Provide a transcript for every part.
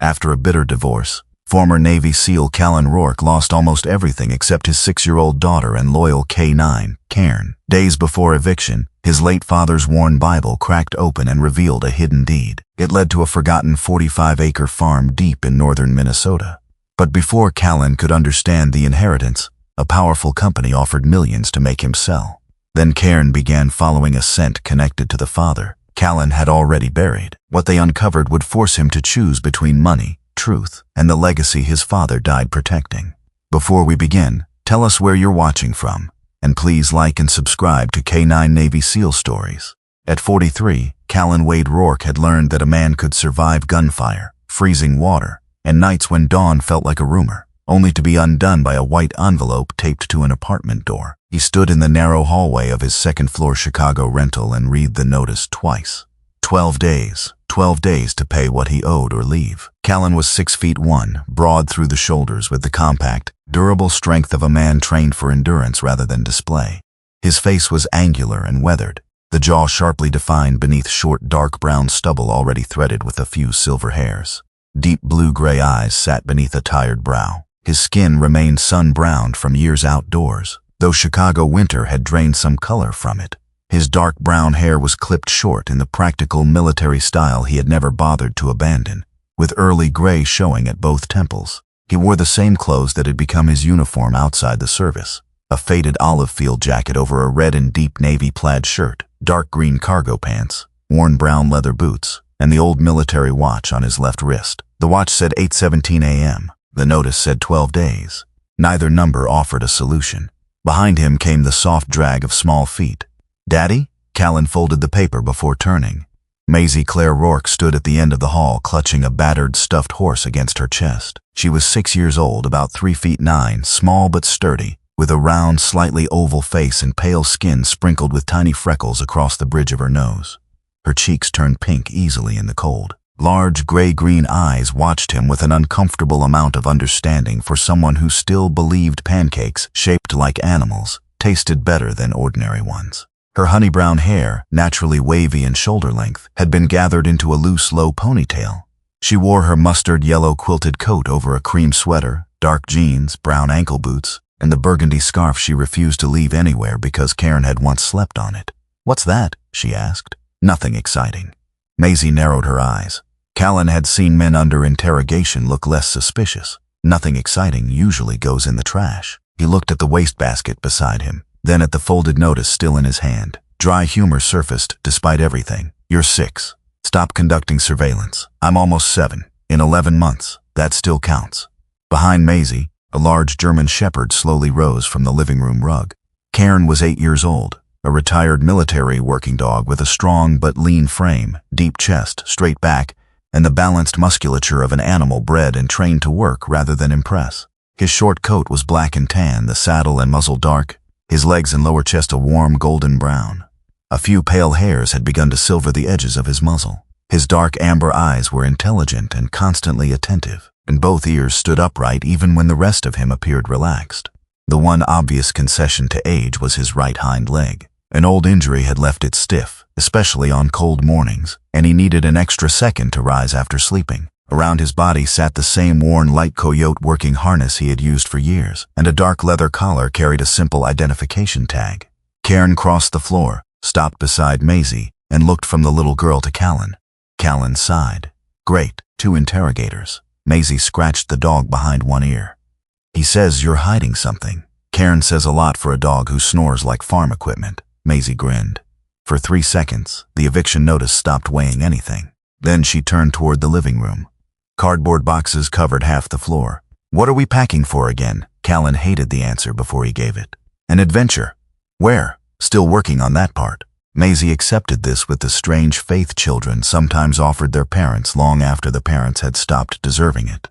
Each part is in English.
After a bitter divorce, former Navy SEAL Callan lost almost everything except his 6-year-old daughter and loyal K9, Cairn. Days before eviction, his late father's worn Bible cracked open and revealed a hidden deed. It led to a forgotten 45-acre farm deep in northern Minnesota. But before Callan could understand the inheritance, a powerful company offered millions to make him sell. Then Cairn began following a scent connected to the father Callan had already buried. What they uncovered would force him to choose between money, truth, and the legacy his father died protecting. Before we begin, tell us where you're watching from, and please like and subscribe to K9 Navy SEAL Stories. At 43, Callan Wade Rourke had learned that a man could survive gunfire, freezing water, and nights when dawn felt like a rumor, only to be undone by a white envelope taped to an apartment door. He stood in the narrow hallway of his second-floor Chicago rental and read the notice twice. 12 days. 12 days to pay what he owed or leave. Callan was 6'1", broad through the shoulders with the compact, durable strength of a man trained for endurance rather than display. His face was angular and weathered, the jaw sharply defined beneath short dark brown stubble already threaded with a few silver hairs. Deep blue-gray eyes sat beneath a tired brow. His skin remained sun-browned from years outdoors, though Chicago winter had drained some color from it. His dark brown hair was clipped short in the practical military style he had never bothered to abandon, with early gray showing at both temples. He wore the same clothes that had become his uniform outside the service, a faded olive field jacket over a red and deep navy plaid shirt, dark green cargo pants, worn brown leather boots, and the old military watch on his left wrist. The watch said 8:17 a.m. The notice said 12 days. Neither number offered a solution. Behind him came the soft drag of small feet. "Daddy?" Callan folded the paper before turning. Maisie Claire Rourke stood at the end of the hall clutching a battered stuffed horse against her chest. She was 6 years old, about 3'9", small but sturdy, with a round, slightly oval face and pale skin sprinkled with tiny freckles across the bridge of her nose. Her cheeks turned pink easily in the cold. Large gray-green eyes watched him with an uncomfortable amount of understanding for someone who still believed pancakes, shaped like animals, tasted better than ordinary ones. Her honey-brown hair, naturally wavy and shoulder-length, had been gathered into a loose, low ponytail. She wore her mustard-yellow quilted coat over a cream sweater, dark jeans, brown ankle boots, and the burgundy scarf she refused to leave anywhere because Cairn had once slept on it. "What's that?" she asked. "Nothing exciting." Maisie narrowed her eyes. Callan had seen men under interrogation look less suspicious. Nothing exciting usually goes in the trash. He looked at the wastebasket beside him, then at the folded notice still in his hand. Dry humor surfaced despite everything. "You're 6. Stop conducting surveillance. I'm almost 7. In 11 months. That still counts." Behind Maisie, a large German shepherd slowly rose from the living room rug. Cairn was 8 years old, a retired military working dog with a strong but lean frame, deep chest, straight back, and the balanced musculature of an animal bred and trained to work rather than impress. His short coat was black and tan, the saddle and muzzle dark, his legs and lower chest a warm golden brown. A few pale hairs had begun to silver the edges of his muzzle. His dark amber eyes were intelligent and constantly attentive, and both ears stood upright even when the rest of him appeared relaxed. The one obvious concession to age was his right hind leg. An old injury had left it stiff, especially on cold mornings, and he needed an extra second to rise after sleeping. Around his body sat the same worn light coyote working harness he had used for years, and a dark leather collar carried a simple identification tag. Cairn crossed the floor, stopped beside Maisie, and looked from the little girl to Callan. Callan sighed. "Great, 2 interrogators." Maisie scratched the dog behind one ear. "He says you're hiding something." "Cairn says a lot for a dog who snores like farm equipment." Maisie grinned. For 3 seconds, the eviction notice stopped weighing anything. Then she turned toward the living room. Cardboard boxes covered half the floor. "What are we packing for again?" Callan hated the answer before he gave it. "An adventure." "Where?" "Still working on that part." Maisie accepted this with the strange faith children sometimes offered their parents long after the parents had stopped deserving it.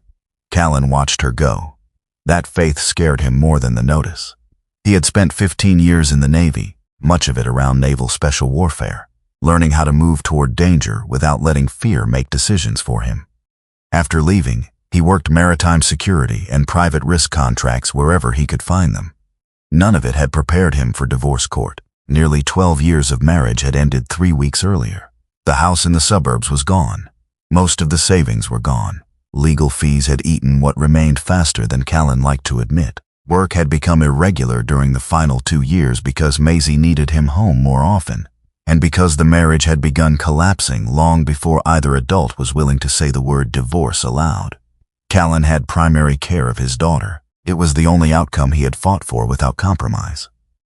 Callan watched her go. That faith scared him more than the notice. He had spent 15 years in the Navy, much of it around naval special warfare, learning how to move toward danger without letting fear make decisions for him. After leaving, he worked maritime security and private risk contracts wherever he could find them. None of it had prepared him for divorce court. Nearly 12 years of marriage had ended 3 weeks earlier. The house in the suburbs was gone. Most of the savings were gone. Legal fees had eaten what remained faster than Callan liked to admit. Work had become irregular during the final 2 years because Maisie needed him home more often, and because the marriage had begun collapsing long before either adult was willing to say the word divorce aloud. Callan had primary care of his daughter. It was the only outcome he had fought for without compromise.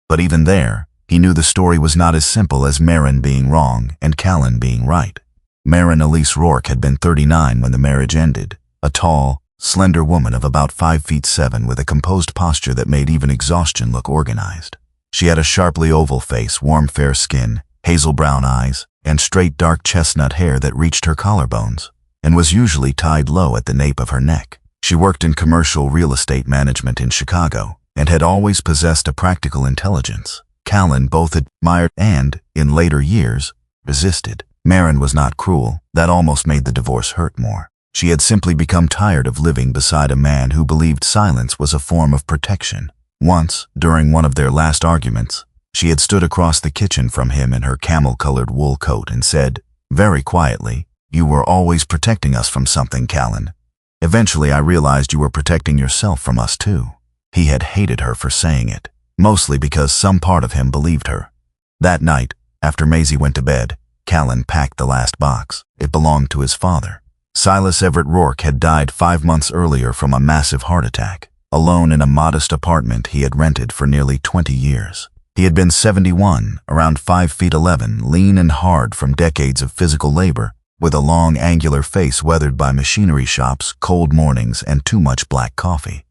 But even there, he knew the story was not as simple as Marin being wrong and Callan being right. Marin Elise Rourke had been 39 when the marriage ended, a tall, slender woman of about 5'7" with a composed posture that made even exhaustion look organized. She had a sharply oval face, warm fair skin, hazel brown eyes, and straight dark chestnut hair that reached her collarbones, and was usually tied low at the nape of her neck. She worked in commercial real estate management in Chicago, and had always possessed a practical intelligence Callan both admired and, in later years, resisted. Marin was not cruel. That almost made the divorce hurt more. She had simply become tired of living beside a man who believed silence was a form of protection. Once, during one of their last arguments, she had stood across the kitchen from him in her camel-colored wool coat and said, very quietly, "You were always protecting us from something, Callan. Eventually I realized you were protecting yourself from us too." He had hated her for saying it, mostly because some part of him believed her. That night, after Maisie went to bed, Callan packed the last box. It belonged to his father. Silas Everett Rourke had died 5 months earlier from a massive heart attack, alone in a modest apartment he had rented for nearly 20 years. He had been 71, around 5'11", lean and hard from decades of physical labor, with a long, angular face weathered by machinery shops, cold mornings, and too much black coffee.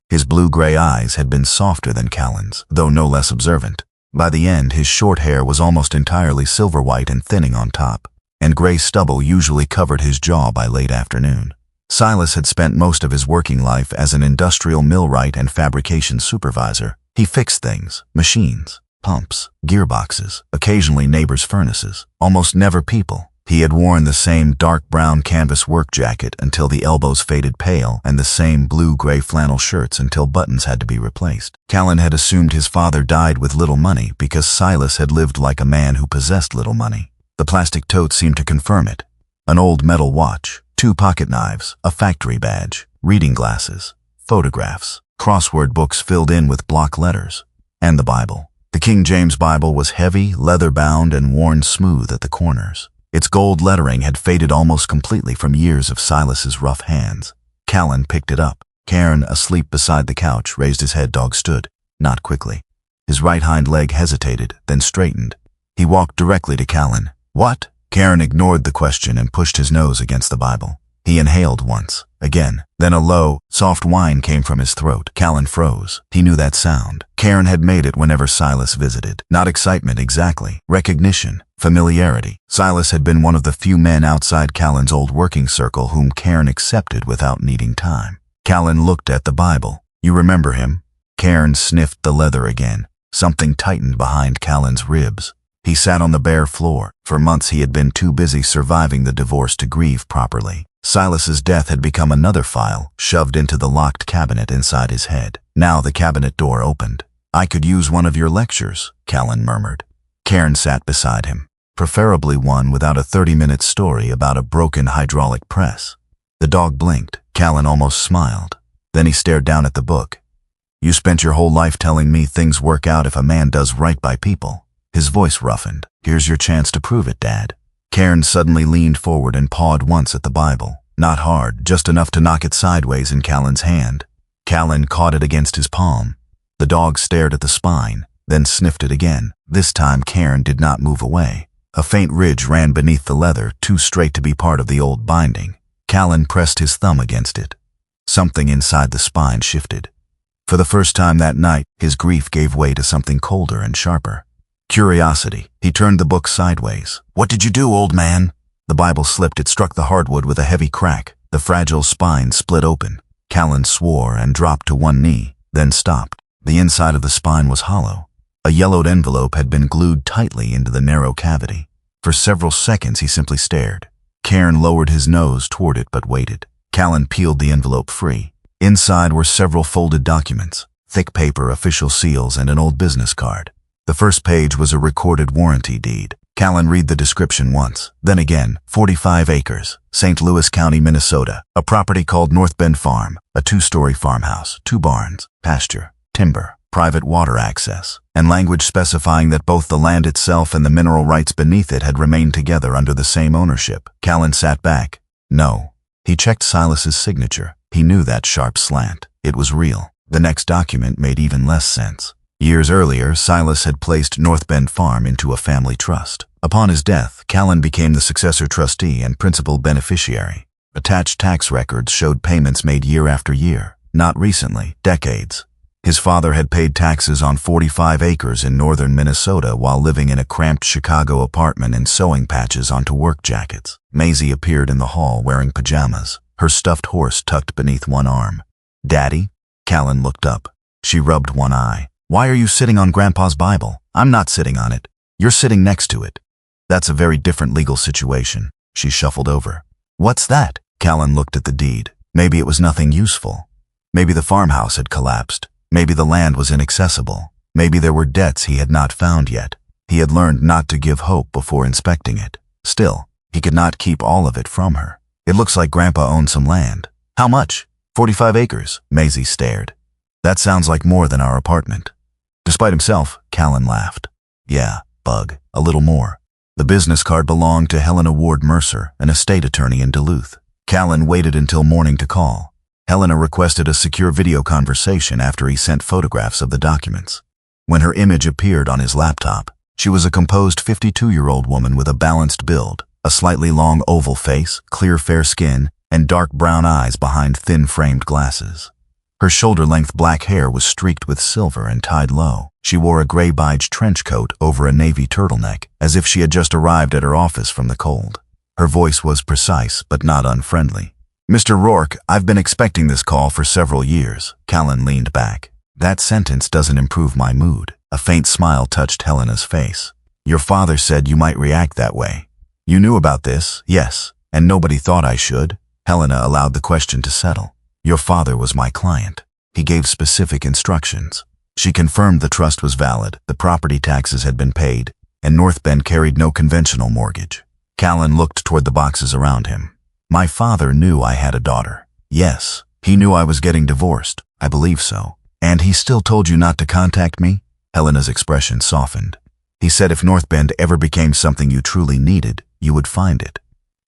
His blue-gray eyes had been softer than Callan's, though no less observant. By the end, his short hair was almost entirely silver-white and thinning on top, and gray stubble usually covered his jaw by late afternoon. Silas had spent most of his working life as an industrial millwright and fabrication supervisor. He fixed things, machines, pumps, gearboxes, occasionally neighbors' furnaces, almost never people. He had worn the same dark brown canvas work jacket until the elbows faded pale and the same blue-gray flannel shirts until buttons had to be replaced. Callan had assumed his father died with little money because Silas had lived like a man who possessed little money. The plastic tote seemed to confirm it. An old metal watch, 2 pocket knives, a factory badge, reading glasses, photographs, crossword books filled in with block letters, and the Bible. The King James Bible was heavy, leather-bound, and worn smooth at the corners. Its gold lettering had faded almost completely from years of Silas's rough hands. Callan picked it up. Cairn, asleep beside the couch, raised his head. Dog stood, not quickly. His right hind leg hesitated, then straightened. He walked directly to Callan. "What?" Cairn ignored the question and pushed his nose against the Bible. He inhaled once, again. Then a low, soft whine came from his throat. Callan froze. He knew that sound. Cairn had made it whenever Silas visited. Not excitement exactly. Recognition. Familiarity. Silas had been one of the few men outside Callan's old working circle whom Cairn accepted without needing time. Callan looked at the Bible. "You remember him?" Cairn sniffed the leather again. Something tightened behind Callan's ribs. He sat on the bare floor. For months he had been too busy surviving the divorce to grieve properly. Silas's death had become another file, shoved into the locked cabinet inside his head. Now the cabinet door opened. "I could use one of your lectures," Callan murmured. Cairn sat beside him, preferably one without a 30-minute story about a broken hydraulic press. The dog blinked. Callan almost smiled. Then he stared down at the book. "You spent your whole life telling me things work out if a man does right by people." His voice roughened. "Here's your chance to prove it, Dad." Cairn suddenly leaned forward and pawed once at the Bible. Not hard, just enough to knock it sideways in Callan's hand. Callan caught it against his palm. The dog stared at the spine, then sniffed it again. This time Cairn did not move away. A faint ridge ran beneath the leather, too straight to be part of the old binding. Callan pressed his thumb against it. Something inside the spine shifted. For the first time that night, his grief gave way to something colder and sharper. Curiosity. He turned the book sideways. "What did you do, old man?" The Bible slipped. It struck the hardwood with a heavy crack. The fragile spine split open. Callan swore and dropped to one knee, then stopped. The inside of the spine was hollow. A yellowed envelope had been glued tightly into the narrow cavity. For several seconds he simply stared. Cairn lowered his nose toward it but waited. Callan peeled the envelope free. Inside were several folded documents, thick paper, official seals, and an old business card. The first page was a recorded warranty deed. Callan read the description once, then again. 45 acres, St. Louis County, Minnesota. A property called Northbend Farm, a 2-story farmhouse, 2 barns, pasture, timber, private water access, and language specifying that both the land itself and the mineral rights beneath it had remained together under the same ownership. Callan sat back. No. He checked Silas's signature. He knew that sharp slant. It was real. The next document made even less sense. Years earlier, Silas had placed Northbend Farm into a family trust. Upon his death, Callan became the successor trustee and principal beneficiary. Attached tax records showed payments made year after year. Not recently, decades. His father had paid taxes on 45 acres in northern Minnesota while living in a cramped Chicago apartment and sewing patches onto work jackets. Maisie appeared in the hall wearing pajamas, her stuffed horse tucked beneath one arm. "Daddy?" Callan looked up. She rubbed one eye. "Why are you sitting on Grandpa's Bible? I'm not sitting on it. You're sitting next to it." "That's a very different legal situation." She shuffled over. "What's that?" Callan looked at the deed. Maybe it was nothing useful. Maybe the farmhouse had collapsed. Maybe the land was inaccessible. Maybe there were debts he had not found yet. He had learned not to give hope before inspecting it. Still, he could not keep all of it from her. "It looks like Grandpa owned some land." "How much?" 45 acres. Maisie stared. "That sounds like more than our apartment." Despite himself, Callan laughed. "Yeah, bug, a little more." The business card belonged to Helena Ward Mercer, an estate attorney in Duluth. Callan waited until morning to call. Helena requested a secure video conversation after he sent photographs of the documents. When her image appeared on his laptop, she was a composed 52-year-old woman with a balanced build, a slightly long oval face, clear fair skin, and dark brown eyes behind thin-framed glasses. Her shoulder-length black hair was streaked with silver and tied low. She wore a gray beige trench coat over a navy turtleneck, as if she had just arrived at her office from the cold. Her voice was precise but not unfriendly. "Mr. Rourke, I've been expecting this call for several years." Callan leaned back. "That sentence doesn't improve my mood." A faint smile touched Helena's face. "Your father said you might react that way." "You knew about this?" "Yes, and nobody thought I should." Helena allowed the question to settle. "Your father was my client. He gave specific instructions." She confirmed the trust was valid, the property taxes had been paid, and Northbend carried no conventional mortgage. Callan looked toward the boxes around him. "My father knew I had a daughter." "Yes. He knew I was getting divorced." "I believe so." "And he still told you not to contact me?" Helena's expression softened. "He said if Northbend ever became something you truly needed, you would find it."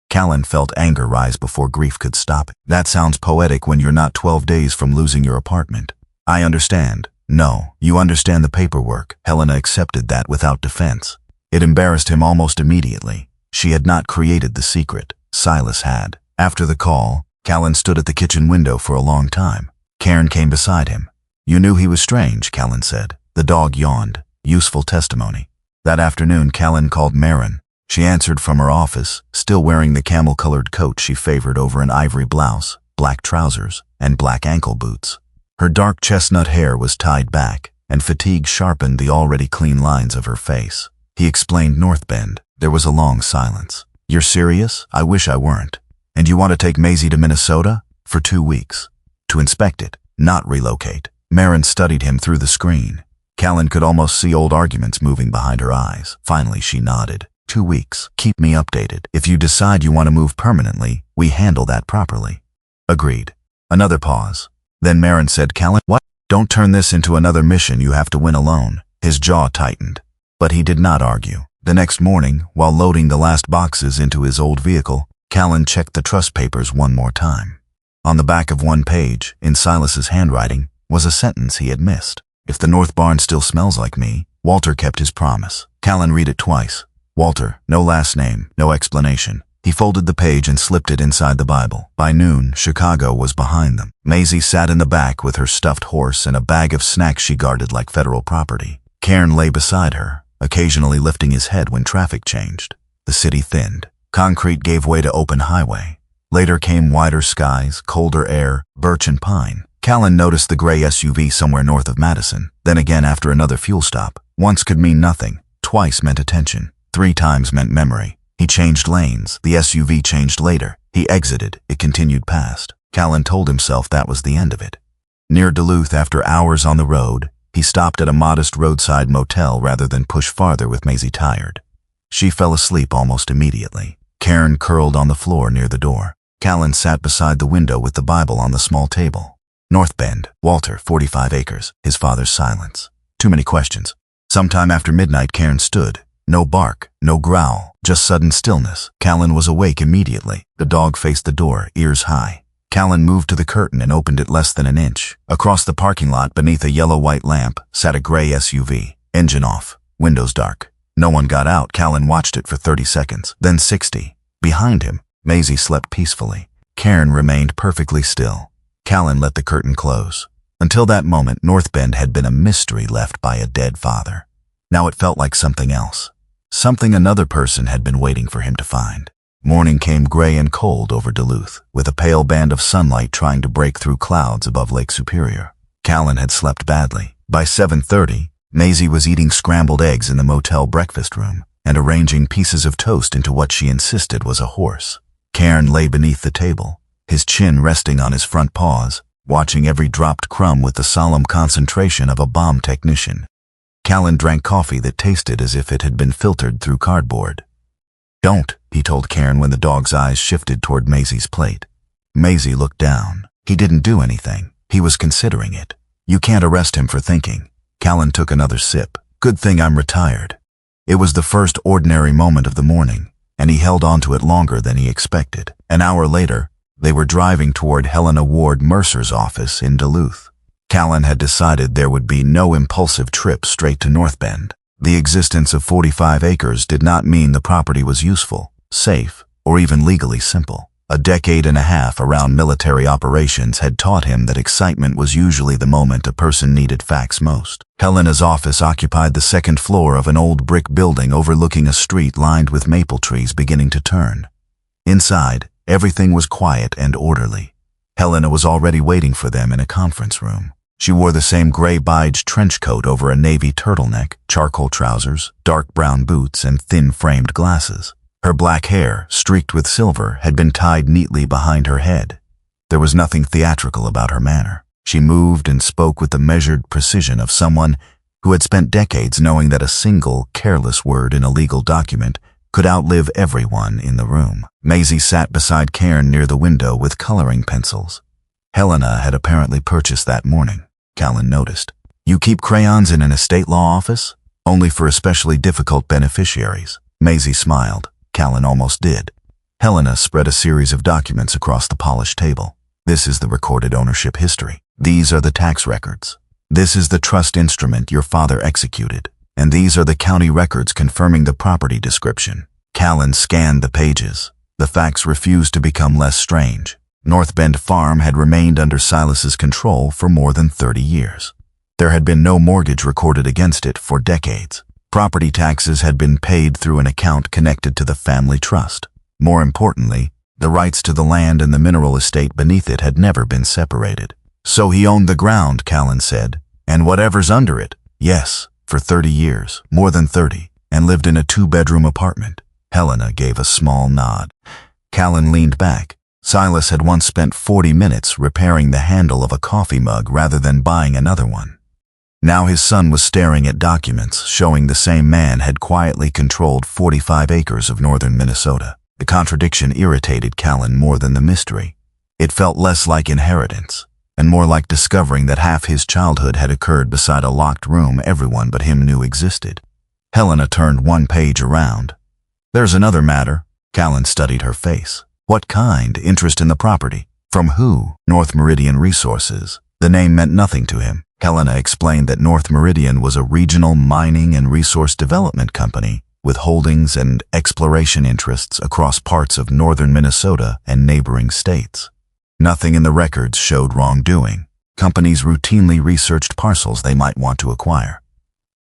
Callan felt anger rise before grief could stop it. "That sounds poetic when you're not 12 days from losing your apartment." "I understand." "No, you understand the paperwork." Helena accepted that without defense. It embarrassed him almost immediately. She had not created the secret. Silas had. After the call, Callan stood at the kitchen window for a long time. Cairn came beside him. "You knew he was strange," Callan said. The dog yawned. Useful testimony. That afternoon, Callan called Marin. She answered from her office, still wearing the camel-colored coat she favored over an ivory blouse, black trousers, and black ankle boots. Her dark chestnut hair was tied back, and fatigue sharpened the already clean lines of her face. He explained Northbend. There was a long silence. "You're serious? I wish I weren't. And you want to take Maisie to Minnesota?" "For 2 weeks. To inspect it, not relocate." Marin studied him through the screen. Callan could almost see old arguments moving behind her eyes. Finally, she nodded. 2 weeks. Keep me updated. If you decide you want to move permanently, we handle that properly." "Agreed." Another pause. Then Marin said, "Callan, what? Don't turn this into another mission you have to win alone." His jaw tightened. But he did not argue. The next morning, while loading the last boxes into his old vehicle, Callan checked the trust papers one more time. On the back of one page, in Silas's handwriting, was a sentence he had missed. "If the north barn still smells like me, Walter kept his promise." Callan read it twice. Walter, no last name, no explanation. He folded the page and slipped it inside the Bible. By noon, Chicago was behind them. Maisie sat in the back with her stuffed horse and a bag of snacks she guarded like federal property. Cairn lay beside her, occasionally lifting his head when traffic changed. The city thinned. Concrete gave way to open highway. Later came wider skies, colder air, birch and pine. Callan noticed the gray SUV somewhere north of Madison. Then again after another fuel stop. Once could mean nothing. Twice meant attention. 3 times meant memory. He changed lanes. The SUV changed later. He exited. It continued past. Callan told himself that was the end of it. Near Duluth, after hours on the road, he stopped at a modest roadside motel rather than push farther with Maisie tired. She fell asleep almost immediately. Cairn curled on the floor near the door. Callan sat beside the window with the Bible on the small table. Northbend, Walter, 45 acres. His father's silence. Too many questions. Sometime after midnight, Cairn stood. No bark, no growl, just sudden stillness. Callan was awake immediately. The dog faced the door, ears high. Callan moved to the curtain and opened it less than an inch. Across the parking lot, beneath a yellow-white lamp, sat a gray SUV. Engine off, windows dark. No one got out. Callan watched it for 30 seconds, then 60. Behind him, Maisie slept peacefully. Cairn remained perfectly still. Callan let the curtain close. Until that moment, Northbend had been a mystery left by a dead father. Now it felt like something else. Something another person had been waiting for him to find. Morning came gray and cold over Duluth, with a pale band of sunlight trying to break through clouds above Lake Superior. Callan had slept badly. By 7:30, Maisie was eating scrambled eggs in the motel breakfast room and arranging pieces of toast into what she insisted was a horse. Cairn lay beneath the table, his chin resting on his front paws, watching every dropped crumb with the solemn concentration of a bomb technician. Callan drank coffee that tasted as if it had been filtered through cardboard. "Don't," he told Cairn when the dog's eyes shifted toward Maisie's plate. Maisie looked down. He didn't do anything. He was considering it. "You can't arrest him for thinking." Callan took another sip. "Good thing I'm retired." It was the first ordinary moment of the morning, and he held on to it longer than he expected. An hour later, they were driving toward Helena Ward Mercer's office in Duluth. Callan had decided there would be no impulsive trip straight to Northbend. The existence of 45 acres did not mean the property was useful, safe, or even legally simple. A decade and a half around military operations had taught him that excitement was usually the moment a person needed facts most. Helena's office occupied the second floor of an old brick building overlooking a street lined with maple trees beginning to turn. Inside, everything was quiet and orderly. Helena was already waiting for them in a conference room. She wore the same gray beige trench coat over a navy turtleneck, charcoal trousers, dark brown boots, and thin-framed glasses. Her black hair, streaked with silver, had been tied neatly behind her head. There was nothing theatrical about her manner. She moved and spoke with the measured precision of someone who had spent decades knowing that a single, careless word in a legal document could outlive everyone in the room. Maisie sat beside Cairn near the window with coloring pencils. Helena had apparently purchased that morning, Callan noticed. "You keep crayons in an estate law office?" "Only for especially difficult beneficiaries." Maisie smiled. Callan almost did. Helena spread a series of documents across the polished table. "This is the recorded ownership history. These are the tax records. This is the trust instrument your father executed. And these are the county records confirming the property description." Callan scanned the pages. The facts refused to become less strange. Northbend Farm had remained under Silas's control for more than 30 years. There had been no mortgage recorded against it for decades. Property taxes had been paid through an account connected to the family trust. More importantly, the rights to the land and the mineral estate beneath it had never been separated. "So he owned the ground," Callan said, "and whatever's under it." "Yes, for 30 years, more than 30, and lived in a 2-bedroom apartment." Helena gave a small nod. Callan leaned back. Silas had once spent 40 minutes repairing the handle of a coffee mug rather than buying another one. Now his son was staring at documents showing the same man had quietly controlled 45 acres of northern Minnesota. The contradiction irritated Callan more than the mystery. It felt less like inheritance, and more like discovering that half his childhood had occurred beside a locked room everyone but him knew existed. Helena turned one page around. "There's another matter." Callan studied her face. "What kind? Interest in the property? From who?" "North Meridian Resources." The name meant nothing to him. Helena explained that North Meridian was a regional mining and resource development company with holdings and exploration interests across parts of northern Minnesota and neighboring states. Nothing in the records showed wrongdoing. Companies routinely researched parcels they might want to acquire.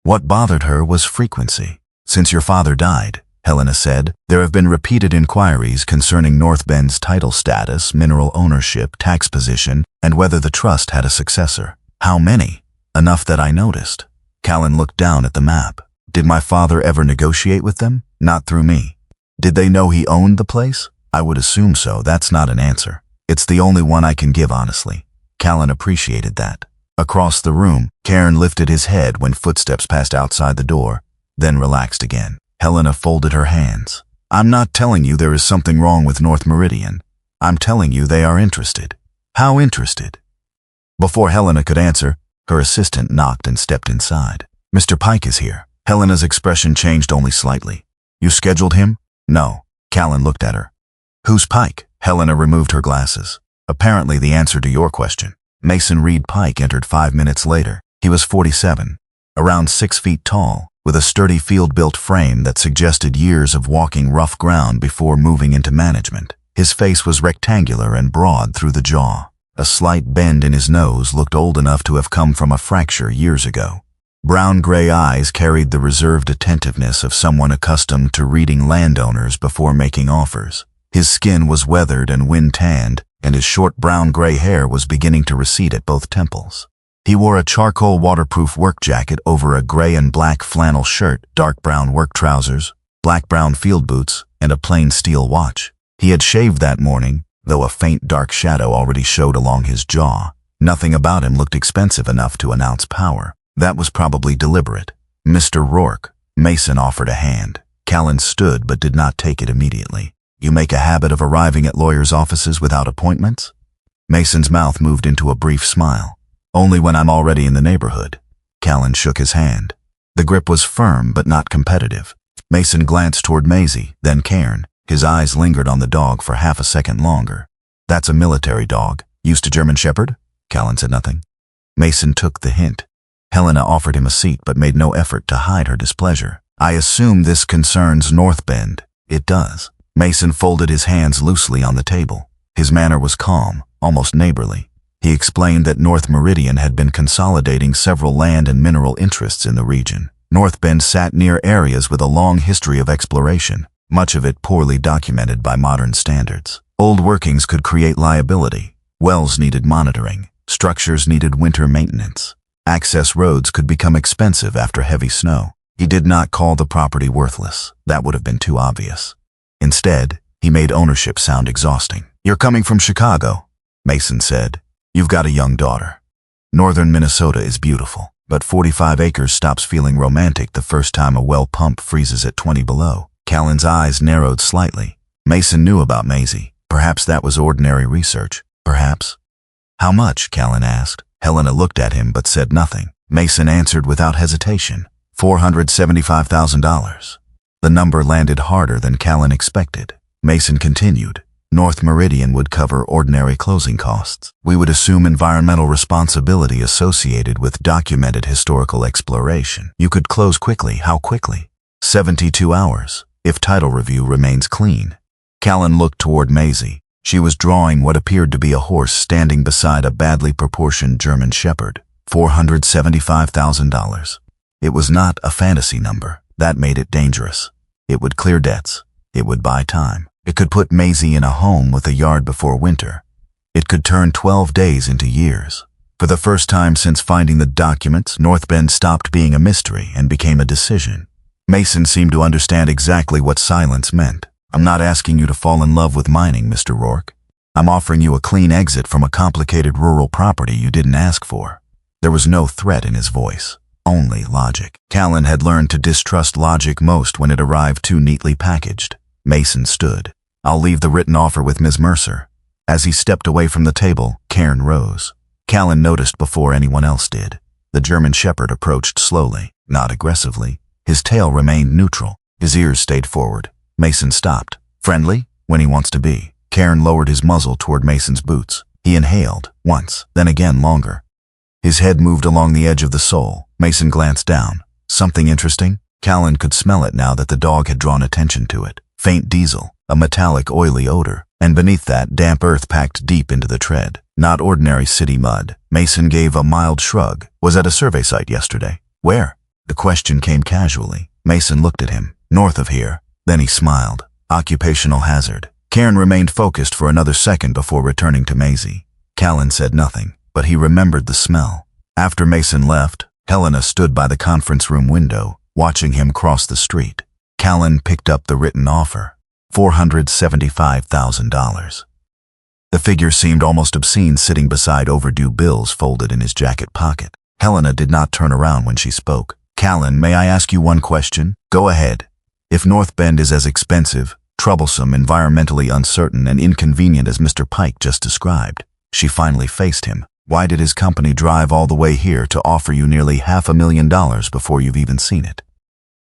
What bothered her was frequency. "Since your father died," Helena said, "there have been repeated inquiries concerning Northbend's title status, mineral ownership, tax position, and whether the trust had a successor." "How many?" "Enough that I noticed." Callan looked down at the map. "Did my father ever negotiate with them?" "Not through me." "Did they know he owned the place?" "I would assume so. That's not an answer. It's the only one I can give honestly." Callan appreciated that. Across the room, Cairn lifted his head when footsteps passed outside the door, then relaxed again. Helena folded her hands. I'm not telling you there is something wrong with North Meridian. I'm telling you they are interested. How interested? Before Helena could answer, her assistant knocked and stepped inside. Mr. Pike is here. Helena's expression changed only slightly. You scheduled him? No. Callan looked at her. Who's Pike? Helena removed her glasses. Apparently the answer to your question. Mason Reed Pike entered 5 minutes later. He was 47, around 6 feet tall, with a sturdy field-built frame that suggested years of walking rough ground before moving into management. His face was rectangular and broad through the jaw. A slight bend in his nose looked old enough to have come from a fracture years ago. Brown-gray eyes carried the reserved attentiveness of someone accustomed to reading landowners before making offers. His skin was weathered and wind-tanned, and his short brown-gray hair was beginning to recede at both temples. He wore a charcoal waterproof work jacket over a gray and black flannel shirt, dark brown work trousers, black-brown field boots, and a plain steel watch. He had shaved that morning, though a faint dark shadow already showed along his jaw. Nothing about him looked expensive enough to announce power. That was probably deliberate. Mr. Rourke. Mason offered a hand. Callan stood but did not take it immediately. You make a habit of arriving at lawyers' offices without appointments? Mason's mouth moved into a brief smile. Only when I'm already in the neighborhood. Callan shook his hand. The grip was firm but not competitive. Mason glanced toward Maisie, then Cairn. His eyes lingered on the dog for half a second longer. That's a military dog. Used to German Shepherd? Callan said nothing. Mason took the hint. Helena offered him a seat but made no effort to hide her displeasure. I assume this concerns Northbend. It does. Mason folded his hands loosely on the table. His manner was calm, almost neighborly. He explained that North Meridian had been consolidating several land and mineral interests in the region. Northbend sat near areas with a long history of exploration, much of it poorly documented by modern standards. Old workings could create liability. Wells needed monitoring. Structures needed winter maintenance. Access roads could become expensive after heavy snow. He did not call the property worthless. That would have been too obvious. Instead, he made ownership sound exhausting. You're coming from Chicago, Mason said. You've got a young daughter. Northern Minnesota is beautiful, but 45 acres stops feeling romantic the first time a well pump freezes at 20 below. Callan's eyes narrowed slightly. Mason knew about Maisie. Perhaps that was ordinary research. Perhaps. How much? Callan asked. Helena looked at him but said nothing. Mason answered without hesitation. $475,000. The number landed harder than Callan expected. Mason continued. North Meridian would cover ordinary closing costs. We would assume environmental responsibility associated with documented historical exploration. You could close quickly. How quickly? 72 hours, if title review remains clean. Callan looked toward Maisie. She was drawing what appeared to be a horse standing beside a badly proportioned German Shepherd. $475,000. It was not a fantasy number. That made it dangerous. It would clear debts. It would buy time. It could put Maisie in a home with a yard before winter. It could turn 12 days into years. For the first time since finding the documents, Northbend stopped being a mystery and became a decision. Mason seemed to understand exactly what silence meant. I'm not asking you to fall in love with mining, Mr. Rourke. I'm offering you a clean exit from a complicated rural property you didn't ask for. There was no threat in his voice, only logic. Callan had learned to distrust logic most when it arrived too neatly packaged. Mason stood. I'll leave the written offer with Ms. Mercer. As he stepped away from the table, Cairn rose. Callan noticed before anyone else did. The German Shepherd approached slowly, not aggressively. His tail remained neutral. His ears stayed forward. Mason stopped. Friendly? When he wants to be. Cairn lowered his muzzle toward Mason's boots. He inhaled, once, then again longer. His head moved along the edge of the sole. Mason glanced down. Something interesting? Callan could smell it now that the dog had drawn attention to it. Faint diesel, a metallic oily odor, and beneath that, damp earth packed deep into the tread. Not ordinary city mud. Mason gave a mild shrug. Was at a survey site yesterday. Where? The question came casually. Mason looked at him. North of here. Then he smiled. Occupational hazard. Cairn remained focused for another second before returning to Maisie. Callan said nothing, but he remembered the smell. After Mason left, Helena stood by the conference room window, watching him cross the street. Callan picked up the written offer. $475,000. The figure seemed almost obscene sitting beside overdue bills folded in his jacket pocket. Helena did not turn around when she spoke. Callan, may I ask you one question? Go ahead. If Northbend is as expensive, troublesome, environmentally uncertain, and inconvenient as Mr. Pike just described, she finally faced him. Why did his company drive all the way here to offer you nearly $500,000 before you've even seen it?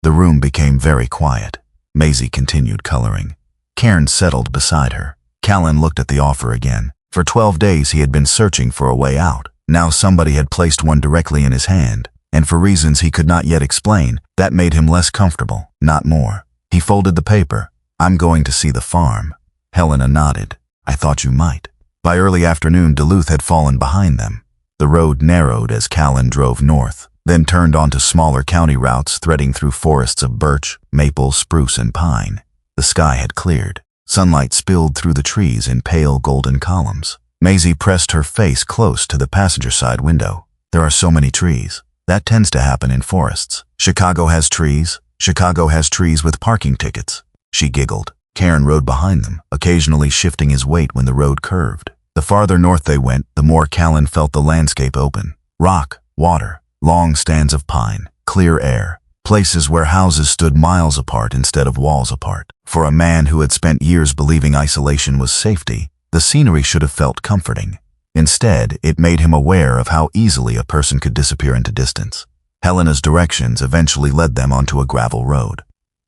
The room became very quiet. Maisie continued coloring. Cairn settled beside her. Callan looked at the offer again. For 12 days he had been searching for a way out. Now somebody had placed one directly in his hand, and for reasons he could not yet explain, that made him less comfortable, not more. He folded the paper. I'm going to see the farm. Helena nodded. I thought you might. By early afternoon, Duluth had fallen behind them. The road narrowed as Callan drove north, then turned onto smaller county routes threading through forests of birch, maple, spruce, and pine. The sky had cleared. Sunlight spilled through the trees in pale golden columns. Maisie pressed her face close to the passenger side window. There are so many trees. That tends to happen in forests. Chicago has trees. Chicago has trees with parking tickets. She giggled. Cairn rode behind them, occasionally shifting his weight when the road curved. The farther north they went, the more Callan felt the landscape open. Rock, water, long stands of pine, clear air, places where houses stood miles apart instead of walls apart. For a man who had spent years believing isolation was safety, the scenery should have felt comforting. Instead, it made him aware of how easily a person could disappear into distance. Helena's directions eventually led them onto a gravel road.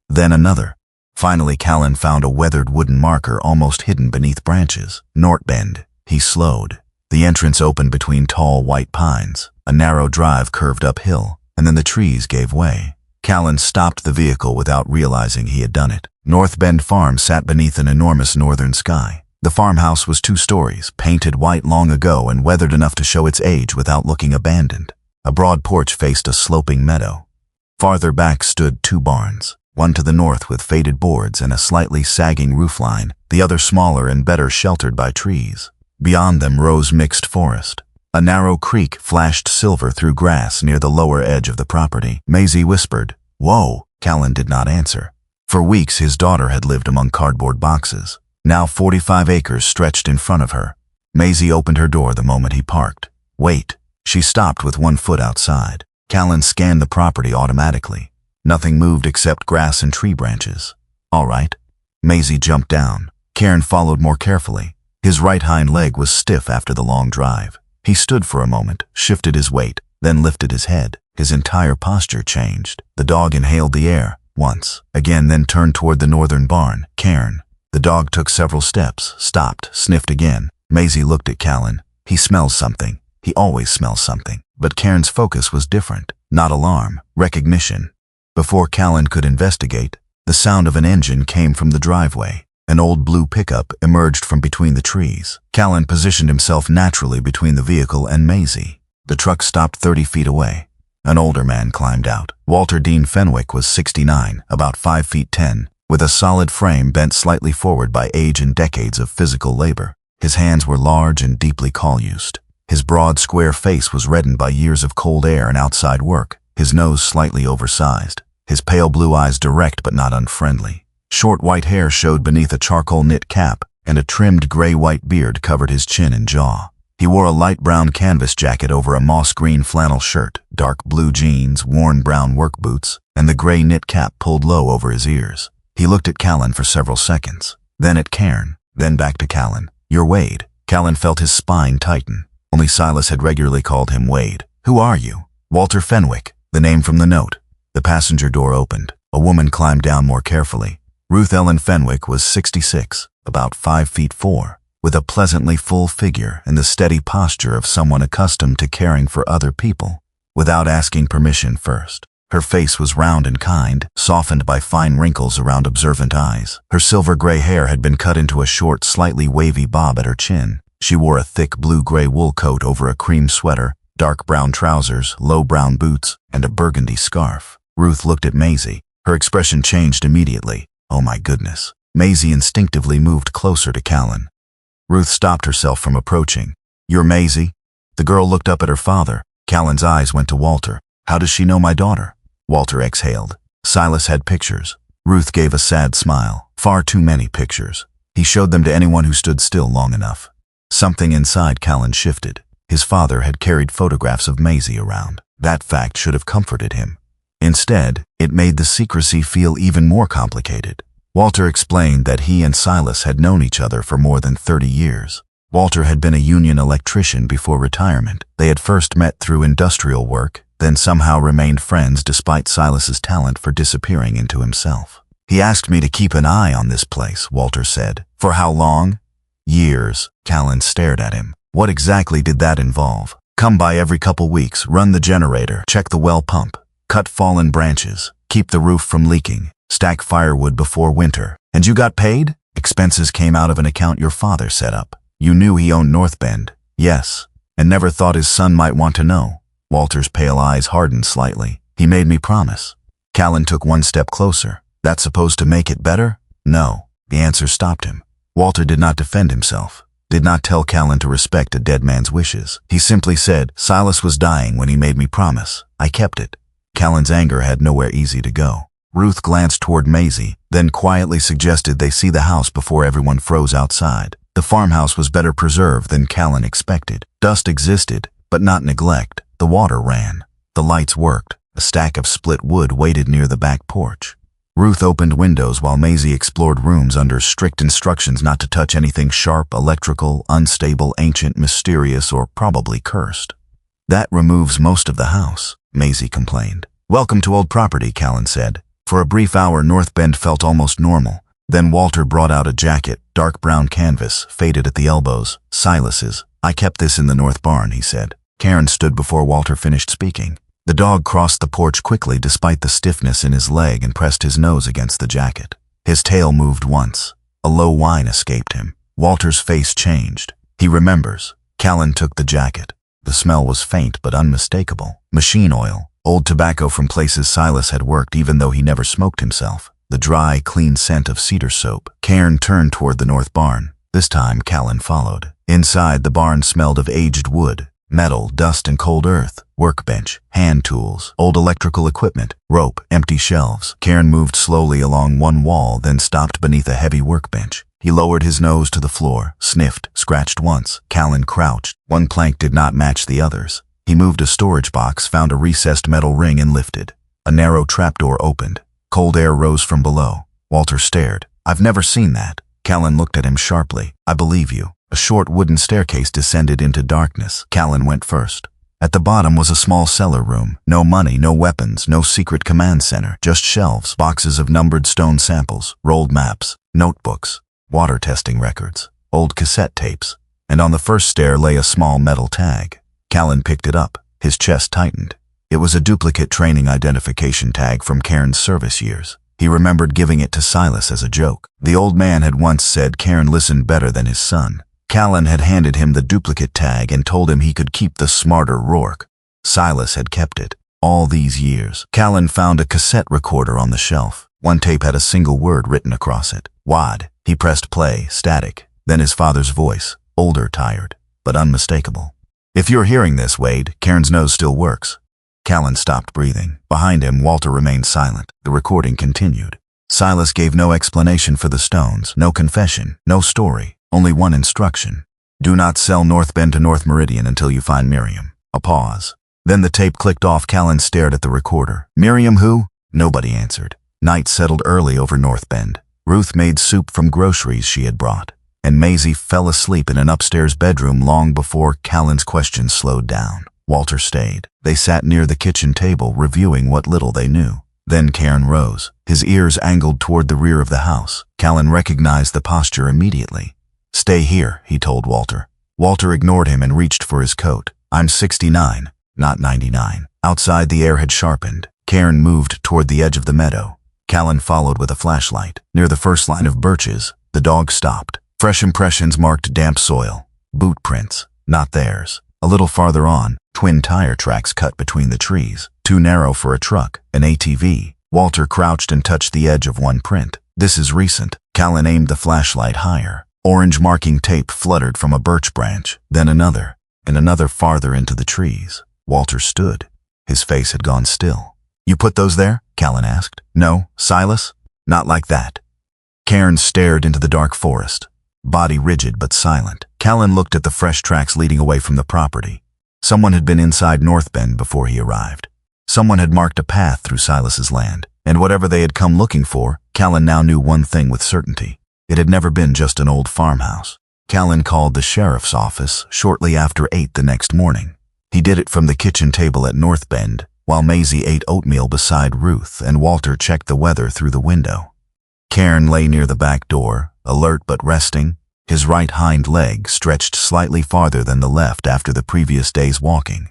Then another. Finally, Callan found a weathered wooden marker almost hidden beneath branches. Northbend. He slowed. The entrance opened between tall white pines. A narrow drive curved uphill, and then the trees gave way. Callan stopped the vehicle without realizing he had done it. Northbend Farm sat beneath an enormous northern sky. The farmhouse was 2 stories, painted white long ago and weathered enough to show its age without looking abandoned. A broad porch faced a sloping meadow. Farther back stood 2 barns. One to the north with faded boards and a slightly sagging roofline, the other smaller and better sheltered by trees. Beyond them rose mixed forest. A narrow creek flashed silver through grass near the lower edge of the property. Maisie whispered, "Whoa." Callan did not answer. For weeks his daughter had lived among cardboard boxes. Now 45 acres stretched in front of her. Maisie opened her door the moment he parked. Wait. She stopped with 1 foot outside. Callan scanned the property automatically. Nothing moved except grass and tree branches. All right. Maisie jumped down. Cairn followed more carefully. His right hind leg was stiff after the long drive. He stood for a moment, shifted his weight, then lifted his head. His entire posture changed. The dog inhaled the air, once, again, then turned toward the northern barn, Cairn. The dog took several steps, stopped, sniffed again. Maisie looked at Callan. He smells something. He always smells something. But Cairn's focus was different. Not alarm, recognition. Before Callan could investigate, the sound of an engine came from the driveway. An old blue pickup emerged from between the trees. Callan positioned himself naturally between the vehicle and Maisie. The truck stopped 30 feet away. An older man climbed out. Walter Dean Fenwick was 69, about 5 feet 10, with a solid frame bent slightly forward by age and decades of physical labor. His hands were large and deeply call-used. His broad, square face was reddened by years of cold air and outside work, his nose slightly oversized, his pale blue eyes direct but not unfriendly. Short white hair showed beneath a charcoal knit cap, and a trimmed gray-white beard covered his chin and jaw. He wore a light brown canvas jacket over a moss-green flannel shirt, dark blue jeans, worn brown work boots, and the gray knit cap pulled low over his ears. He looked at Callan for several seconds, then at Cairn, then back to Callan. "You're Wade." Callan felt his spine tighten. Only Silas had regularly called him Wade. "Who are you?" "Walter Fenwick," the name from the note. The passenger door opened. A woman climbed down more carefully. Ruth Ellen Fenwick was 66, about 5 feet 4, with a pleasantly full figure and the steady posture of someone accustomed to caring for other people, without asking permission first. Her face was round and kind, softened by fine wrinkles around observant eyes. Her silver-gray hair had been cut into a short, slightly wavy bob at her chin. She wore a thick blue-gray wool coat over a cream sweater, dark brown trousers, low brown boots, and a burgundy scarf. Ruth looked at Maisie. Her expression changed immediately. Oh my goodness. Maisie instinctively moved closer to Callan. Ruth stopped herself from approaching. "You're Maisie?" The girl looked up at her father. Callan's eyes went to Walter. "How does she know my daughter?" Walter exhaled. Silas had pictures. Ruth gave a sad smile. Far too many pictures. He showed them to anyone who stood still long enough. Something inside Callan shifted. His father had carried photographs of Maisie around. That fact should have comforted him. Instead, it made the secrecy feel even more complicated. Walter explained that he and Silas had known each other for more than 30 years. Walter had been a union electrician before retirement. They had first met through industrial work, then somehow remained friends despite Silas's talent for disappearing into himself. He asked me to keep an eye on this place, Walter said. For how long? Years. Callan stared at him. What exactly did that involve? Come by every couple weeks, run the generator, check the well pump, cut fallen branches, keep the roof from leaking, stack firewood before winter. And you got paid? Expenses came out of an account your father set up. You knew he owned Northbend. Yes. And never thought his son might want to know. Walter's pale eyes hardened slightly. He made me promise. Callan took one step closer. That's supposed to make it better? No. The answer stopped him. Walter did not defend himself, did not tell Callan to respect a dead man's wishes. He simply said, Silas was dying when he made me promise. I kept it. Callan's anger had nowhere easy to go. Ruth glanced toward Maisie, then quietly suggested they see the house before everyone froze outside. The farmhouse was better preserved than Callan expected. Dust existed, but not neglect. The water ran. The lights worked. A stack of split wood waited near the back porch. Ruth opened windows while Maisie explored rooms under strict instructions not to touch anything sharp, electrical, unstable, ancient, mysterious, or probably cursed. That removes most of the house, Maisie complained. Welcome to old property, Callan said. For a brief hour, Northbend felt almost normal. Then Walter brought out a jacket, dark brown canvas, faded at the elbows. Silas's. I kept this in the north barn, he said. Cairn stood before Walter finished speaking. The dog crossed the porch quickly despite the stiffness in his leg and pressed his nose against the jacket. His tail moved once. A low whine escaped him. Walter's face changed. He remembers. Callan took the jacket. The smell was faint but unmistakable. Machine oil. Old tobacco from places Silas had worked even though he never smoked himself. The dry, clean scent of cedar soap. Cairn turned toward the north barn. This time Callan followed. Inside, the barn smelled of aged wood, metal, dust, and cold earth. Workbench, hand tools, old electrical equipment, rope, empty shelves. Cairn moved slowly along one wall, then stopped beneath a heavy workbench. He lowered his nose to the floor, sniffed, scratched once. Callan crouched. One plank did not match the others. He moved a storage box, found a recessed metal ring, and lifted. A narrow trapdoor opened. Cold air rose from below. Walter stared. I've never seen that. Callan looked at him sharply. I believe you. A short wooden staircase descended into darkness. Callan went first. At the bottom was a small cellar room. No money, no weapons, no secret command center. Just shelves, boxes of numbered stone samples, rolled maps, notebooks, water testing records, old cassette tapes. And on the first stair lay a small metal tag. Callan picked it up. His chest tightened. It was a duplicate training identification tag from Cairn's service years. He remembered giving it to Silas as a joke. The old man had once said Cairn listened better than his son. Callan had handed him the duplicate tag and told him he could keep the smarter Rourke. Silas had kept it. All these years. Callan found a cassette recorder on the shelf. One tape had a single word written across it. Wad. He pressed play, static. Then his father's voice, older, tired, but unmistakable. If you're hearing this, Wade, Cairn's nose still works. Callan stopped breathing. Behind him, Walter remained silent. The recording continued. Silas gave no explanation for the stones, no confession, no story, only one instruction. Do not sell Northbend to North Meridian until you find Miriam. A pause. Then the tape clicked off. Callan stared at the recorder. Miriam who? Nobody answered. Night settled early over Northbend. Ruth made soup from groceries she had brought, and Maisie fell asleep in an upstairs bedroom long before Callan's questions slowed down. Walter stayed. They sat near the kitchen table, reviewing what little they knew. Then Cairn rose, his ears angled toward the rear of the house. Callan recognized the posture immediately. Stay here, he told Walter. Walter ignored him and reached for his coat. I'm 69, not 99. Outside, the air had sharpened. Cairn moved toward the edge of the meadow. Callan followed with a flashlight. Near the first line of birches, the dog stopped. Fresh impressions marked damp soil. Boot prints, not theirs. A little farther on, twin tire tracks cut between the trees. Too narrow for a truck, an ATV. Walter crouched and touched the edge of one print. This is recent. Callan aimed the flashlight higher. Orange marking tape fluttered from a birch branch, then another, and another farther into the trees. Walter stood. His face had gone still. You put those there? Callan asked. No, Silas? Not like that. Cairn stared into the dark forest, body rigid but silent. Callan looked at the fresh tracks leading away from the property. Someone had been inside Northbend before he arrived. Someone had marked a path through Silas's land, and whatever they had come looking for, Callan now knew one thing with certainty. It had never been just an old farmhouse. Callan called the sheriff's office shortly after 8 the next morning. He did it from the kitchen table at Northbend, while Maisie ate oatmeal beside Ruth and Walter checked the weather through the window. Cairn lay near the back door, alert but resting, his right hind leg stretched slightly farther than the left after the previous day's walking.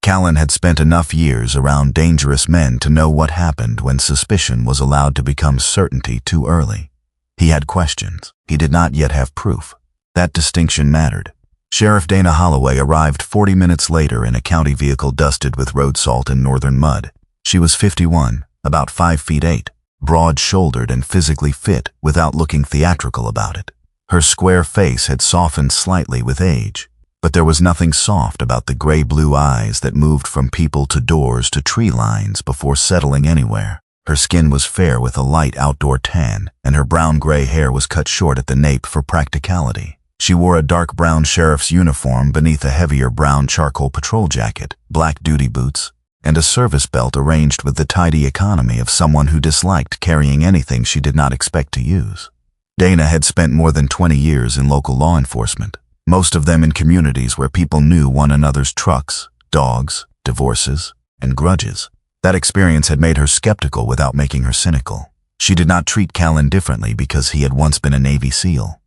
Callan had spent enough years around dangerous men to know what happened when suspicion was allowed to become certainty too early. He had questions. He did not yet have proof. That distinction mattered. Sheriff Dana Holloway arrived 40 minutes later in a county vehicle dusted with road salt and northern mud. She was 51, about 5 feet 8, broad-shouldered and physically fit without looking theatrical about it. Her square face had softened slightly with age, but there was nothing soft about the gray-blue eyes that moved from people to doors to tree lines before settling anywhere. Her skin was fair with a light outdoor tan, and her brown-gray hair was cut short at the nape for practicality. She wore a dark brown sheriff's uniform beneath a heavier brown charcoal patrol jacket, black duty boots, and a service belt arranged with the tidy economy of someone who disliked carrying anything she did not expect to use. Dana had spent more than 20 years in local law enforcement, most of them in communities where people knew one another's trucks, dogs, divorces, and grudges. That experience had made her skeptical without making her cynical. She did not treat Callan differently because he had once been a Navy SEAL.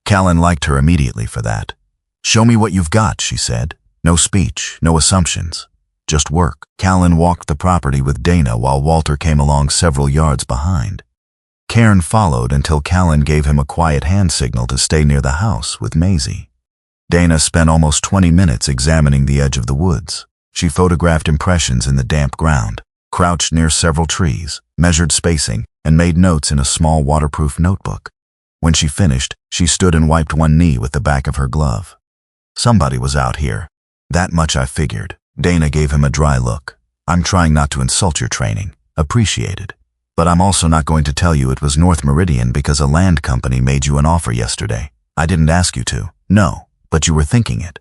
Callan liked her immediately for that. "Show me what you've got," she said. No speech, no assumptions. Just work. Callan walked the property with Dana while Walter came along several yards behind. Cairn followed until Callan gave him a quiet hand signal to stay near the house with Maisie. Dana spent almost 20 minutes examining the edge of the woods. She photographed impressions in the damp ground, crouched near several trees, measured spacing, and made notes in a small waterproof notebook. When she finished, she stood and wiped one knee with the back of her glove. Somebody was out here. That much I figured. Dana gave him a dry look. "I'm trying not to insult your training. Appreciated. But I'm also not going to tell you it was North Meridian because a land company made you an offer yesterday. I didn't ask you to. No, but you were thinking it."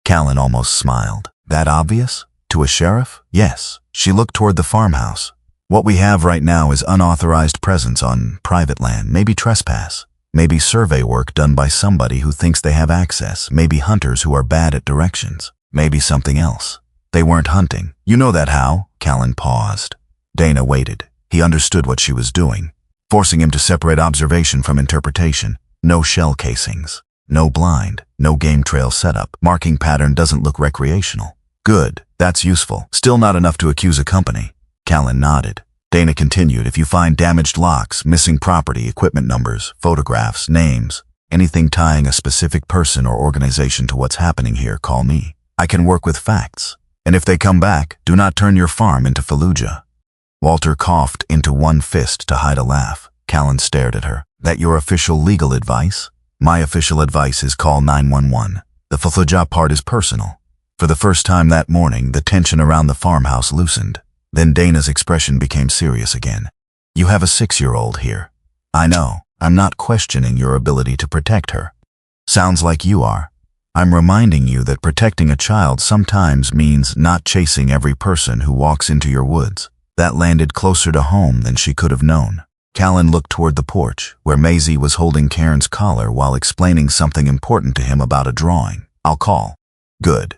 Callan almost smiled. "That obvious? To a sheriff?" "Yes." She looked toward the farmhouse. "What we have right now is unauthorized presence on private land, maybe trespass. Maybe survey work done by somebody who thinks they have access, maybe hunters who are bad at directions, maybe something else. They weren't hunting. You know that how?" Callan paused. Dana waited. He understood what she was doing, forcing him to separate observation from interpretation. No shell casings, no blind, no game trail setup. Marking pattern doesn't look recreational. "Good, that's useful. Still not enough to accuse a company." Callan nodded. Dana continued, "If you find damaged locks, missing property, equipment numbers, photographs, names, anything tying a specific person or organization to what's happening here, call me. I can work with facts. And if they come back, do not turn your farm into Fallujah." Walter coughed into one fist to hide a laugh. Callan stared at her. "That your official legal advice?" "My official advice is call 911. The Fallujah part is personal." For the first time that morning, the tension around the farmhouse loosened. Then Dana's expression became serious again. "You have a 6-year-old here. I know. I'm not questioning your ability to protect her. Sounds like you are. I'm reminding you that protecting a child sometimes means not chasing every person who walks into your woods." That landed closer to home than she could have known. Callan looked toward the porch, where Maisie was holding Cairn's collar while explaining something important to him about a drawing. "I'll call." "Good."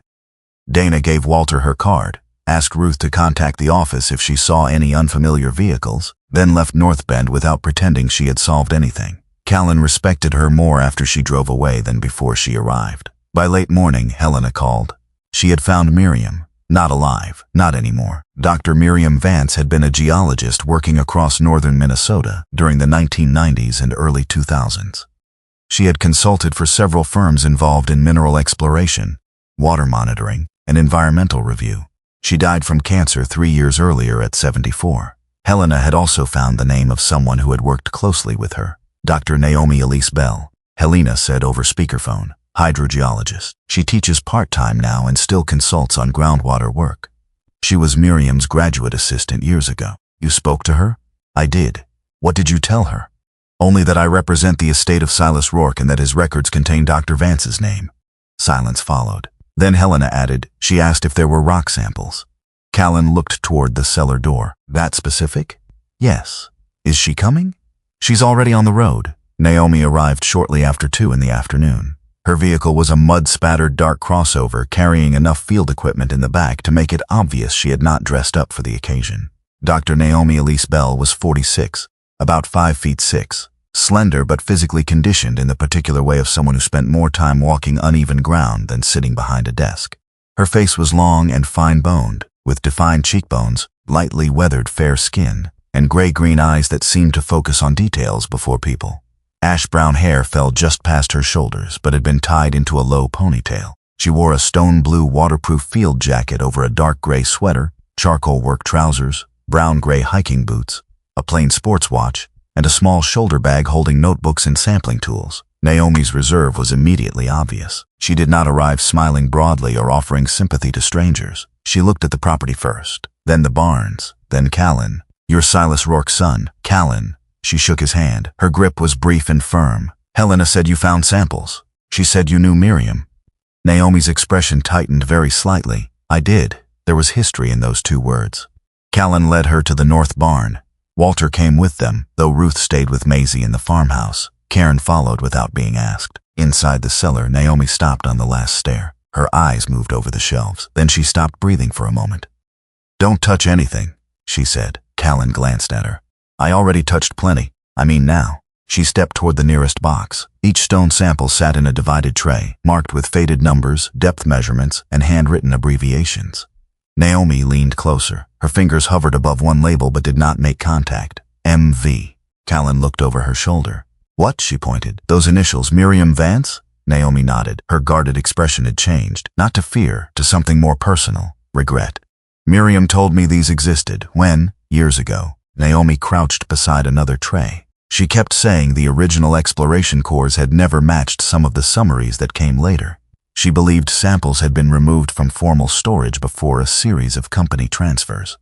Dana gave Walter her card, asked Ruth to contact the office if she saw any unfamiliar vehicles, then left Northbend without pretending she had solved anything. Callan respected her more after she drove away than before she arrived. By late morning, Helena called. She had found Miriam. Not alive, not anymore. Dr. Miriam Vance had been a geologist working across northern Minnesota during the 1990s and early 2000s. She had consulted for several firms involved in mineral exploration, water monitoring, and environmental review. She died from cancer 3 years earlier at 74. Helena had also found the name of someone who had worked closely with her, Dr. Naomi Elise Bell. Helena said over speakerphone. Hydrogeologist. She teaches part-time now and still consults on groundwater work. She was Miriam's graduate assistant years ago. You spoke to her? I did. What did you tell her? Only that I represent the estate of Silas Rourke and that his records contain Dr. Vance's name. Silence followed. Then Helena added, she asked if there were rock samples. Callan looked toward the cellar door. That specific? Yes. Is she coming? She's already on the road. Naomi arrived shortly after 2 in the afternoon. Her vehicle was a mud-spattered dark crossover carrying enough field equipment in the back to make it obvious she had not dressed up for the occasion. Dr. Naomi Elise Bell was 46, about 5 feet 6, slender but physically conditioned in the particular way of someone who spent more time walking uneven ground than sitting behind a desk. Her face was long and fine-boned, with defined cheekbones, lightly weathered fair skin, and gray-green eyes that seemed to focus on details before people. Ash-brown hair fell just past her shoulders but had been tied into a low ponytail. She wore a stone-blue waterproof field jacket over a dark gray sweater, charcoal work trousers, brown-gray hiking boots, a plain sports watch, and a small shoulder bag holding notebooks and sampling tools. Naomi's reserve was immediately obvious. She did not arrive smiling broadly or offering sympathy to strangers. She looked at the property first, then the barns, then Callan. "You're Silas Rourke's son, Callan." She shook his hand. Her grip was brief and firm. "Helena said you found samples. She said you knew Miriam." Naomi's expression tightened very slightly. "I did." There was history in those 2 words. Callan led her to the north barn. Walter came with them, though Ruth stayed with Maisie in the farmhouse. Cairn followed without being asked. Inside the cellar, Naomi stopped on the last stair. Her eyes moved over the shelves. Then she stopped breathing for a moment. "Don't touch anything," she said. Callan glanced at her. "I already touched plenty. I mean now." She stepped toward the nearest box. Each stone sample sat in a divided tray, marked with faded numbers, depth measurements, and handwritten abbreviations. Naomi leaned closer. Her fingers hovered above one label but did not make contact. MV. Callan looked over her shoulder. "What?" she pointed. "Those initials, Miriam Vance?" Naomi nodded. Her guarded expression had changed, not to fear, to something more personal, regret. "Miriam told me these existed. When? Years ago." Naomi crouched beside another tray. She kept saying the original exploration cores had never matched some of the summaries that came later. She believed samples had been removed from formal storage before a series of company transfers.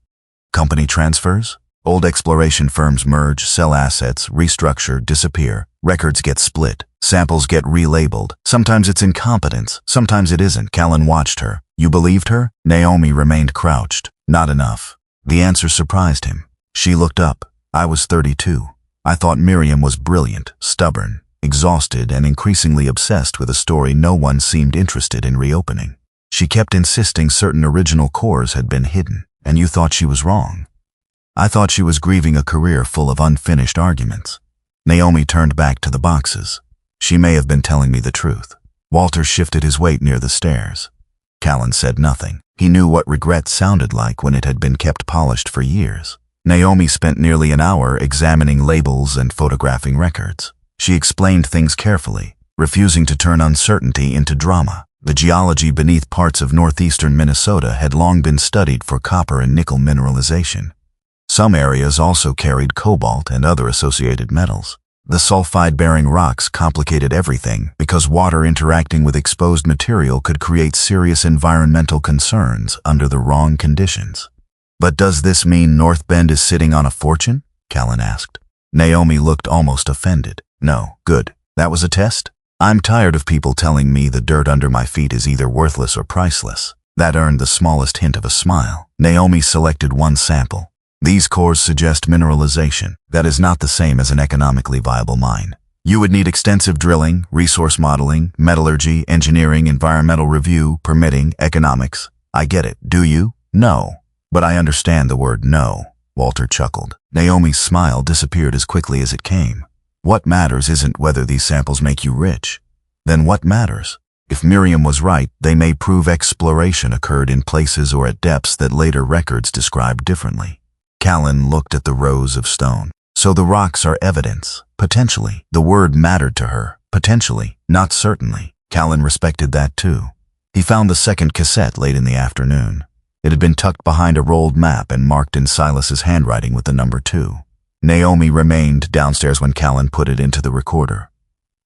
Company transfers? Old exploration firms merge, sell assets, restructure, disappear. Records get split. Samples get relabeled. Sometimes it's incompetence. Sometimes it isn't. Callan watched her. "You believed her?" Naomi remained crouched. "Not enough." The answer surprised him. She looked up. "I was 32. I thought Miriam was brilliant, stubborn, exhausted, and increasingly obsessed with a story no one seemed interested in reopening. She kept insisting certain original cores had been hidden, and you thought she was wrong. I thought she was grieving a career full of unfinished arguments." Naomi turned back to the boxes. "She may have been telling me the truth." Walter shifted his weight near the stairs. Callan said nothing. He knew what regret sounded like when it had been kept polished for years. Naomi spent nearly an hour examining labels and photographing records. She explained things carefully, refusing to turn uncertainty into drama. The geology beneath parts of northeastern Minnesota had long been studied for copper and nickel mineralization. Some areas also carried cobalt and other associated metals. The sulfide-bearing rocks complicated everything because water interacting with exposed material could create serious environmental concerns under the wrong conditions. "But does this mean Northbend is sitting on a fortune?" Callan asked. Naomi looked almost offended. "No, good. That was a test? I'm tired of people telling me the dirt under my feet is either worthless or priceless." That earned the smallest hint of a smile. Naomi selected one sample. "These cores suggest mineralization. That is not the same as an economically viable mine. You would need extensive drilling, resource modeling, metallurgy, engineering, environmental review, permitting, economics. I get it. Do you? No. But I understand the word no." Walter chuckled. Naomi's smile disappeared as quickly as it came. "What matters isn't whether these samples make you rich. Then what matters? If Miriam was right, they may prove exploration occurred in places or at depths that later records described differently." Callan looked at the rows of stone. "So the rocks are evidence. Potentially." The word mattered to her. Potentially, not certainly. Callan respected that too. He found the second cassette late in the afternoon. It had been tucked behind a rolled map and marked in Silas's handwriting with the number 2. Naomi remained downstairs when Callan put it into the recorder.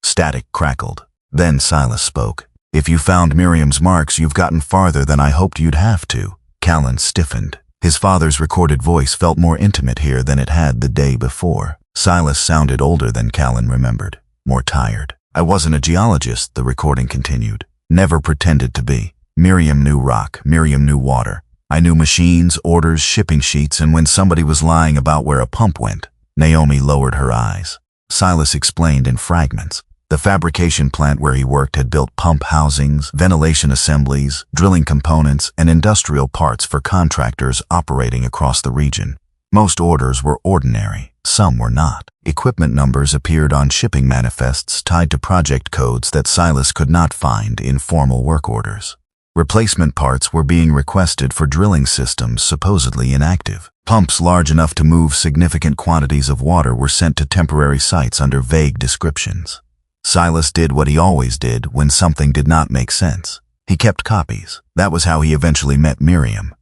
Static crackled. Then Silas spoke. "If you found Miriam's marks, you've gotten farther than I hoped you'd have to." Callan stiffened. His father's recorded voice felt more intimate here than it had the day before. Silas sounded older than Callan remembered, more tired. "I wasn't a geologist," the recording continued. "Never pretended to be. Miriam knew rock, Miriam knew water. I knew machines, orders, shipping sheets, and when somebody was lying about where a pump went. Naomi lowered her eyes. Silas explained in fragments. The fabrication plant where he worked had built pump housings, ventilation assemblies, drilling components, and industrial parts for contractors operating across the region. Most orders were ordinary, some were not. Equipment numbers appeared on shipping manifests tied to project codes that Silas could not find in formal work orders. Replacement parts were being requested for drilling systems supposedly inactive. Pumps large enough to move significant quantities of water were sent to temporary sites under vague descriptions. Silas did what he always did when something did not make sense. He kept copies. That was how he eventually met Miriam.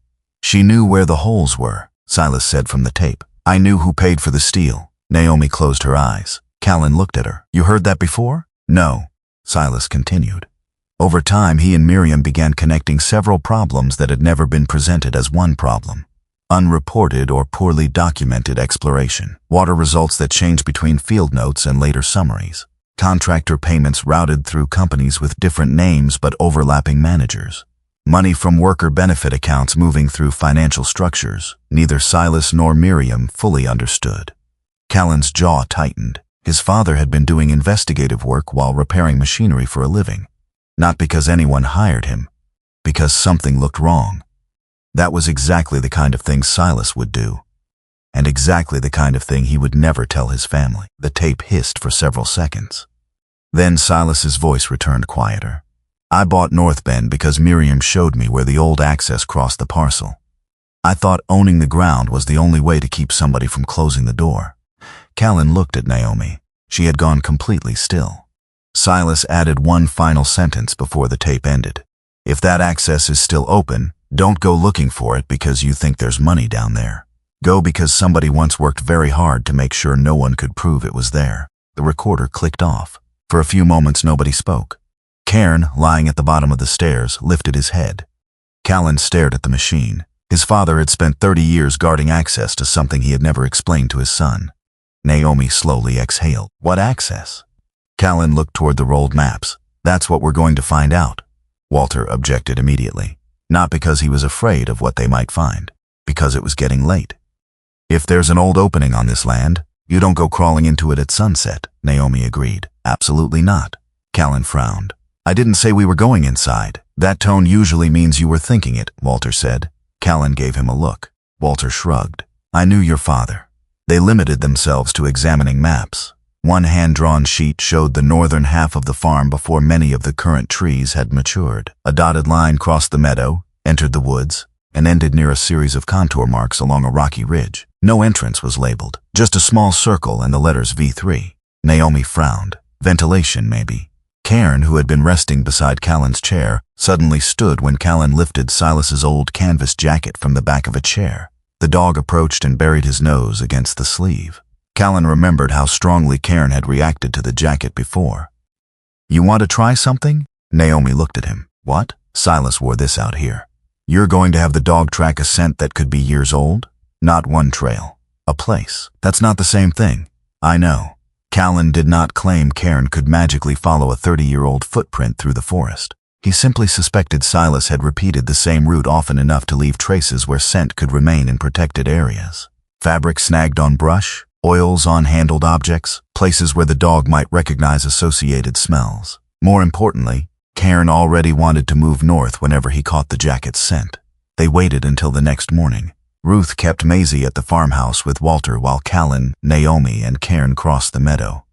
She knew where the holes were, Silas said from the tape. I knew who paid for the steel. Naomi closed her eyes. Callan looked at her. You heard that before? No, Silas continued. Over time, he and Miriam began connecting several problems that had never been presented as one problem. Unreported or poorly documented exploration. Water results that changed between field notes and later summaries. Contractor payments routed through companies with different names but overlapping managers. Money from worker benefit accounts moving through financial structures. Neither Silas nor Miriam fully understood. Callan's jaw tightened. His father had been doing investigative work while repairing machinery for a living. Not because anyone hired him, because something looked wrong. That was exactly the kind of thing Silas would do, and exactly the kind of thing he would never tell his family. The tape hissed for several seconds. Then Silas's voice returned quieter. I bought Northbend because Miriam showed me where the old access crossed the parcel. I thought owning the ground was the only way to keep somebody from closing the door. Callan looked at Naomi. She had gone completely still. Silas added one final sentence before the tape ended. If that access is still open, don't go looking for it because you think there's money down there. Go because somebody once worked very hard to make sure no one could prove it was there. The recorder clicked off. For a few moments nobody spoke. Cairn, lying at the bottom of the stairs, lifted his head. Callan stared at the machine. His father had spent 30 years guarding access to something he had never explained to his son. Naomi slowly exhaled. What access? Callan looked toward the rolled maps. That's what we're going to find out. Walter objected immediately. Not because he was afraid of what they might find, because it was getting late. If there's an old opening on this land, you don't go crawling into it at sunset, Naomi agreed. Absolutely not. Callan frowned. I didn't say we were going inside. That tone usually means you were thinking it, Walter said. Callan gave him a look. Walter shrugged. I knew your father. They limited themselves to examining maps. One hand-drawn sheet showed the northern half of the farm before many of the current trees had matured. A dotted line crossed the meadow, entered the woods, and ended near a series of contour marks along a rocky ridge. No entrance was labeled, just a small circle and the letters V3. Naomi frowned. Ventilation, maybe. Cairn, who had been resting beside Callan's chair, suddenly stood when Callan lifted Silas's old canvas jacket from the back of a chair. The dog approached and buried his nose against the sleeve. Callan remembered how strongly Cairn had reacted to the jacket before. You want to try something? Naomi looked at him. What? Silas wore this out here. You're going to have the dog track a scent that could be years old? Not one trail. A place. That's not the same thing. I know. Callan did not claim Cairn could magically follow a 30-year-old footprint through the forest. He simply suspected Silas had repeated the same route often enough to leave traces where scent could remain in protected areas. Fabric snagged on brush, oils on handled objects, places where the dog might recognize associated smells. More importantly, Cairn already wanted to move north whenever he caught the jacket's scent. They waited until the next morning. Ruth kept Maisie at the farmhouse with Walter while Callan, Naomi, and Cairn crossed the meadow.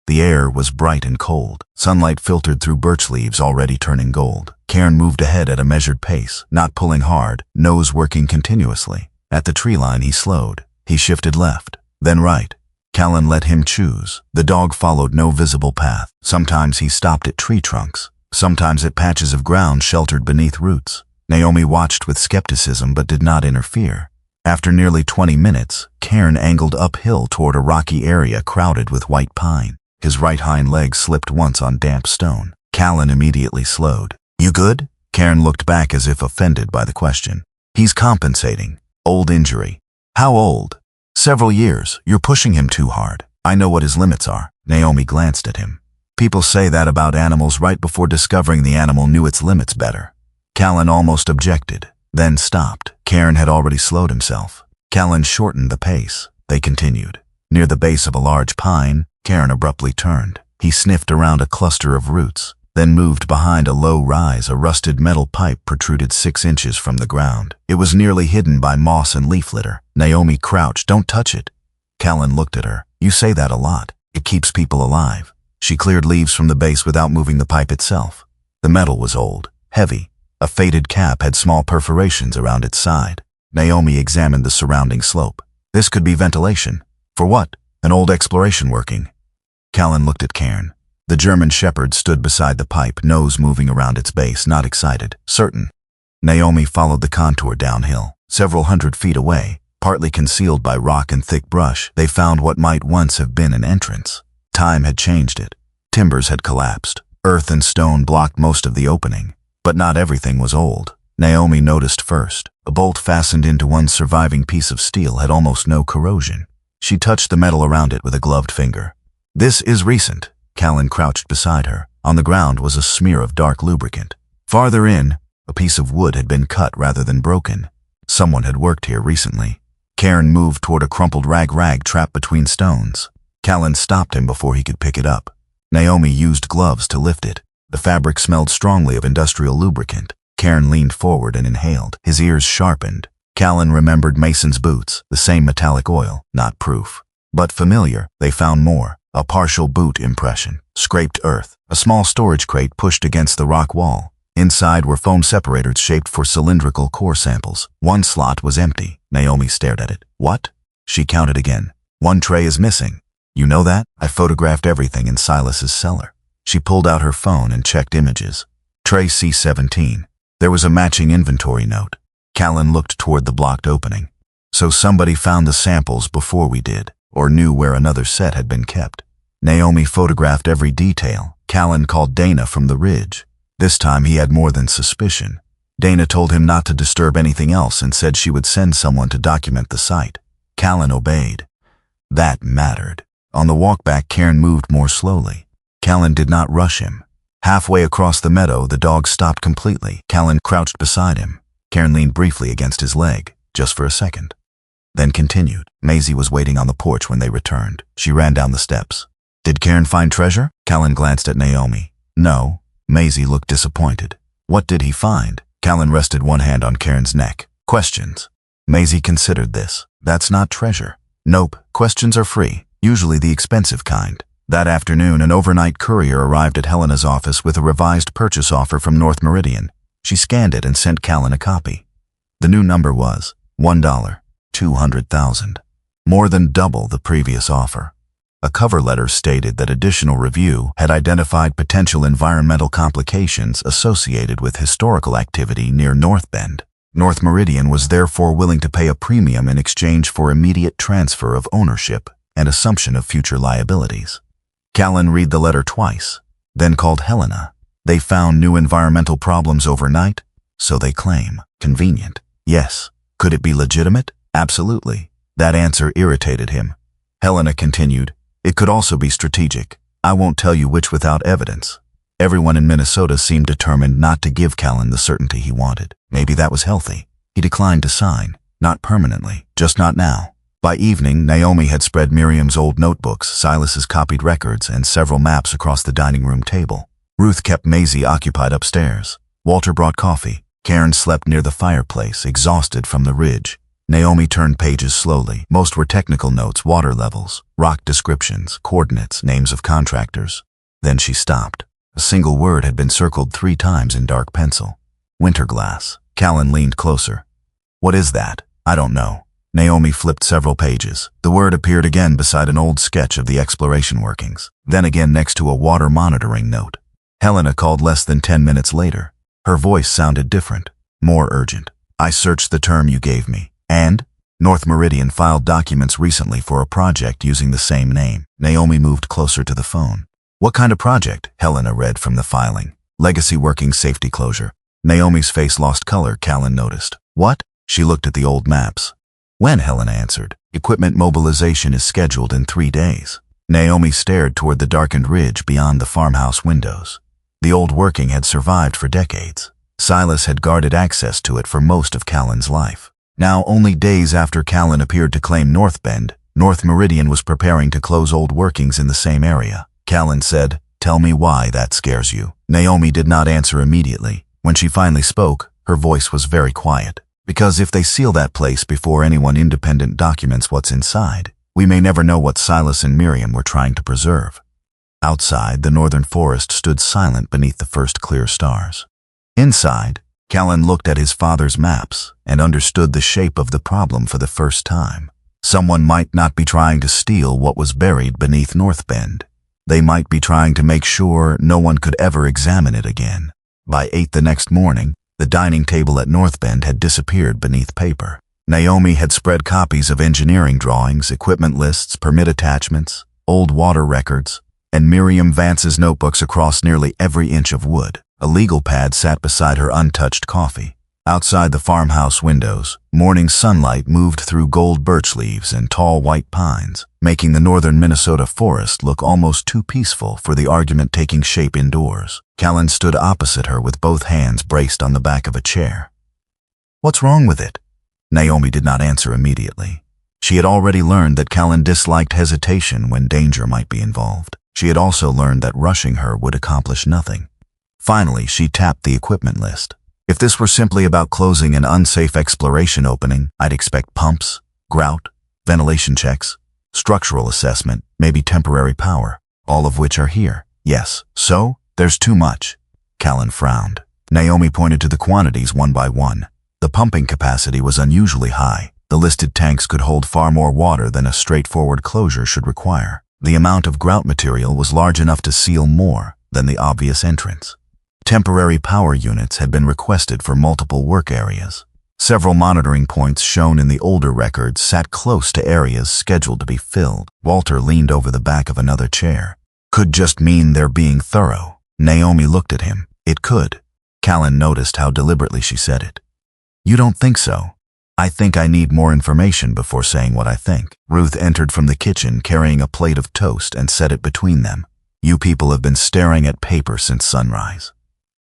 The air was bright and cold. Sunlight filtered through birch leaves already turning gold. Cairn moved ahead at a measured pace, not pulling hard, nose working continuously. At the tree line he slowed. He shifted left, then right. Callan let him choose. The dog followed no visible path. Sometimes he stopped at tree trunks, sometimes at patches of ground sheltered beneath roots. Naomi watched with skepticism but did not interfere. After nearly 20 minutes, Cairn angled uphill toward a rocky area crowded with white pine. His right hind leg slipped once on damp stone. Callan immediately slowed. You good? Cairn looked back as if offended by the question. He's compensating. Old injury. How old? Several years. You're pushing him too hard. I know what his limits are. Naomi glanced at him. People say that about animals right before discovering the animal knew its limits better. Callan almost objected, then stopped. Cairn had already slowed himself. Callan shortened the pace. They continued. Near the base of a large pine, Cairn abruptly turned. He sniffed around a cluster of roots, then moved behind a low rise. A rusted metal pipe protruded 6 inches from the ground. It was nearly hidden by moss and leaf litter. Naomi crouched. "Don't touch it." Callan looked at her. "You say that a lot. It keeps people alive." She cleared leaves from the base without moving the pipe itself. The metal was old, heavy. A faded cap had small perforations around its side. Naomi examined the surrounding slope. This could be ventilation. For what? An old exploration working. Callan looked at Cairn. The German shepherd stood beside the pipe, nose moving around its base, not excited, certain. Naomi followed the contour downhill. Several hundred feet away, partly concealed by rock and thick brush, they found what might once have been an entrance. Time had changed it. Timbers had collapsed. Earth and stone blocked most of the opening. But not everything was old. Naomi noticed first. A bolt fastened into one surviving piece of steel had almost no corrosion. She touched the metal around it with a gloved finger. "This is recent." Callan crouched beside her. On the ground was a smear of dark lubricant. Farther in, a piece of wood had been cut rather than broken. Someone had worked here recently. Cairn moved toward a crumpled rag trapped between stones. Callan stopped him before he could pick it up. Naomi used gloves to lift it. The fabric smelled strongly of industrial lubricant. Cairn leaned forward and inhaled. His ears sharpened. Callan remembered Mason's boots, the same metallic oil, not proof. But familiar. They found more. A partial boot impression. Scraped earth. A small storage crate pushed against the rock wall. Inside were foam separators shaped for cylindrical core samples. One slot was empty. Naomi stared at it. "What?" She counted again. "One tray is missing." "You know that? I photographed everything in Silas's cellar." She pulled out her phone and checked images. Tray C17. There was a matching inventory note. Callan looked toward the blocked opening. "So somebody found the samples before we did, or knew where another set had been kept." Naomi photographed every detail. Callan called Dana from the ridge. This time he had more than suspicion. Dana told him not to disturb anything else and said she would send someone to document the site. Callan obeyed. That mattered. On the walk back, Cairn moved more slowly. Callan did not rush him. Halfway across the meadow, the dog stopped completely. Callan crouched beside him. Cairn leaned briefly against his leg, just for a second. Then continued. Maisie was waiting on the porch when they returned. She ran down the steps. "Did Cairn find treasure?" Callan glanced at Naomi. "No." Maisie looked disappointed. "What did he find?" Callan rested one hand on Cairn's neck. "Questions." Maisie considered this. "That's not treasure." "Nope. Questions are free, usually the expensive kind." That afternoon, an overnight courier arrived at Helena's office with a revised purchase offer from North Meridian. She scanned it and sent Callan a copy. The new number was $1, 200,000, more than double the previous offer. A cover letter stated that additional review had identified potential environmental complications associated with historical activity near Northbend. North Meridian was therefore willing to pay a premium in exchange for immediate transfer of ownership and assumption of future liabilities. Callan read the letter twice, then called Helena. They found new environmental problems overnight, so they claim. Convenient. Yes. Could it be legitimate? Absolutely. That answer irritated him. Helena continued, "It could also be strategic. I won't tell you which without evidence." Everyone in Minnesota seemed determined not to give Callan the certainty he wanted. Maybe that was healthy. He declined to sign. Not permanently. Just not now. By evening, Naomi had spread Miriam's old notebooks, Silas's copied records, and several maps across the dining room table. Ruth kept Maisie occupied upstairs. Walter brought coffee. Cairn slept near the fireplace, exhausted from the ridge. Naomi turned pages slowly. Most were technical notes, water levels, rock descriptions, coordinates, names of contractors. Then she stopped. A single word had been circled 3 times in dark pencil. Winterglass. Callan leaned closer. "What is that?" "I don't know." Naomi flipped several pages. The word appeared again beside an old sketch of the exploration workings, then again next to a water monitoring note. Helena called less than 10 minutes later. Her voice sounded different, more urgent. "I searched the term you gave me. And? North Meridian filed documents recently for a project using the same name." Naomi moved closer to the phone. "What kind of project?" Helena read from the filing. "Legacy Working Safety Closure." Naomi's face lost color, Callan noticed. "What?" She looked at the old maps. "When?" Helena answered. "Equipment mobilization is scheduled in 3 days." Naomi stared toward the darkened ridge beyond the farmhouse windows. The old working had survived for decades. Silas had guarded access to it for most of Callan's life. Now, only days after Callan appeared to claim Northbend, North Meridian was preparing to close old workings in the same area. Callan said, "Tell me why that scares you." Naomi did not answer immediately. When she finally spoke, her voice was very quiet. "Because if they seal that place before anyone independent documents what's inside, we may never know what Silas and Miriam were trying to preserve." Outside, the northern forest stood silent beneath the first clear stars. Inside, Callan looked at his father's maps and understood the shape of the problem for the first time. Someone might not be trying to steal what was buried beneath Northbend. They might be trying to make sure no one could ever examine it again. By 8 the next morning, the dining table at Northbend had disappeared beneath paper. Naomi had spread copies of engineering drawings, equipment lists, permit attachments, old water records, and Miriam Vance's notebooks across nearly every inch of wood. A legal pad sat beside her untouched coffee. Outside the farmhouse windows, morning sunlight moved through gold birch leaves and tall white pines, making the northern Minnesota forest look almost too peaceful for the argument taking shape indoors. Callan stood opposite her with both hands braced on the back of a chair. "What's wrong with it?" Naomi did not answer immediately. She had already learned that Callan disliked hesitation when danger might be involved. She had also learned that rushing her would accomplish nothing. Finally, she tapped the equipment list. "If this were simply about closing an unsafe exploration opening, I'd expect pumps, grout, ventilation checks, structural assessment, maybe temporary power, all of which are here." "Yes, so? There's too much." Callan frowned. Naomi pointed to the quantities one by one. The pumping capacity was unusually high. The listed tanks could hold far more water than a straightforward closure should require. The amount of grout material was large enough to seal more than the obvious entrance. Temporary power units had been requested for multiple work areas. Several monitoring points shown in the older records sat close to areas scheduled to be filled. Walter leaned over the back of another chair. "Could just mean they're being thorough." Naomi looked at him. "It could." Callan noticed how deliberately she said it. "You don't think so?" "I think I need more information before saying what I think." Ruth entered from the kitchen carrying a plate of toast and set it between them. "You people have been staring at paper since sunrise."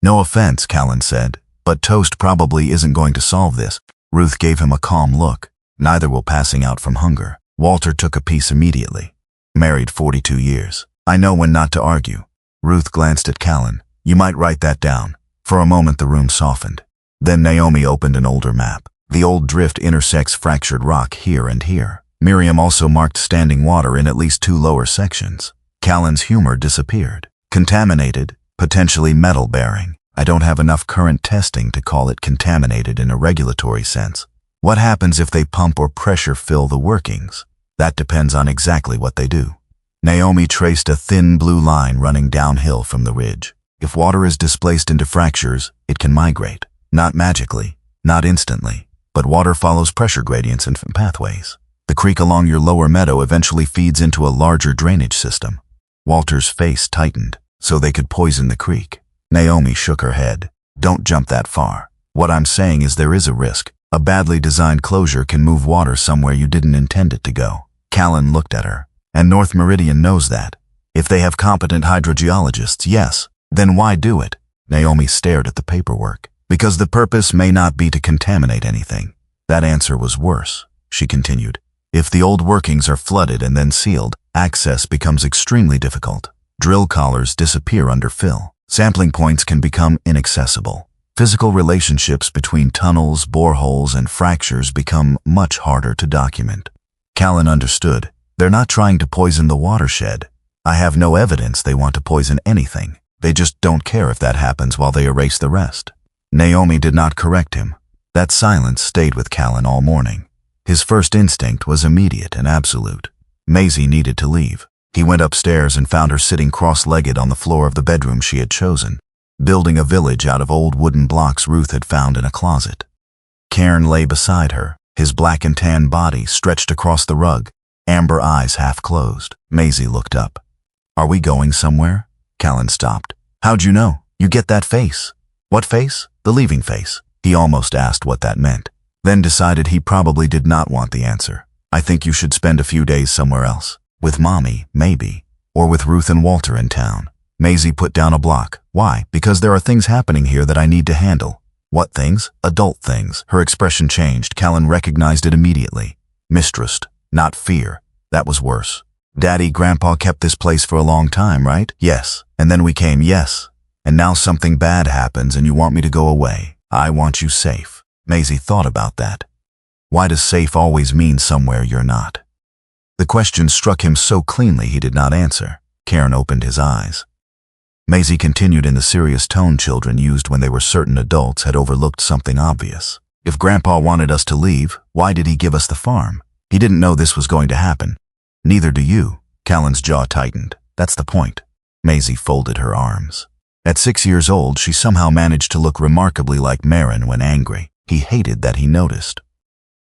"No offense," Callan said, "but toast probably isn't going to solve this." Ruth gave him a calm look. "Neither will passing out from hunger." Walter took a piece immediately. "Married 42 years. I know when not to argue." Ruth glanced at Callan. "You might write that down." For a moment the room softened. Then Naomi opened an older map. The old drift intersects fractured rock here and here. Miriam also marked standing water in at least 2 lower sections. Callan's humor disappeared. "Contaminated, potentially metal-bearing. I don't have enough current testing to call it contaminated in a regulatory sense. What happens if they pump or pressure fill the workings? That depends on exactly what they do." Naomi traced a thin blue line running downhill from the ridge. "If water is displaced into fractures, it can migrate. Not magically, not instantly, but water follows pressure gradients and pathways. The creek along your lower meadow eventually feeds into a larger drainage system." Walter's face tightened. "So they could poison the creek." Naomi shook her head. "Don't jump that far. What I'm saying is there is a risk. A badly designed closure can move water somewhere you didn't intend it to go." Callan looked at her. "And North Meridian knows that. If they have competent hydrogeologists, yes. Then why do it?" Naomi stared at the paperwork. "Because the purpose may not be to contaminate anything." That answer was worse, she continued. "If the old workings are flooded and then sealed, access becomes extremely difficult. Drill collars disappear under fill. Sampling points can become inaccessible. Physical relationships between tunnels, boreholes, and fractures become much harder to document." Callan understood. "They're not trying to poison the watershed. I have no evidence they want to poison anything. They just don't care if that happens while they erase the rest." Naomi did not correct him. That silence stayed with Callan all morning. His first instinct was immediate and absolute. Maisie needed to leave. He went upstairs and found her sitting cross-legged on the floor of the bedroom she had chosen, building a village out of old wooden blocks Ruth had found in a closet. Cairn lay beside her, his black and tan body stretched across the rug, amber eyes half closed. Maisie looked up. "Are we going somewhere?" Callan stopped. "How'd you know? You get that face." "What face?" "The leaving face." He almost asked what that meant, then decided he probably did not want the answer. "I think you should spend a few days somewhere else. With Mommy, maybe. Or with Ruth and Walter in town." Maisie put down a block. "Why?" "Because there are things happening here that I need to handle. What things? Adult things. Her expression changed. Callan recognized it immediately. Mistrust, not fear. That was worse. Daddy, Grandpa kept this place for a long time, right? Yes. And then we came, yes. And now something bad happens and you want me to go away. I want you safe. Maisie thought about that. Why does safe always mean somewhere you're not? The question struck him so cleanly he did not answer. Cairn opened his eyes. Maisie continued in the serious tone children used when they were certain adults had overlooked something obvious. If Grandpa wanted us to leave, why did he give us the farm? He didn't know this was going to happen. Neither do you. Callan's jaw tightened. That's the point. Maisie folded her arms. At 6 years old, she somehow managed to look remarkably like Marin when angry. He hated that he noticed.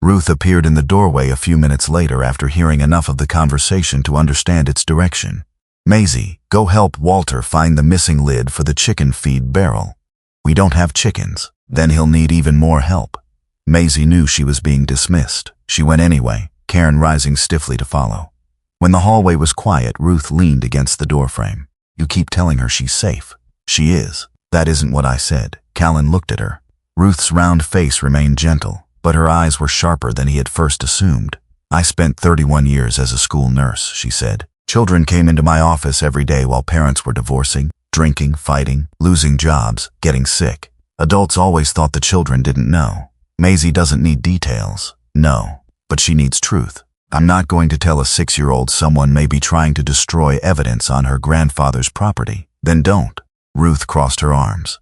Ruth appeared in the doorway a few minutes later after hearing enough of the conversation to understand its direction. Maisie, go help Walter find the missing lid for the chicken feed barrel. We don't have chickens. Then he'll need even more help. Maisie knew she was being dismissed. She went anyway, Cairn rising stiffly to follow. When the hallway was quiet, Ruth leaned against the doorframe. You keep telling her she's safe. She is. That isn't what I said. Callan looked at her. Ruth's round face remained gentle, but her eyes were sharper than he had first assumed. I spent 31 years as a school nurse, she said. Children came into my office every day while parents were divorcing, drinking, fighting, losing jobs, getting sick. Adults always thought the children didn't know. Maisie doesn't need details. No, but she needs truth. I'm not going to tell a 6-year-old someone may be trying to destroy evidence on her grandfather's property. Then don't. Ruth crossed her arms.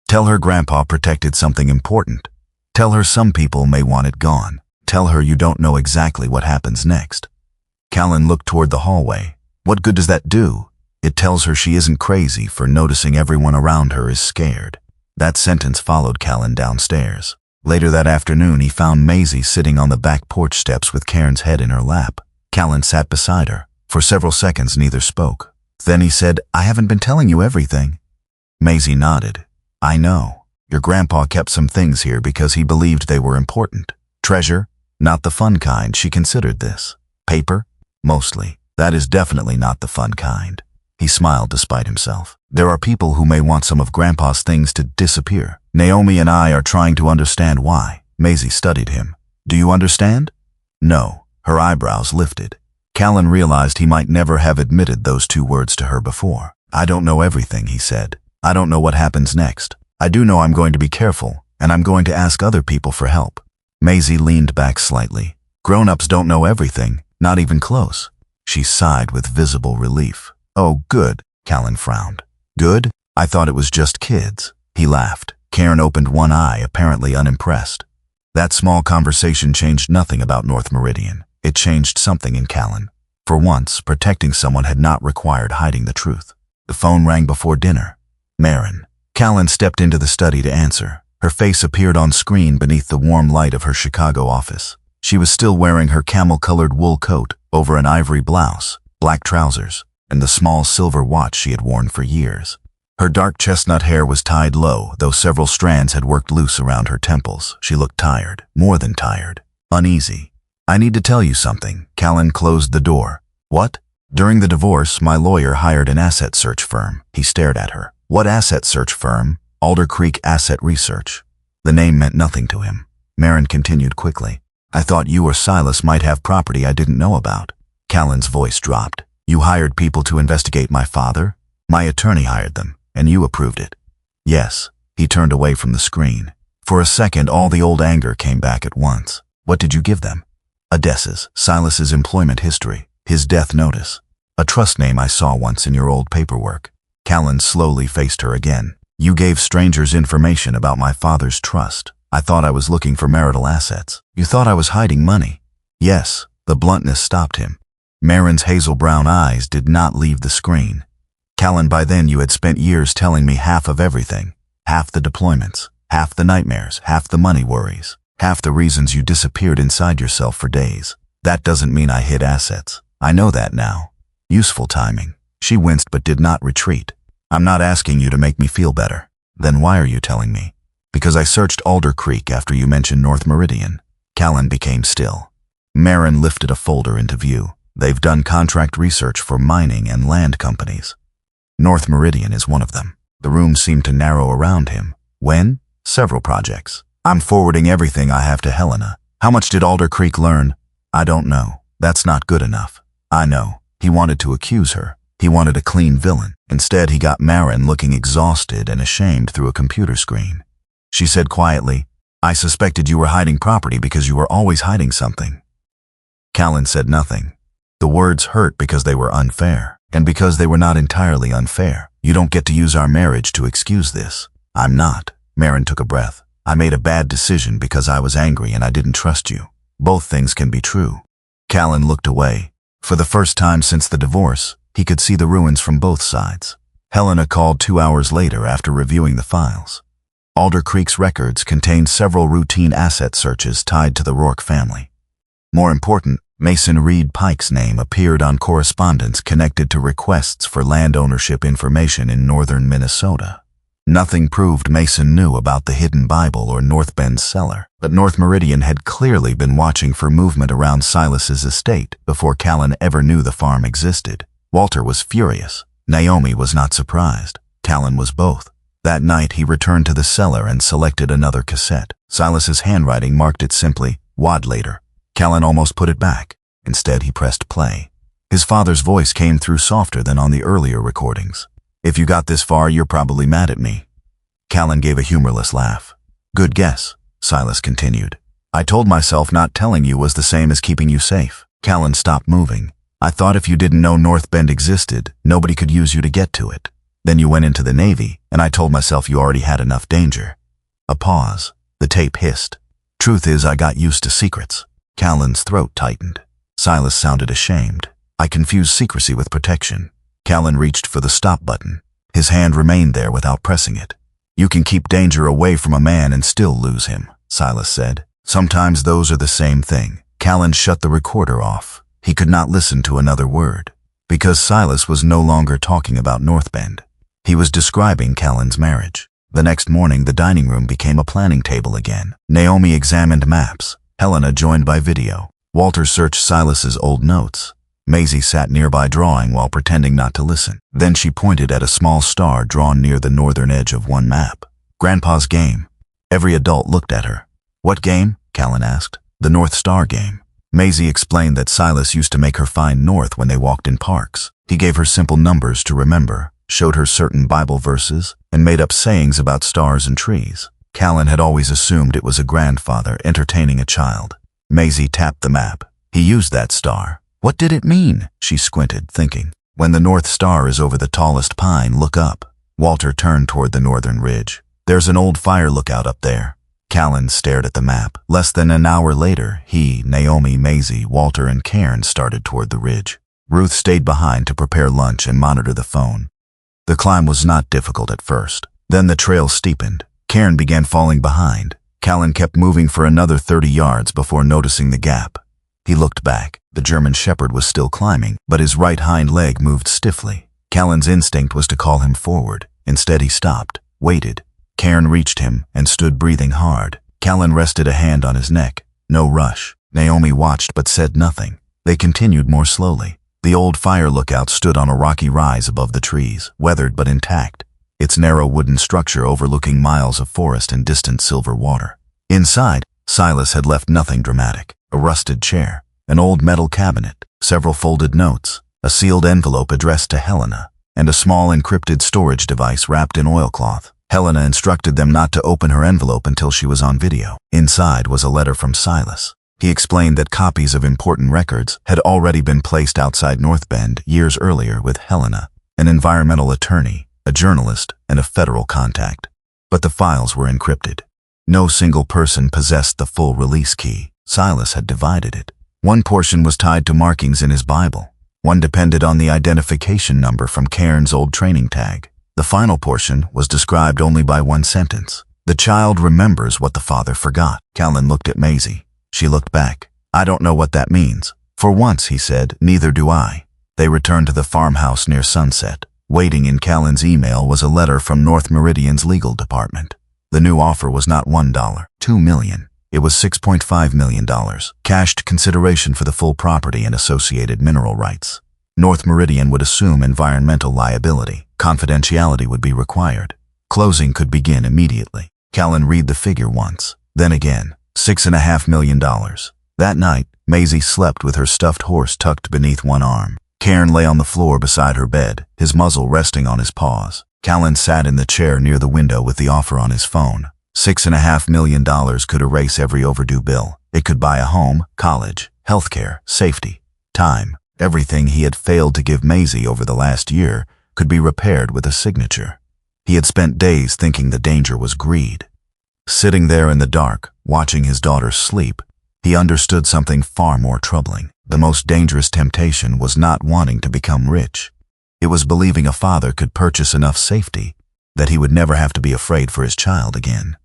Tell her Grandpa protected something important. Tell her some people may want it gone. Tell her you don't know exactly what happens next. Callan looked toward the hallway. What good does that do? It tells her she isn't crazy for noticing everyone around her is scared. That sentence followed Callan downstairs. Later that afternoon, he found Maisie sitting on the back porch steps with Cairn's head in her lap. Callan sat beside her. For several seconds, neither spoke. Then he said, I haven't been telling you everything. Maisie nodded. I know. Your grandpa kept some things here because he believed they were important. Treasure? Not the fun kind. She considered this. Paper? Mostly. That is definitely not the fun kind. He smiled despite himself. There are people who may want some of Grandpa's things to disappear. Naomi and I are trying to understand why. Maisie studied him. Do you understand? No. Her eyebrows lifted. Callan realized he might never have admitted those two words to her before. I don't know everything, he said. I don't know what happens next. I do know I'm going to be careful, and I'm going to ask other people for help. Maisie leaned back slightly. Grown-ups don't know everything, not even close. She sighed with visible relief. Oh, good, Callan frowned. Good? I thought it was just kids. He laughed. Cairn opened one eye, apparently unimpressed. That small conversation changed nothing about North Meridian. It changed something in Callan. For once, protecting someone had not required hiding the truth. The phone rang before dinner. Marin. Callan stepped into the study to answer. Her face appeared on screen beneath the warm light of her Chicago office. She was still wearing her camel-colored wool coat over an ivory blouse, black trousers, and the small silver watch she had worn for years. Her dark chestnut hair was tied low, though several strands had worked loose around her temples. She looked tired, more than tired, uneasy. I need to tell you something. Callan closed the door. What? During the divorce, my lawyer hired an asset search firm. He stared at her. What asset search firm? Alder Creek Asset Research. The name meant nothing to him. Marin continued quickly. I thought you or Silas might have property I didn't know about. Callan's voice dropped. You hired people to investigate my father? My attorney hired them, and you approved it. Yes. He turned away from the screen. For a second, all the old anger came back at once. What did you give them? Odessa's, Silas's employment history, his death notice. A trust name I saw once in your old paperwork. Callan slowly faced her again. You gave strangers information about my father's trust. I thought I was looking for marital assets. You thought I was hiding money. Yes. The bluntness stopped him. Marin's hazel brown eyes did not leave the screen. Callan, by then you had spent years telling me half of everything. Half the deployments, half the nightmares, half the money worries, half the reasons you disappeared inside yourself for days. That doesn't mean I hid assets. I know that now. Useful timing. She winced but did not retreat. I'm not asking you to make me feel better. Then why are you telling me? Because I searched Alder Creek after you mentioned North Meridian. Callan became still. Marin lifted a folder into view. They've done contract research for mining and land companies. North Meridian is one of them. The room seemed to narrow around him. When? Several projects. I'm forwarding everything I have to Helena. How much did Alder Creek learn? I don't know. That's not good enough. I know. He wanted to accuse her. He wanted a clean villain. Instead, he got Marin looking exhausted and ashamed through a computer screen. She said quietly, I suspected you were hiding property because you were always hiding something. Callan said nothing. The words hurt because they were unfair, and because they were not entirely unfair. You don't get to use our marriage to excuse this. I'm not. Marin took a breath. I made a bad decision because I was angry and I didn't trust you. Both things can be true. Callan looked away. For the first time since the divorce, he could see the ruins from both sides. Helena called 2 hours later after reviewing the files. Alder Creek's records contained several routine asset searches tied to the Rourke family. More important, Mason Reed Pike's name appeared on correspondence connected to requests for land ownership information in northern Minnesota. Nothing proved Mason knew about the hidden Bible or Northbend's cellar, but North Meridian had clearly been watching for movement around Silas's estate before Callan ever knew the farm existed. Walter was furious. Naomi was not surprised. Callan was both. That night he returned to the cellar and selected another cassette. Silas's handwriting marked it simply, "Wad later." Callan almost put it back. Instead he pressed play. His father's voice came through softer than on the earlier recordings. If you got this far, you're probably mad at me. Callan gave a humorless laugh. Good guess, Silas continued. I told myself not telling you was the same as keeping you safe. Callan stopped moving. I thought if you didn't know Northbend existed, nobody could use you to get to it. Then you went into the Navy, and I told myself you already had enough danger. A pause. The tape hissed. Truth is, I got used to secrets. Callan's throat tightened. Silas sounded ashamed. I confused secrecy with protection. Callan reached for the stop button. His hand remained there without pressing it. You can keep danger away from a man and still lose him, Silas said. Sometimes those are the same thing. Callan shut the recorder off. He could not listen to another word, because Silas was no longer talking about Northbend. He was describing Callan's marriage. The next morning, the dining room became a planning table again. Naomi examined maps. Helena joined by video. Walter searched Silas's old notes. Maisie sat nearby drawing while pretending not to listen. Then she pointed at a small star drawn near the northern edge of one map. Grandpa's game. Every adult looked at her. What game? Callan asked. The North Star game. Maisie explained that Silas used to make her find north when they walked in parks. He gave her simple numbers to remember, showed her certain Bible verses, and made up sayings about stars and trees. Callan had always assumed it was a grandfather entertaining a child. Maisie tapped the map. He used that star. What did it mean? She squinted, thinking. When the North Star is over the tallest pine, look up. Walter turned toward the northern ridge. There's an old fire lookout up there. Callan stared at the map. Less than an hour later, he, Naomi, Maisie, Walter, and Cairn started toward the ridge. Ruth stayed behind to prepare lunch and monitor the phone. The climb was not difficult at first. Then the trail steepened. Cairn began falling behind. Callan kept moving for another 30 yards before noticing the gap. He looked back. The German shepherd was still climbing, but his right hind leg moved stiffly. Callan's instinct was to call him forward. Instead, he stopped, waited. Cairn reached him and stood breathing hard. Callan rested a hand on his neck. No rush. Naomi watched but said nothing. They continued more slowly. The old fire lookout stood on a rocky rise above the trees, weathered but intact, its narrow wooden structure overlooking miles of forest and distant silver water. Inside, Silas had left nothing dramatic. A rusted chair, an old metal cabinet, several folded notes, a sealed envelope addressed to Helena, and a small encrypted storage device wrapped in oilcloth. Helena instructed them not to open her envelope until she was on video. Inside was a letter from Silas. He explained that copies of important records had already been placed outside Northbend years earlier with Helena, an environmental attorney, a journalist, and a federal contact. But the files were encrypted. No single person possessed the full release key. Silas had divided it. One portion was tied to markings in his Bible. One depended on the identification number from Cairn's old training tag. The final portion was described only by one sentence. The child remembers what the father forgot. Callan looked at Maisie. She looked back. I don't know what that means. For once, he said, neither do I. They returned to the farmhouse near sunset. Waiting in Callan's email was a letter from North Meridian's legal department. The new offer was not $1, $2 million. It was $6.5 million, cashed consideration for the full property and associated mineral rights. North Meridian would assume environmental liability. Confidentiality would be required. Closing could begin immediately. Callan read the figure once, then again. $6.5 million. That night, Maisie slept with her stuffed horse tucked beneath one arm. Cairn lay on the floor beside her bed, his muzzle resting on his paws. Callan sat in the chair near the window with the offer on his phone. $6.5 million could erase every overdue bill. It could buy a home, college, healthcare, safety, time. Everything he had failed to give Maisie over the last year could be repaired with a signature. He had spent days thinking the danger was greed. Sitting there in the dark, watching his daughter sleep, he understood something far more troubling. The most dangerous temptation was not wanting to become rich. It was believing a father could purchase enough safety that he would never have to be afraid for his child again.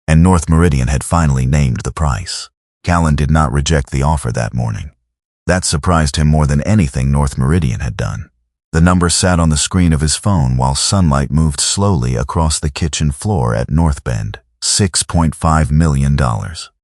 And North Meridian had finally named the price. Callan did not reject the offer that morning. That surprised him more than anything North Meridian had done. The number sat on the screen of his phone while sunlight moved slowly across the kitchen floor at Northbend. $6.5 million.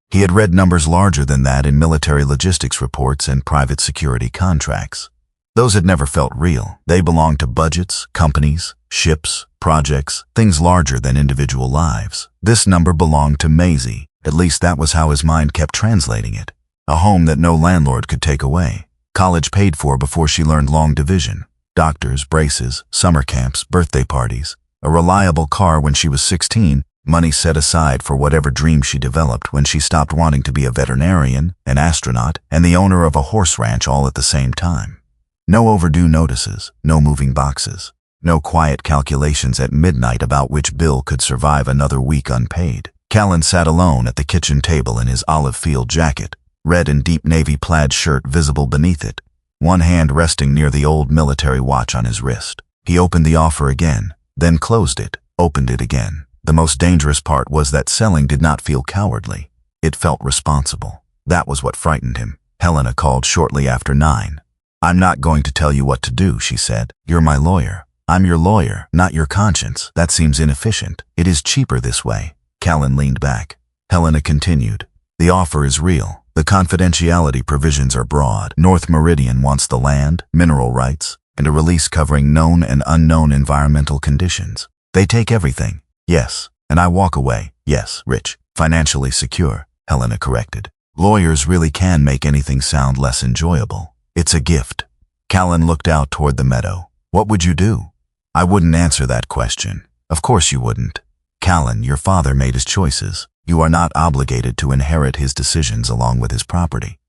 He had read numbers larger than that in military logistics reports and private security contracts. Those had never felt real. They belonged to budgets, companies, ships, projects, things larger than individual lives. This number belonged to Maisie. At least that was how his mind kept translating it. A home that no landlord could take away. College paid for before she learned long division. Doctors, braces, summer camps, birthday parties. A reliable car when she was 16. Money set aside for whatever dream she developed when she stopped wanting to be a veterinarian, an astronaut, and the owner of a horse ranch all at the same time. No overdue notices, no moving boxes, no quiet calculations at midnight about which bill could survive another week unpaid. Callan sat alone at the kitchen table in his olive field jacket, red and deep navy plaid shirt visible beneath it, one hand resting near the old military watch on his wrist. He opened the offer again, then closed it, opened it again. The most dangerous part was that selling did not feel cowardly. It felt responsible. That was what frightened him. Helena called shortly after 9. "I'm not going to tell you what to do," she said. "You're my lawyer. I'm your lawyer, not your conscience. That seems inefficient. It is cheaper this way." Callan leaned back. Helena continued. "The offer is real. The confidentiality provisions are broad. North Meridian wants the land, mineral rights, and a release covering known and unknown environmental conditions. They take everything. Yes, and I walk away. Yes, rich, financially secure," Helena corrected. Lawyers really can make anything sound less enjoyable. It's a gift. Callan looked out toward the meadow. "What would you do?" "I wouldn't answer that question." "Of course you wouldn't. Callan, your father made his choices. You are not obligated to inherit his decisions along with his property."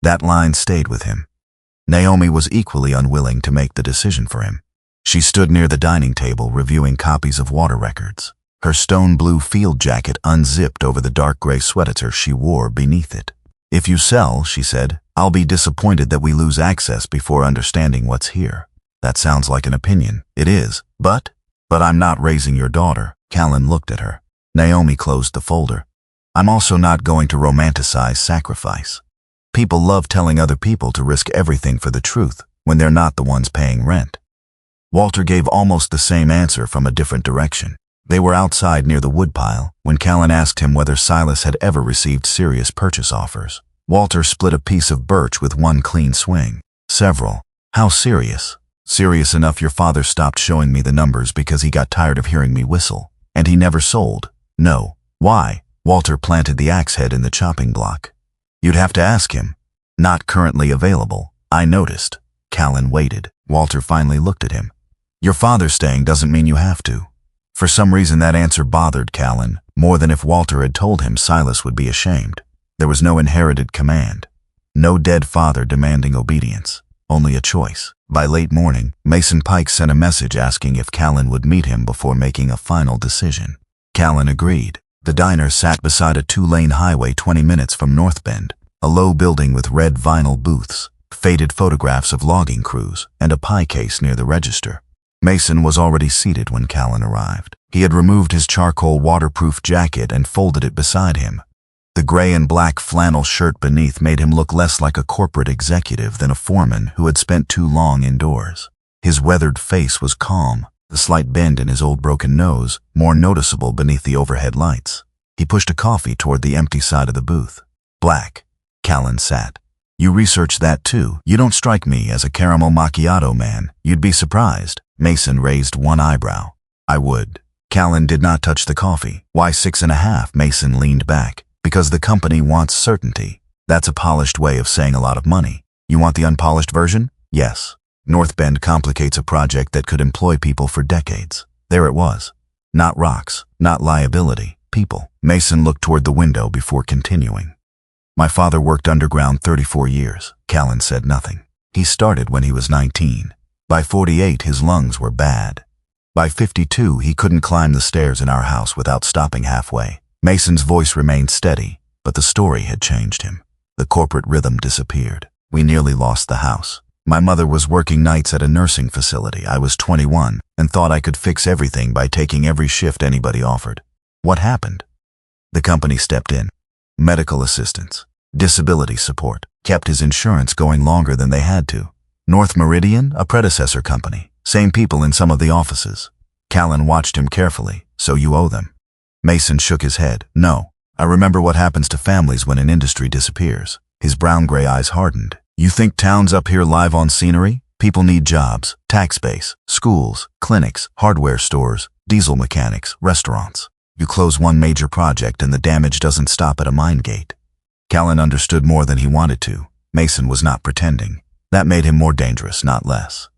That line stayed with him. Naomi was equally unwilling to make the decision for him. She stood near the dining table reviewing copies of water records. Her stone blue field jacket unzipped over the dark gray sweater she wore beneath it. "If you sell," she said, "I'll be disappointed that we lose access before understanding what's here." "That sounds like an opinion." "It is, but I'm not raising your daughter." Callan looked at her. Naomi closed the folder. "I'm also not going to romanticize sacrifice. People love telling other people to risk everything for the truth when they're not the ones paying rent." Walter gave almost the same answer from a different direction. They were outside near the woodpile when Callan asked him whether Silas had ever received serious purchase offers. Walter split a piece of birch with one clean swing. "Several." "How serious?" "Serious enough your father stopped showing me the numbers because he got tired of hearing me whistle. And he never sold." "No." "Why?" Walter planted the axe head in the chopping block. "You'd have to ask him." "Not currently available. I noticed." Callan waited. Walter finally looked at him. "Your father staying doesn't mean you have to." For some reason that answer bothered Callan, more than if Walter had told him Silas would be ashamed. There was no inherited command. No dead father demanding obedience. Only a choice. By late morning, Mason Pike sent a message asking if Callan would meet him before making a final decision. Callan agreed. The diner sat beside a 2-lane highway 20 minutes from Northbend, a low building with red vinyl booths, faded photographs of logging crews, and a pie case near the register. Mason was already seated when Callan arrived. He had removed his charcoal waterproof jacket and folded it beside him. The gray and black flannel shirt beneath made him look less like a corporate executive than a foreman who had spent too long indoors. His weathered face was calm, the slight bend in his old broken nose more noticeable beneath the overhead lights. He pushed a coffee toward the empty side of the booth. "Black." Callan sat. "You researched that too. You don't strike me as a caramel macchiato man. You'd be surprised." Mason raised one eyebrow. "I would." Callan did not touch the coffee. Why 6.5? Mason leaned back. Because the company wants certainty. That's a polished way of saying a lot of money. You want the unpolished version? Yes. Northbend complicates a project that could employ people for decades. There it was. Not rocks, not liability, people. Mason looked toward the window before continuing. My father worked underground 34 years. Callan said nothing. He started when he was 19. By 48, his lungs were bad. By 52, he couldn't climb the stairs in our house without stopping halfway. Mason's voice remained steady, but the story had changed him. The corporate rhythm disappeared. We nearly lost the house. My mother was working nights at a nursing facility. I was 21 and thought I could fix everything by taking every shift anybody offered. What happened? The company stepped in. Medical assistance, disability support, kept his insurance going longer than they had to. North Meridian, a predecessor company. Same people in some of the offices. Callan watched him carefully. So you owe them. Mason shook his head. No. I remember what happens to families when an industry disappears. His brown-gray eyes hardened. You think towns up here live on scenery? People need jobs, tax base, schools, clinics, hardware stores, diesel mechanics, restaurants. You close one major project and the damage doesn't stop at a mine gate. Callan understood more than he wanted to. Mason was not pretending. That made him more dangerous, not less.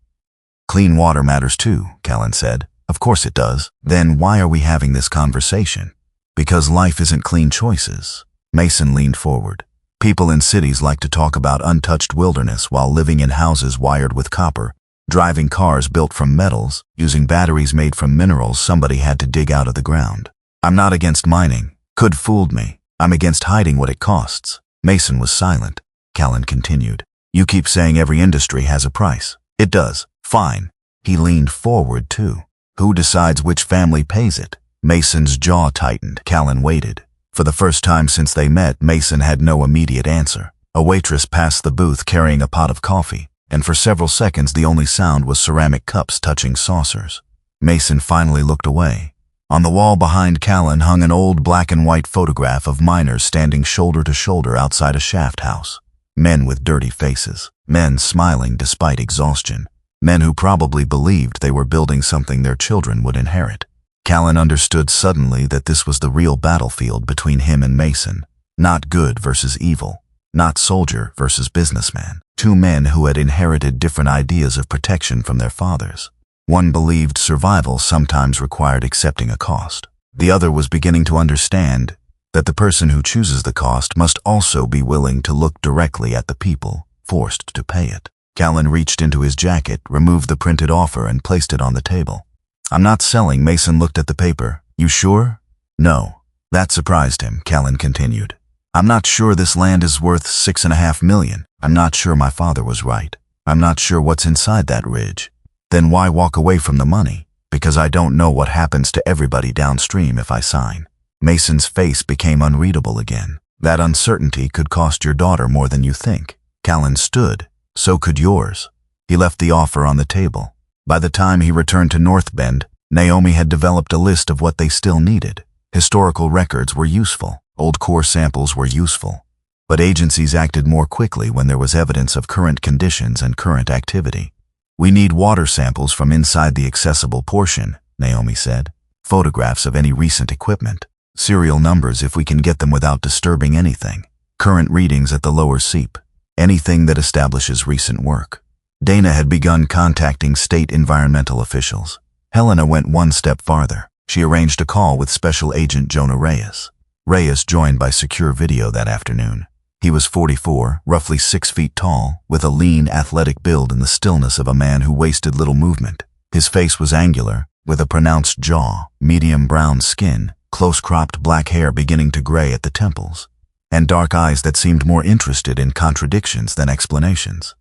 Clean water matters too, Callan said. Of course it does. Then why are we having this conversation? Because life isn't clean choices. Mason leaned forward. People in cities like to talk about untouched wilderness while living in houses wired with copper, driving cars built from metals, using batteries made from minerals somebody had to dig out of the ground. I'm not against mining. Could fooled me. I'm against hiding what it costs. Mason was silent. Callan continued. You keep saying every industry has a price. It does. Fine. He leaned forward too. Who decides which family pays it? Mason's jaw tightened. Callan waited. For the first time since they met, Mason had no immediate answer. A waitress passed the booth carrying a pot of coffee, and for several seconds the only sound was ceramic cups touching saucers. Mason finally looked away. On the wall behind Callan hung an old black and white photograph of miners standing shoulder to shoulder outside a shaft house. Men with dirty faces. Men smiling despite exhaustion. Men who probably believed they were building something their children would inherit. Callan understood suddenly that this was the real battlefield between him and Mason. Not good versus evil. Not soldier versus businessman. Two men who had inherited different ideas of protection from their fathers. One believed survival sometimes required accepting a cost. The other was beginning to understand that the person who chooses the cost must also be willing to look directly at the people forced to pay it. Callan reached into his jacket, removed the printed offer, and placed it on the table. I'm not selling. Mason looked at the paper. You sure? No. That surprised him, Callan continued. I'm not sure this land is worth $6.5 million. I'm not sure my father was right. I'm not sure what's inside that ridge. Then why walk away from the money? Because I don't know what happens to everybody downstream if I sign. Mason's face became unreadable again. That uncertainty could cost your daughter more than you think. Callan stood. So could yours. He left the offer on the table. By the time he returned to Northbend, Naomi had developed a list of what they still needed. Historical records were useful. Old core samples were useful. But agencies acted more quickly when there was evidence of current conditions and current activity. We need water samples from inside the accessible portion, Naomi said. Photographs of any recent equipment. Serial numbers if we can get them without disturbing anything. Current readings at the lower seep. Anything that establishes recent work. Dana had begun contacting state environmental officials. Helena went one step farther. She arranged a call with Special Agent Jonah Reyes. Reyes joined by secure video that afternoon. He was 44, roughly 6 feet tall, with a lean, athletic build and the stillness of a man who wasted little movement. His face was angular, with a pronounced jaw, medium brown skin, close-cropped black hair beginning to gray at the temples, and dark eyes that seemed more interested in contradictions than explanations.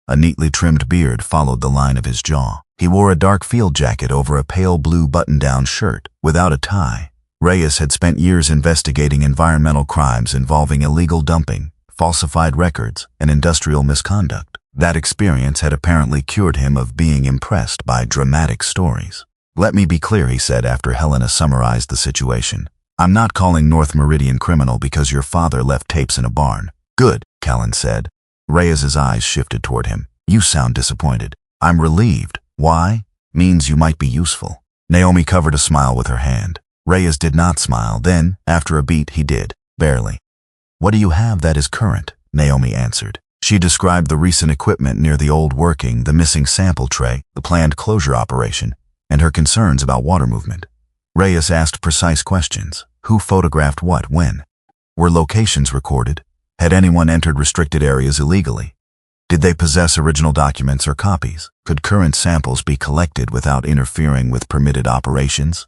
A neatly trimmed beard followed the line of his jaw. He wore a dark field jacket over a pale blue button-down shirt, without a tie. Reyes had spent years investigating environmental crimes involving illegal dumping, falsified records, and industrial misconduct. That experience had apparently cured him of being impressed by dramatic stories. Let me be clear, he said after Helena summarized the situation. I'm not calling North Meridian criminal because your father left tapes in a barn. Good, Callan said. Reyes's eyes shifted toward him. You sound disappointed. I'm relieved. Why? Means you might be useful. Naomi covered a smile with her hand. Reyes did not smile. Then, after a beat, he did. Barely. "What do you have that is current?" Naomi answered. She described the recent equipment near the old working, the missing sample tray, the planned closure operation, and her concerns about water movement. Reyes asked precise questions. Who photographed what, when? Were locations recorded? Had anyone entered restricted areas illegally? Did they possess original documents or copies? Could current samples be collected without interfering with permitted operations?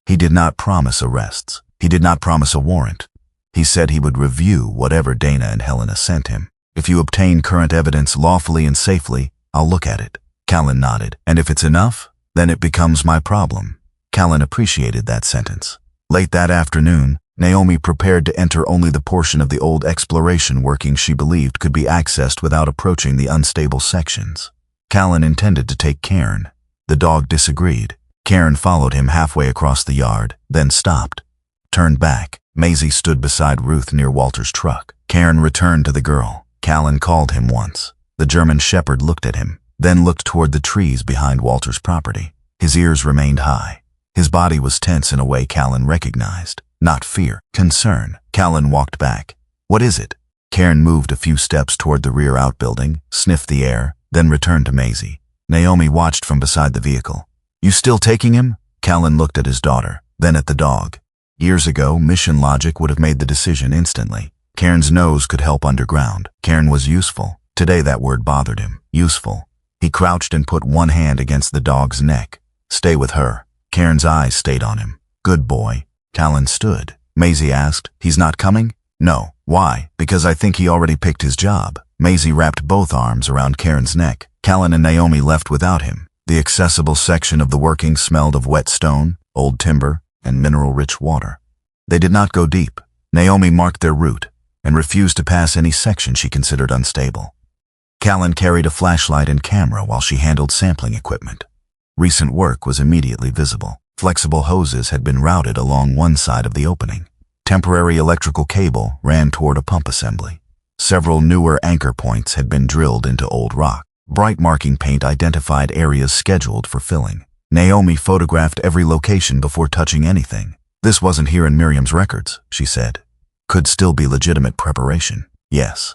He did not promise arrests. He did not promise a warrant. He said he would review whatever Dana and Helena sent him. "If you obtain current evidence lawfully and safely, I'll look at it." Callan nodded. "And if it's enough, then it becomes my problem." Callan appreciated that sentence. Late that afternoon, Naomi prepared to enter only the portion of the old exploration working she believed could be accessed without approaching the unstable sections. Callan intended to take Cairn. The dog disagreed. Cairn followed him halfway across the yard, then stopped. Turned back. Maisie stood beside Ruth near Walter's truck. Cairn returned to the girl. Callan called him once. The German shepherd looked at him, then looked toward the trees behind Walter's property. His ears remained high. His body was tense in a way Callan recognized. Not fear, concern. Callan walked back. "What is it?" Cairn moved a few steps toward the rear outbuilding, sniffed the air, then returned to Maisie. Naomi watched from beside the vehicle. "You still taking him?" Callan looked at his daughter, then at the dog. Years ago, mission logic would have made the decision instantly. Cairn's nose could help underground. Cairn was useful. Today that word bothered him. Useful. He crouched and put one hand against the dog's neck. "Stay with her." Cairn's eyes stayed on him. "Good boy." Callan stood. Maisie asked, "He's not coming?" "No." "Why?" "Because I think he already picked his job." Maisie wrapped both arms around Cairn's neck. Callan and Naomi left without him. The accessible section of the working smelled of wet stone, old timber, and mineral-rich water. They did not go deep. Naomi marked their route and refused to pass any section she considered unstable. Callan carried a flashlight and camera while she handled sampling equipment. Recent work was immediately visible. Flexible hoses had been routed along one side of the opening. Temporary electrical cable ran toward a pump assembly. Several newer anchor points had been drilled into old rock. Bright marking paint identified areas scheduled for filling. Naomi photographed every location before touching anything. "This wasn't here in Miriam's records," she said. "Could still be legitimate preparation." "Yes."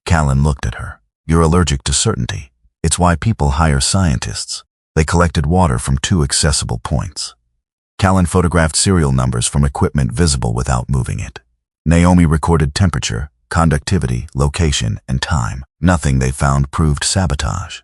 Callan looked at her. "You're allergic to certainty. It's why people hire scientists." They collected water from 2 accessible points. Callan photographed serial numbers from equipment visible without moving it. Naomi recorded temperature, conductivity, location, and time. Nothing they found proved sabotage.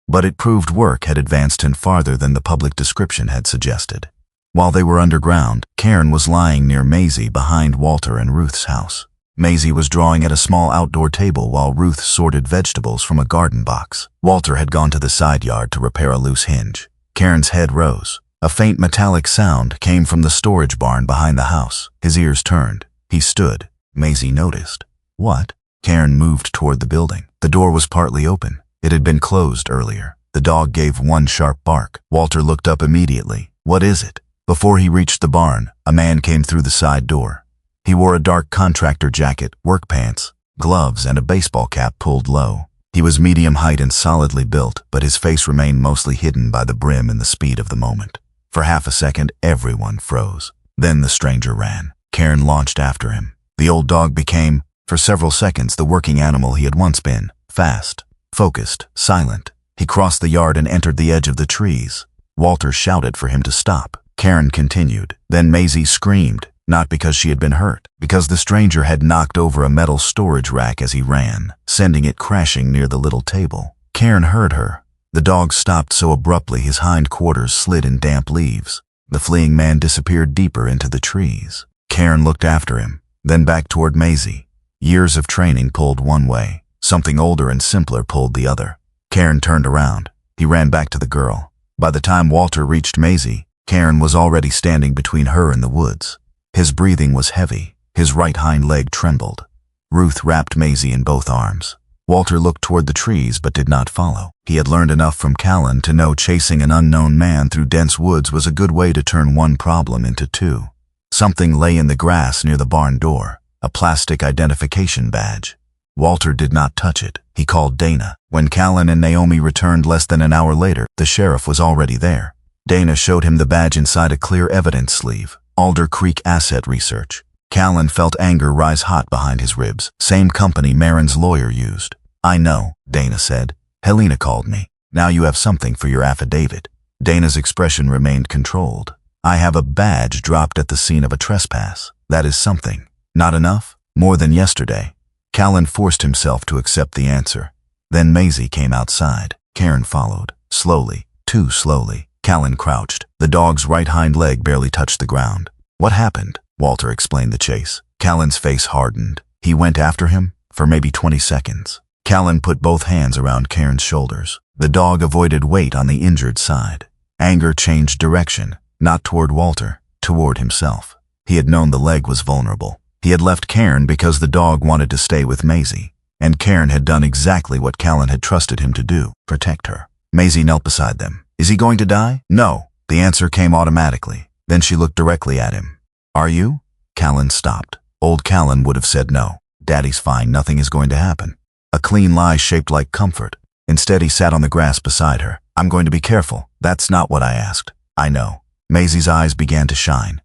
But it proved work had advanced in farther than the public description had suggested. While they were underground, Cairn was lying near Maisie behind Walter and Ruth's house. Maisie was drawing at a small outdoor table while Ruth sorted vegetables from a garden box. Walter had gone to the side yard to repair a loose hinge. Cairn's head rose. A faint metallic sound came from the storage barn behind the house. His ears turned. He stood. Maisie noticed. "What?" Cairn moved toward the building. The door was partly open. It had been closed earlier. The dog gave one sharp bark. Walter looked up immediately. "What is it?" Before he reached the barn, a man came through the side door. He wore a dark contractor jacket, work pants, gloves, and a baseball cap pulled low. He was medium height and solidly built, but his face remained mostly hidden by the brim and the speed of the moment. For half a second, everyone froze. Then the stranger ran. Cairn launched after him. The old dog became, for several seconds, the working animal he had once been. Fast, focused, silent. He crossed the yard and entered the edge of the trees. Walter shouted for him to stop. Cairn continued. Then Maisie screamed, not because she had been hurt, because the stranger had knocked over a metal storage rack as he ran, sending it crashing near the little table. Cairn heard her. The dog stopped so abruptly his hind quarters slid in damp leaves. The fleeing man disappeared deeper into the trees. Cairn looked after him, then back toward Maisie. Years of training pulled one way. Something older and simpler pulled the other. Cairn turned around. He ran back to the girl. By the time Walter reached Maisie, Cairn was already standing between her and the woods. His breathing was heavy. His right hind leg trembled. Ruth wrapped Maisie in both arms. Walter looked toward the trees but did not follow. He had learned enough from Callan to know chasing an unknown man through dense woods was a good way to turn one problem into 2. Something lay in the grass near the barn door, a plastic identification badge. Walter did not touch it. He called Dana. When Callan and Naomi returned less than an hour later, the sheriff was already there. Dana showed him the badge inside a clear evidence sleeve. Alder Creek Asset Research. Callan felt anger rise hot behind his ribs. Same company Marin's lawyer used. I know, Dana said. Helena called me. Now you have something for your affidavit. Dana's expression remained controlled. I have a badge dropped at the scene of a trespass. That is something. Not enough? More than yesterday. Callan forced himself to accept the answer. Then Maisie came outside. Cairn followed. Slowly. Too slowly. Callan crouched. The dog's right hind leg barely touched the ground. What happened? Walter explained the chase. Callan's face hardened. He went after him for maybe 20 seconds. Callan put both hands around Cairn's shoulders. The dog avoided weight on the injured side. Anger changed direction, not toward Walter, toward himself. He had known the leg was vulnerable. He had left Cairn because the dog wanted to stay with Maisie, and Cairn had done exactly what Callan had trusted him to do, protect her. Maisie knelt beside them. Is he going to die? No. The answer came automatically. Then she looked directly at him. Are you? Callan stopped. Old Callan would have said no. Daddy's fine, nothing is going to happen. A clean lie shaped like comfort. Instead, he sat on the grass beside her. I'm going to be careful. That's not what I asked. I know. Maisie's eyes began to shine.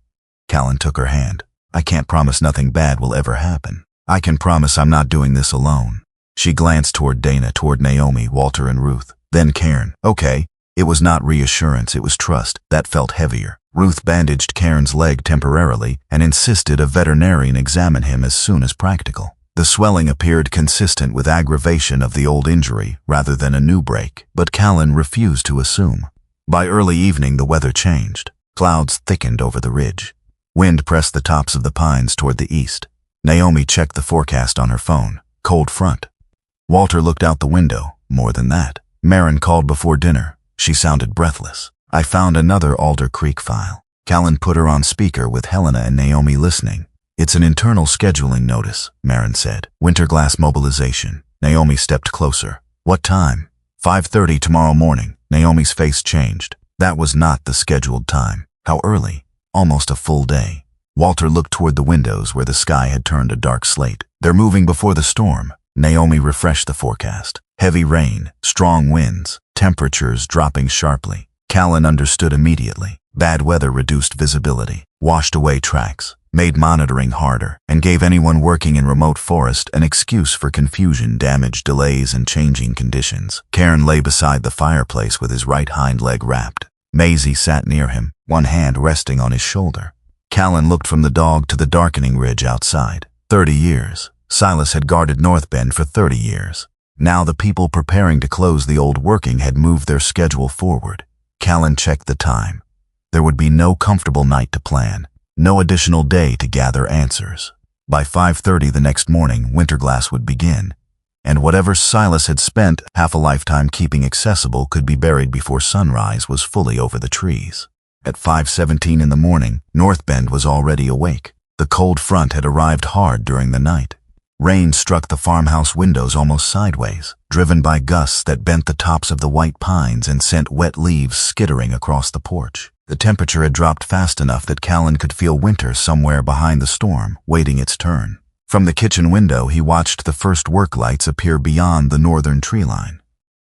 Callan took her hand. I can't promise nothing bad will ever happen. I can promise I'm not doing this alone. She glanced toward Dana, toward Naomi, Walter, and Ruth. Then Cairn. Okay. It was not reassurance, it was trust. That felt heavier. Ruth bandaged Cairn's leg temporarily and insisted a veterinarian examine him as soon as practical. The swelling appeared consistent with aggravation of the old injury rather than a new break, but Callan refused to assume. By early evening, the weather changed. Clouds thickened over the ridge. Wind pressed the tops of the pines toward the east. Naomi checked the forecast on her phone. Cold front. Walter looked out the window. More than that. Marin called before dinner. She sounded breathless. I found another Alder Creek file. Callan put her on speaker with Helena and Naomi listening. It's an internal scheduling notice, Marin said. Winterglass mobilization. Naomi stepped closer. What time? 5:30 tomorrow morning. Naomi's face changed. That was not the scheduled time. How early? Almost a full day. Walter looked toward the windows where the sky had turned a dark slate. They're moving before the storm. Naomi refreshed the forecast. Heavy rain, strong winds, temperatures dropping sharply. Callan understood immediately. Bad weather reduced visibility, washed away tracks, made monitoring harder, and gave anyone working in remote forest an excuse for confusion, damage, delays, and changing conditions. Cairn lay beside the fireplace with his right hind leg wrapped. Maisie sat near him, one hand resting on his shoulder. Callan looked from the dog to the darkening ridge outside. 30 years. Silas had guarded Northbend for 30 years. Now the people preparing to close the old working had moved their schedule forward. Callan checked the time. There would be no comfortable night to plan, no additional day to gather answers. By 5:30 the next morning, Winterglass would begin, and whatever Silas had spent half a lifetime keeping accessible could be buried before sunrise was fully over the trees. At 5:17 in the morning, Northbend was already awake. The cold front had arrived hard during the night. Rain struck the farmhouse windows almost sideways, driven by gusts that bent the tops of the white pines and sent wet leaves skittering across the porch. The temperature had dropped fast enough that Callan could feel winter somewhere behind the storm, waiting its turn. From the kitchen window, he watched the first work lights appear beyond the northern tree line.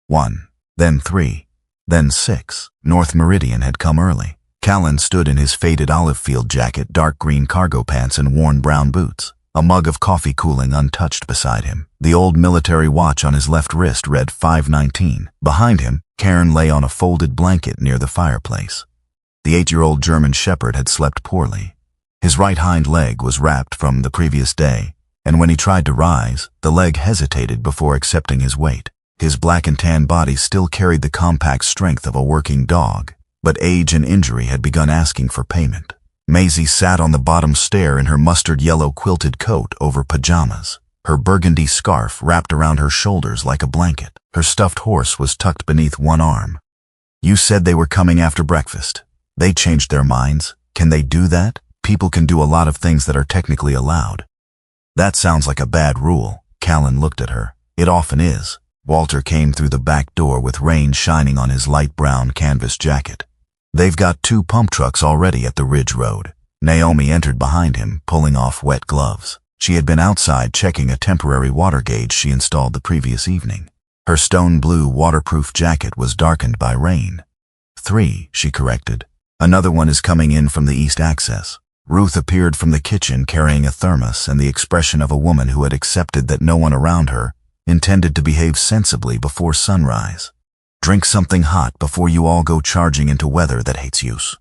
1, then 3, then 6. North Meridian had come early. Callan stood in his faded olive field jacket, dark green cargo pants, and worn brown boots. A mug of coffee cooling untouched beside him. The old military watch on his left wrist read 5:19. Behind him, Cairn lay on a folded blanket near the fireplace. The 8-year-old German shepherd had slept poorly. His right hind leg was wrapped from the previous day, and when he tried to rise, the leg hesitated before accepting his weight. His black and tan body still carried the compact strength of a working dog, but age and injury had begun asking for payment. Maisie sat on the bottom stair in her mustard-yellow quilted coat over pajamas, her burgundy scarf wrapped around her shoulders like a blanket. Her stuffed horse was tucked beneath one arm. You said they were coming after breakfast. They changed their minds. Can they do that? People can do a lot of things that are technically allowed. That sounds like a bad rule. Callan looked at her. It often is. Walter came through the back door with rain shining on his light brown canvas jacket. They've got 2 pump trucks already at the Ridge Road. Naomi entered behind him, pulling off wet gloves. She had been outside checking a temporary water gauge she installed the previous evening. Her stone blue waterproof jacket was darkened by rain. 3, she corrected. Another one is coming in from the east access. Ruth appeared from the kitchen carrying a thermos and the expression of a woman who had accepted that no one around her intended to behave sensibly before sunrise. Drink something hot before you all go charging into weather that hates use.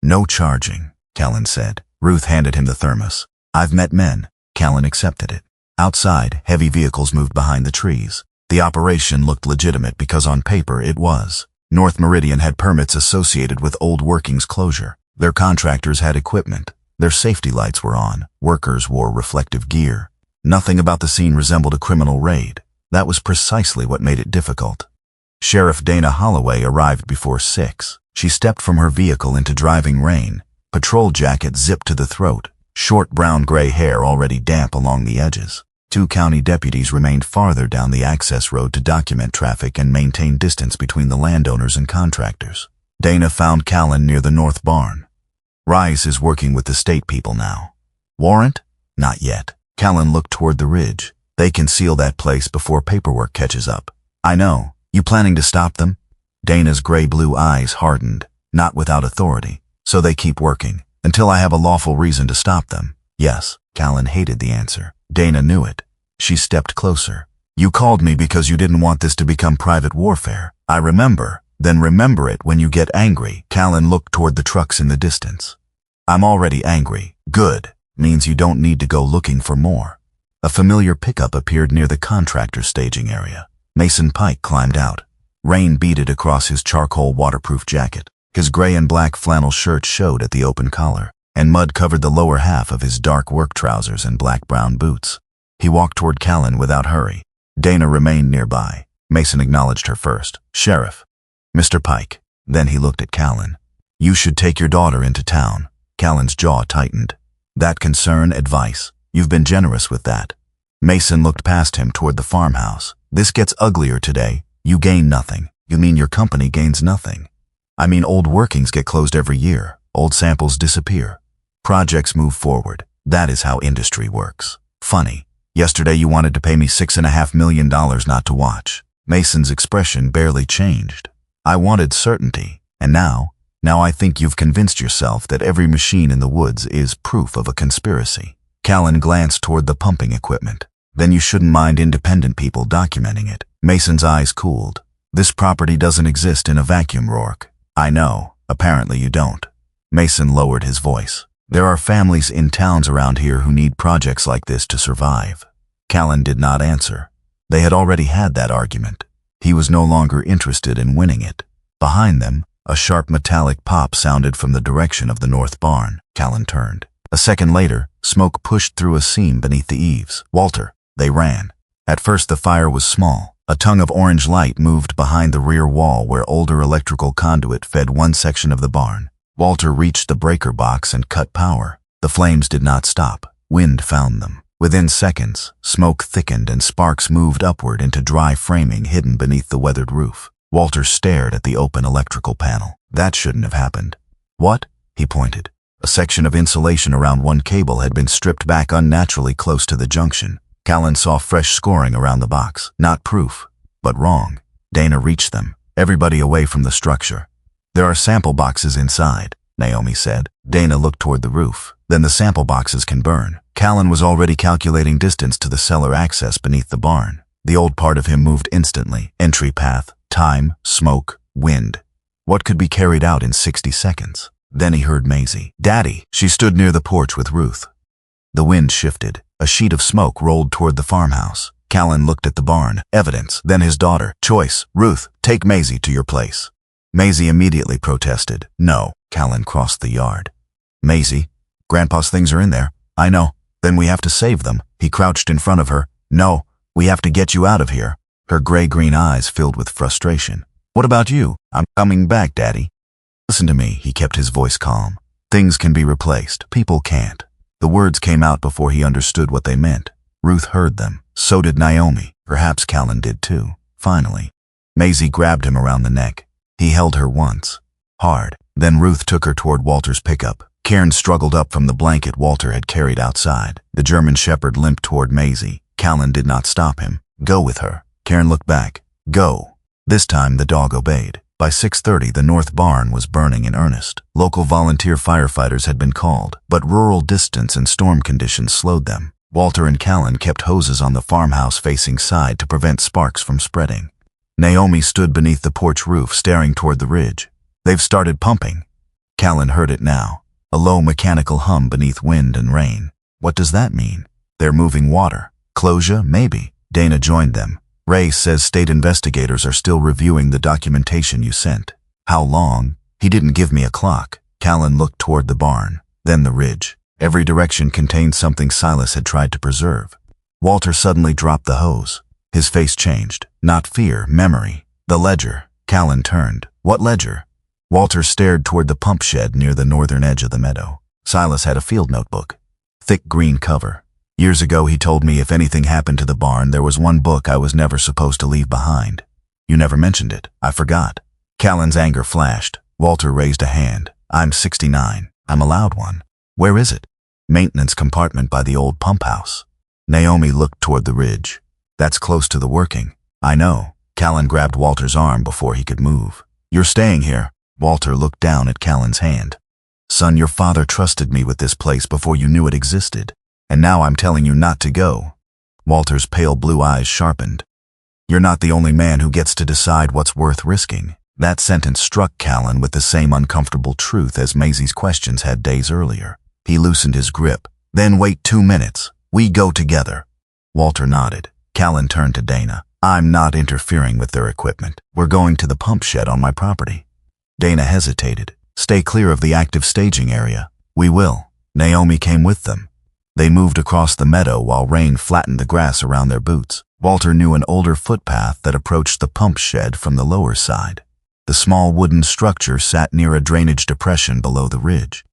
No charging, Callan said. Ruth handed him the thermos. I've met men. Callan accepted it. Outside, heavy vehicles moved behind the trees. The operation looked legitimate because on paper it was. North Meridian had permits associated with old workings closure. Their contractors had equipment. Their safety lights were on. Workers wore reflective gear. Nothing about the scene resembled a criminal raid. That was precisely what made it difficult. Sheriff Dana Holloway arrived before 6. She stepped from her vehicle into driving rain, patrol jacket zipped to the throat, short brown-gray hair already damp along the edges. 2 county deputies remained farther down the access road to document traffic and maintain distance between the landowners and contractors. Dana found Callan near the north barn. Rice is working with the state people now. Warrant? Not yet. Callan looked toward the ridge. They can seal that place before paperwork catches up. I know. You planning to stop them? Dana's gray-blue eyes hardened, not without authority. So they keep working, until I have a lawful reason to stop them. Yes, Callan hated the answer. Dana knew it. She stepped closer. You called me because you didn't want this to become private warfare. I remember. Then remember it when you get angry. Callan looked toward the trucks in the distance. I'm already angry. Good. Means you don't need to go looking for more. A familiar pickup appeared near the contractor's staging area. Mason Pike climbed out. Rain beaded across his charcoal waterproof jacket. His gray and black flannel shirt showed at the open collar, and mud covered the lower half of his dark work trousers and black-brown boots. He walked toward Callan without hurry. Dana remained nearby. Mason acknowledged her first. Sheriff. Mr. Pike. Then he looked at Callan. You should take your daughter into town. Callan's jaw tightened. That concern, advice. You've been generous with that. Mason looked past him toward the farmhouse. This gets uglier today. You gain nothing. You mean your company gains nothing. I mean old workings get closed every year. Old samples disappear. Projects move forward. That is how industry works. Funny. Yesterday you wanted to pay me $6.5 million not to watch. Mason's expression barely changed. I wanted certainty. And now I think you've convinced yourself that every machine in the woods is proof of a conspiracy. Callan glanced toward the pumping equipment. Then you shouldn't mind independent people documenting it. Mason's eyes cooled. This property doesn't exist in a vacuum, Rourke. I know. Apparently you don't. Mason lowered his voice. There are families in towns around here who need projects like this to survive. Callan did not answer. They had already had that argument. He was no longer interested in winning it. Behind them, a sharp metallic pop sounded from the direction of the north barn. Callan turned. A second later, smoke pushed through a seam beneath the eaves. Walter. They ran. At first the fire was small. A tongue of orange light moved behind the rear wall where older electrical conduit fed one section of the barn. Walter reached the breaker box and cut power. The flames did not stop. Wind found them. Within seconds, smoke thickened and sparks moved upward into dry framing hidden beneath the weathered roof. Walter stared at the open electrical panel. That shouldn't have happened. What? He pointed. A section of insulation around one cable had been stripped back unnaturally close to the junction. Callan saw fresh scoring around the box. Not proof, but wrong. Dana reached them. Everybody away from the structure. There are sample boxes inside, Naomi said. Dana looked toward the roof. Then the sample boxes can burn. Callan was already calculating distance to the cellar access beneath the barn. The old part of him moved instantly. Entry path, time, smoke, wind. What could be carried out in 60 seconds? Then he heard Maisie. Daddy! She stood near the porch with Ruth. The wind shifted. A sheet of smoke rolled toward the farmhouse. Callan looked at the barn. Evidence. Then his daughter. Choice. Ruth, take Maisie to your place. Maisie immediately protested. No. Callan crossed the yard. Maisie, Grandpa's things are in there. I know. Then we have to save them. He crouched in front of her. No, we have to get you out of here. Her gray-green eyes filled with frustration. What about you? I'm coming back, Daddy. Listen to me. He kept his voice calm. Things can be replaced. People can't. The words came out before he understood what they meant. Ruth heard them. So did Naomi. Perhaps Callan did too. Finally, Maisie grabbed him around the neck. He held her once. Hard. Then Ruth took her toward Walter's pickup. Cairn struggled up from the blanket Walter had carried outside. The German shepherd limped toward Maisie. Callan did not stop him. Go with her. Cairn looked back. Go. This time the dog obeyed. By 6:30, the north barn was burning in earnest. Local volunteer firefighters had been called, but rural distance and storm conditions slowed them. Walter and Callan kept hoses on the farmhouse-facing side to prevent sparks from spreading. Naomi stood beneath the porch roof, staring toward the ridge. "They've started pumping." Callan heard it now, a low mechanical hum beneath wind and rain. "What does that mean?" "They're moving water." "Closure, maybe." Dana joined them. "Ray says state investigators are still reviewing the documentation you sent." "How long?" "He didn't give me a clock." Callan looked toward the barn, then the ridge. Every direction contained something Silas had tried to preserve. Walter suddenly dropped the hose. His face changed. Not fear, memory. "The ledger." Callan turned. "What ledger?" Walter stared toward the pump shed near the northern edge of the meadow. Silas had a field notebook. Thick green cover. "Years ago he told me if anything happened to the barn, there was one book I was never supposed to leave behind. You never mentioned it. I forgot." Callan's anger flashed. Walter raised a hand. "I'm 69. I'm allowed one." "Where is it?" "Maintenance compartment by the old pump house." Naomi looked toward the ridge. "That's close to the working." "I know." Callan grabbed Walter's arm before he could move. "You're staying here." Walter looked down at Callan's hand. "Son, your father trusted me with this place before you knew it existed. And now I'm telling you not to go." Walter's pale blue eyes sharpened. "You're not the only man who gets to decide what's worth risking." That sentence struck Callan with the same uncomfortable truth as Maisie's questions had days earlier. He loosened his grip. "Then wait 2 minutes. We go together." Walter nodded. Callan turned to Dana. "I'm not interfering with their equipment. We're going to the pump shed on my property." Dana hesitated. "Stay clear of the active staging area." "We will." Naomi came with them. They moved across the meadow while rain flattened the grass around their boots. Walter knew an older footpath that approached the pump shed from the lower side. The small wooden structure sat near a drainage depression below the ridge.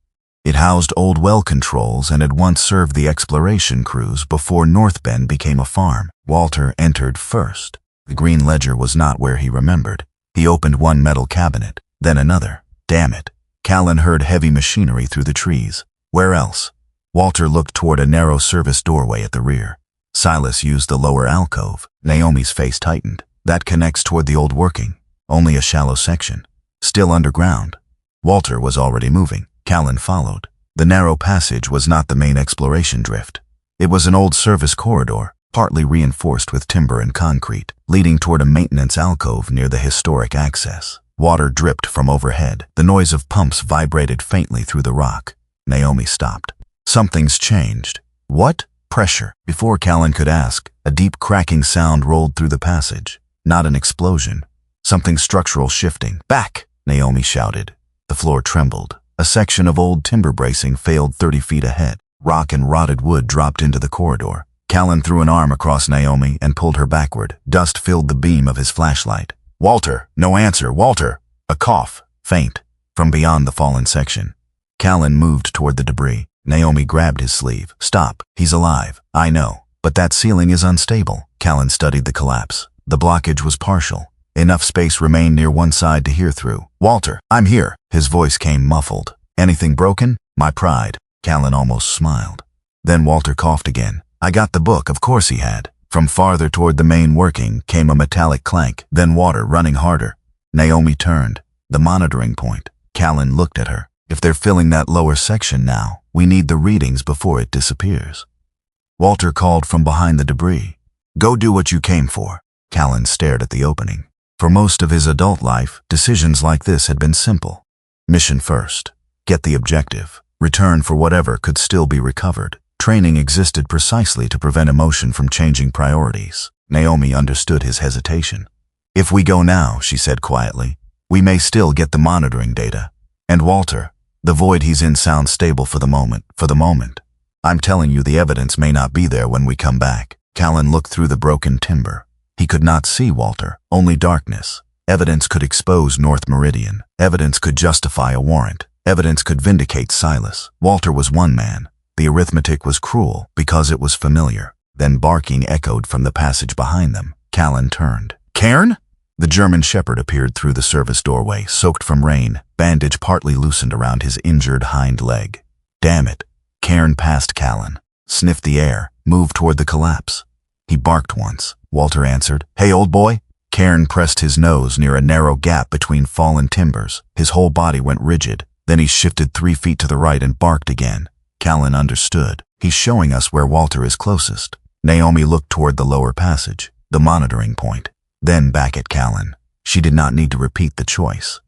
It housed old well controls and had once served the exploration crews before Northbend became a farm. Walter entered first. The green ledger was not where he remembered. He opened one metal cabinet, then another. Damn it. Callan heard heavy machinery through the trees. "Where else?" Walter looked toward a narrow service doorway at the rear. Silas used the lower alcove. Naomi's face tightened. "That connects toward the old working. Only a shallow section. Still underground." Walter was already moving. Callan followed. The narrow passage was not the main exploration drift. It was an old service corridor, partly reinforced with timber and concrete, leading toward a maintenance alcove near the historic access. Water dripped from overhead. The noise of pumps vibrated faintly through the rock. Naomi stopped. "Something's changed." "What?" "Pressure." Before Callan could ask, a deep cracking sound rolled through the passage. Not an explosion. Something structural shifting. "Back!" Naomi shouted. The floor trembled. A section of old timber bracing failed 30 feet ahead. Rock and rotted wood dropped into the corridor. Callan threw an arm across Naomi and pulled her backward. Dust filled the beam of his flashlight. "Walter!" "No answer. Walter!" A cough, faint, from beyond the fallen section. Callan moved toward the debris. Naomi grabbed his sleeve. "Stop. He's alive." "I know. But that ceiling is unstable." Callan studied the collapse. The blockage was partial. Enough space remained near one side to hear through. "Walter, I'm here." His voice came muffled. "Anything broken?" "My pride." Callan almost smiled. Then Walter coughed again. "I got the book." Of course he had. From farther toward the main working came a metallic clank, then water running harder. Naomi turned. "The monitoring point." Callan looked at her. "If they're filling that lower section now, we need the readings before it disappears." Walter called from behind the debris. "Go do what you came for." Callan stared at the opening. For most of his adult life, decisions like this had been simple. Mission first. Get the objective. Return for whatever could still be recovered. Training existed precisely to prevent emotion from changing priorities. Naomi understood his hesitation. "If we go now," she said quietly, "we may still get the monitoring data. And Walter, the void he's in sounds stable for the moment. For the moment. I'm telling you, the evidence may not be there when we come back." Callan looked through the broken timber. He could not see Walter, only darkness. Evidence could expose North Meridian. Evidence could justify a warrant. Evidence could vindicate Silas. Walter was one man. The arithmetic was cruel because it was familiar. Then barking echoed from the passage behind them. Callan turned. "Cairn?" The German shepherd appeared through the service doorway, soaked from rain, bandage partly loosened around his injured hind leg. "Damn it." Cairn passed Callan, sniffed the air, moved toward the collapse. He barked once. Walter answered. "Hey, old boy." Cairn pressed his nose near a narrow gap between fallen timbers. His whole body went rigid. Then he shifted 3 feet to the right and barked again. Callan understood. He's showing us where Walter is closest. Naomi looked toward the lower passage, the monitoring point, then back at Callan. She did not need to repeat the choice.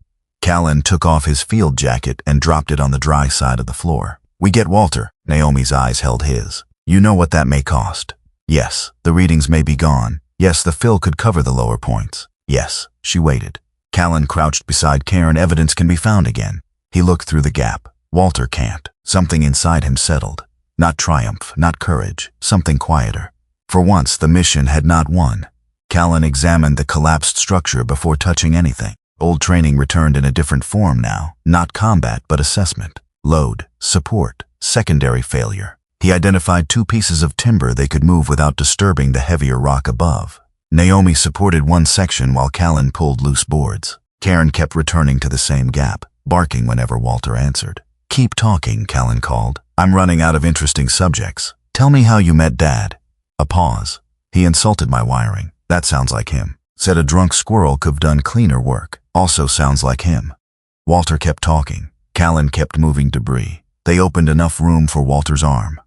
Callan took off his field jacket and dropped it on the dry side of the floor. We get Walter. Naomi's eyes held his. You know what that may cost. Yes, the readings may be gone. Yes, the fill could cover the lower points. Yes, she waited. Callan crouched beside Cairn. Evidence can be found again. He looked through the gap. Walter can't. Something inside him settled. Not triumph, not courage, something quieter. For once, the mission had not won. Callan examined the collapsed structure before touching anything. Old training returned in a different form now. Not combat, but assessment. Load, support, secondary failure. He identified 2 pieces of timber they could move without disturbing the heavier rock above. Naomi supported one section while Callan pulled loose boards. Cairn kept returning to the same gap, barking whenever Walter answered. Keep talking, Callan called. I'm running out of interesting subjects. Tell me how you met Dad. A pause. He insulted my wiring. That sounds like him. Said a drunk squirrel could have done cleaner work. Also sounds like him. Walter kept talking. Callan kept moving debris. They opened enough room for Walter's arm.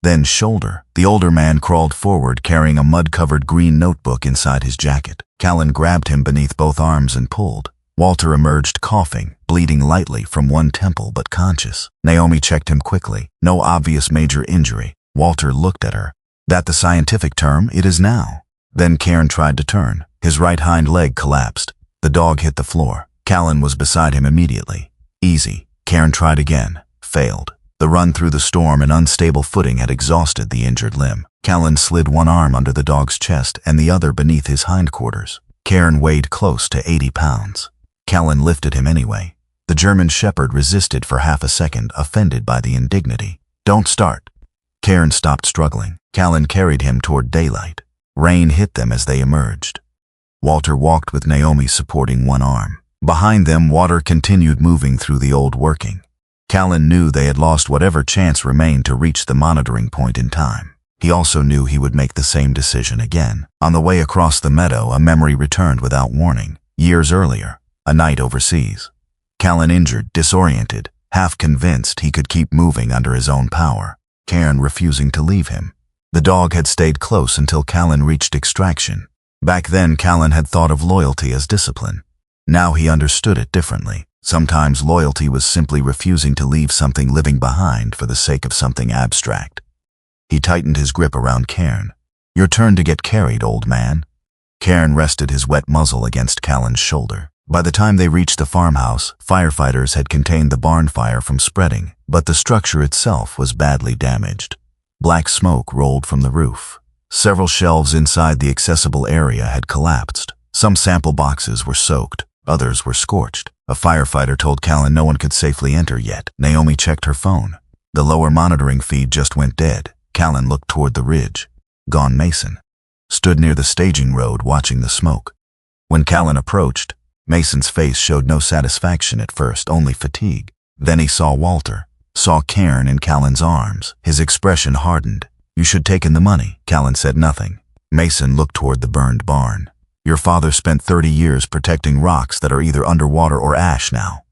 Then shoulder. The older man crawled forward carrying a mud-covered green notebook inside his jacket. Callan grabbed him beneath both arms and pulled. Walter emerged coughing, bleeding lightly from one temple but conscious. Naomi checked him quickly. No obvious major injury. Walter looked at her. That the scientific term? It is now. Then Cairn tried to turn. His right hind leg collapsed. The dog hit the floor. Callan was beside him immediately. Easy. Cairn tried again. Failed. The run through the storm and unstable footing had exhausted the injured limb. Callan slid one arm under the dog's chest and the other beneath his hindquarters. Cairn weighed close to 80 pounds. Callan lifted him anyway. The German shepherd resisted for half a second, offended by the indignity. Don't start. Cairn stopped struggling. Callan carried him toward daylight. Rain hit them as they emerged. Walter walked with Naomi supporting one arm. Behind them, water continued moving through the old working. Callan knew they had lost whatever chance remained to reach the monitoring point in time. He also knew he would make the same decision again. On the way across the meadow, a memory returned without warning. Years earlier, a night overseas. Callan injured, disoriented, half convinced he could keep moving under his own power. Cairn refusing to leave him. The dog had stayed close until Callan reached extraction. Back then, Callan had thought of loyalty as discipline. Now he understood it differently. Sometimes loyalty was simply refusing to leave something living behind for the sake of something abstract. He tightened his grip around Cairn. Your turn to get carried, old man. Cairn rested his wet muzzle against Callan's shoulder. By the time they reached the farmhouse, firefighters had contained the barn fire from spreading, but the structure itself was badly damaged. Black smoke rolled from the roof. Several shelves inside the accessible area had collapsed. Some sample boxes were soaked, others were scorched. A firefighter told Callan no one could safely enter yet. Naomi checked her phone. The lower monitoring feed just went dead. Callan looked toward the ridge. Gone Mason stood near the staging road watching the smoke. When Callan approached, Mason's face showed no satisfaction at first, only fatigue. Then he saw Walter, saw Cairn in Callan's arms. His expression hardened. You should take in the money. Callan said nothing. Mason looked toward the burned barn. Your father spent 30 years protecting rocks that are either underwater or ash now.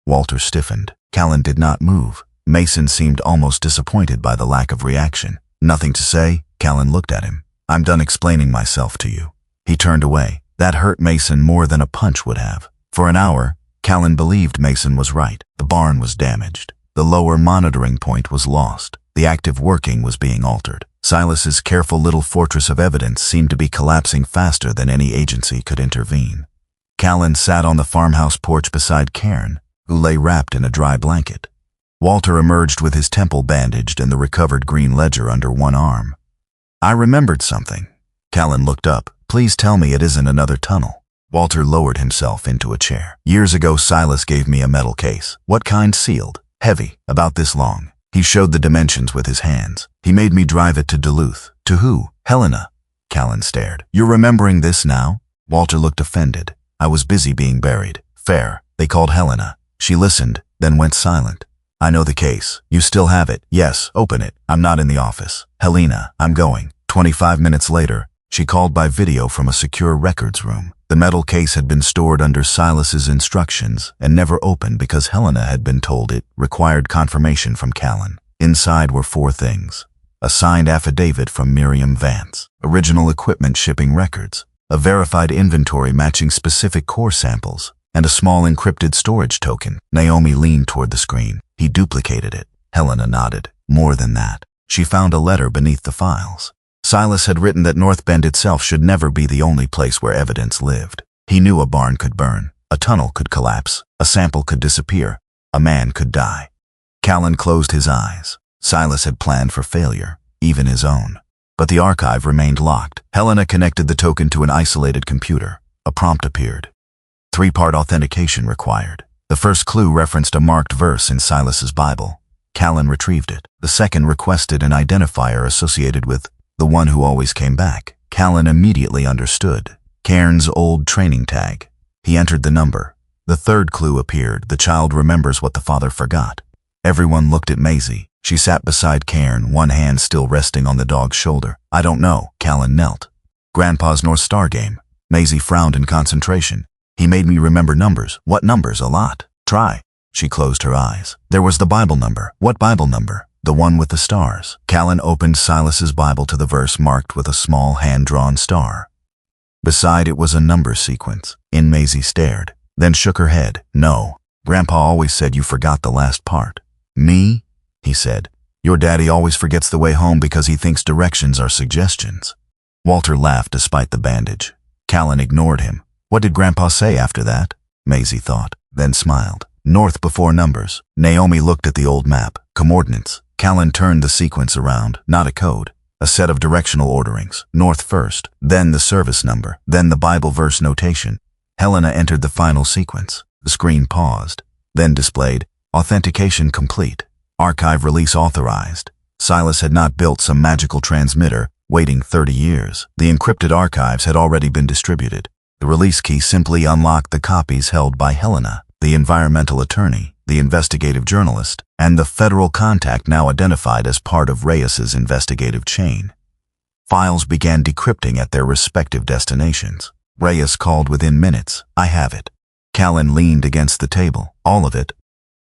Walter stiffened. Callan did not move. Mason seemed almost disappointed by the lack of reaction. Nothing to say? Callan looked at him. I'm done explaining myself to you. He turned away. That hurt Mason more than a punch would have. For an hour, Callan believed Mason was right. The barn was damaged. The lower monitoring point was lost. The active working was being altered. Silas's careful little fortress of evidence seemed to be collapsing faster than any agency could intervene. Callan sat on the farmhouse porch beside Cairn, who lay wrapped in a dry blanket. Walter emerged with his temple bandaged and the recovered green ledger under one arm. I remembered something. Callan looked up. Please tell me it isn't another tunnel. Walter lowered himself into a chair. Years ago, Silas gave me a metal case. What kind? Sealed. Heavy. About this long. He showed the dimensions with his hands. He made me drive it to Duluth. To who? Helena. Callan stared. You're remembering this now? Walter looked offended. I was busy being buried. Fair. They called Helena. She listened, then went silent. I know the case. You still have it. Yes, open it. I'm not in the office. Helena, I'm going. 25 minutes later, She called by video from a secure records room. The metal case had been stored under Silas's instructions and never opened because Helena had been told it required confirmation from Callan. Inside were 4 things: a signed affidavit from Miriam Vance, original equipment shipping records, a verified inventory matching specific core samples, and a small encrypted storage token. Naomi leaned toward the screen. He duplicated it. Helena nodded. More than that. She found a letter beneath the files. Silas had written that Northbend itself should never be the only place where evidence lived. He knew a barn could burn, a tunnel could collapse, a sample could disappear, a man could die. Callan closed his eyes. Silas had planned for failure, even his own. But the archive remained locked. Helena connected the token to an isolated computer. A prompt appeared. 3-part authentication required. The first clue referenced a marked verse in Silas's Bible. Callan retrieved it. The second requested an identifier associated with the one who always came back. Callan immediately understood. Cairn's old training tag. He entered the number. The third clue appeared. The child remembers what the father forgot. Everyone looked at Maisie. She sat beside Cairn, one hand still resting on the dog's shoulder. I don't know. Callan knelt. Grandpa's North Star game. Maisie frowned in concentration. He made me remember numbers. What numbers? A lot. Try. She closed her eyes. There was the Bible number. What Bible number? The one with the stars. Callan opened Silas's Bible to the verse marked with a small hand-drawn star. Beside it was a number sequence. Maisie stared, then shook her head. No. Grandpa always said you forgot the last part. Me? He said. Your daddy always forgets the way home because he thinks directions are suggestions. Walter laughed despite the bandage. Callan ignored him. What did Grandpa say after that? Maisie thought, then smiled. North before numbers. Naomi looked at the old map. Coordinates. Callan turned the sequence around. Not a code. A set of directional orderings. North first, then the service number, then the Bible verse notation. Helena entered the final sequence. The screen paused, then displayed, authentication complete. Archive release authorized. Silas had not built some magical transmitter, waiting 30 years. The encrypted archives had already been distributed. The release key simply unlocked the copies held by Helena, the environmental attorney, the investigative journalist, and the federal contact now identified as part of Reyes's investigative chain. Files began decrypting at their respective destinations. Reyes called within minutes. I have it. Callan leaned against the table. All of it.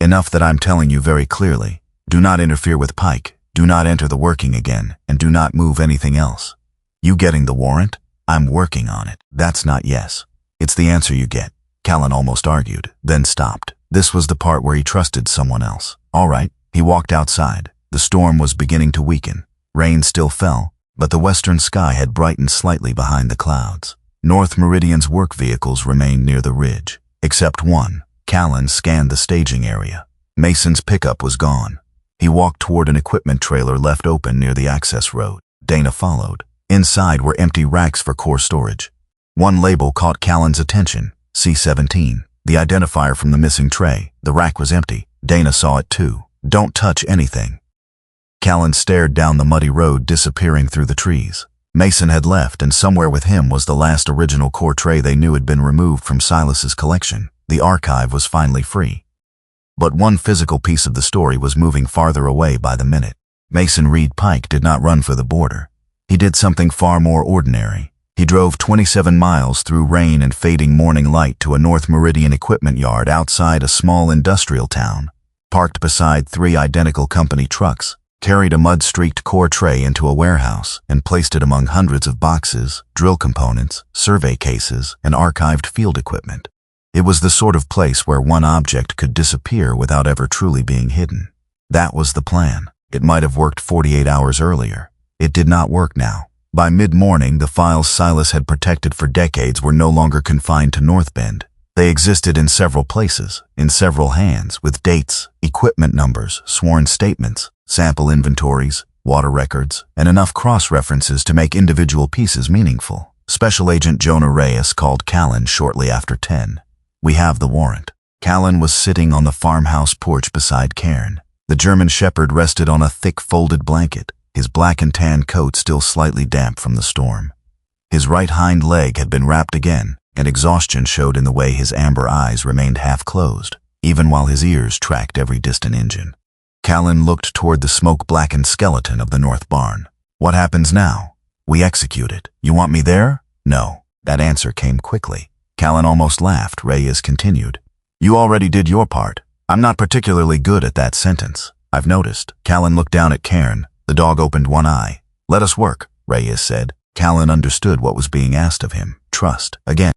Enough that I'm telling you very clearly. Do not interfere with Pike. Do not enter the working again, and do not move anything else. You getting the warrant? I'm working on it. That's not yes. It's the answer you get. Callan almost argued, then stopped. This was the part where he trusted someone else. All right. He walked outside. The storm was beginning to weaken. Rain still fell, but the western sky had brightened slightly behind the clouds. North Meridian's work vehicles remained near the ridge, except one. Callan scanned the staging area. Mason's pickup was gone. He walked toward an equipment trailer left open near the access road. Dana followed. Inside were empty racks for core storage. One label caught Callan's attention, C-17, the identifier from the missing tray. The rack was empty. Dana saw it too. Don't touch anything. Callan stared down the muddy road disappearing through the trees. Mason had left, and somewhere with him was the last original core tray they knew had been removed from Silas's collection. The archive was finally free. But one physical piece of the story was moving farther away by the minute. Mason Reed Pike did not run for the border. He did something far more ordinary. He drove 27 miles through rain and fading morning light to a North Meridian equipment yard outside a small industrial town, parked beside 3 identical company trucks, carried a mud-streaked core tray into a warehouse, and placed it among hundreds of boxes, drill components, survey cases, and archived field equipment. It was the sort of place where one object could disappear without ever truly being hidden. That was the plan. It might have worked 48 hours earlier. It did not work now. By mid-morning, the files Silas had protected for decades were no longer confined to Northbend. They existed in several places, in several hands, with dates, equipment numbers, sworn statements, sample inventories, water records, and enough cross-references to make individual pieces meaningful. Special Agent Jonah Reyes called Callan shortly after 10. We have the warrant. Callan was sitting on the farmhouse porch beside Cairn. The German shepherd rested on a thick folded blanket, his black and tan coat still slightly damp from the storm. His right hind leg had been wrapped again, and exhaustion showed in the way his amber eyes remained half-closed, even while his ears tracked every distant engine. Callan looked toward the smoke-blackened skeleton of the north barn. What happens now? We execute it. You want me there? No. That answer came quickly. Callan almost laughed. Reyes continued. You already did your part. I'm not particularly good at that sentence. I've noticed. Callan looked down at Cairn. The dog opened one eye. Let us work, Reyes said. Callan understood what was being asked of him. Trust. Again.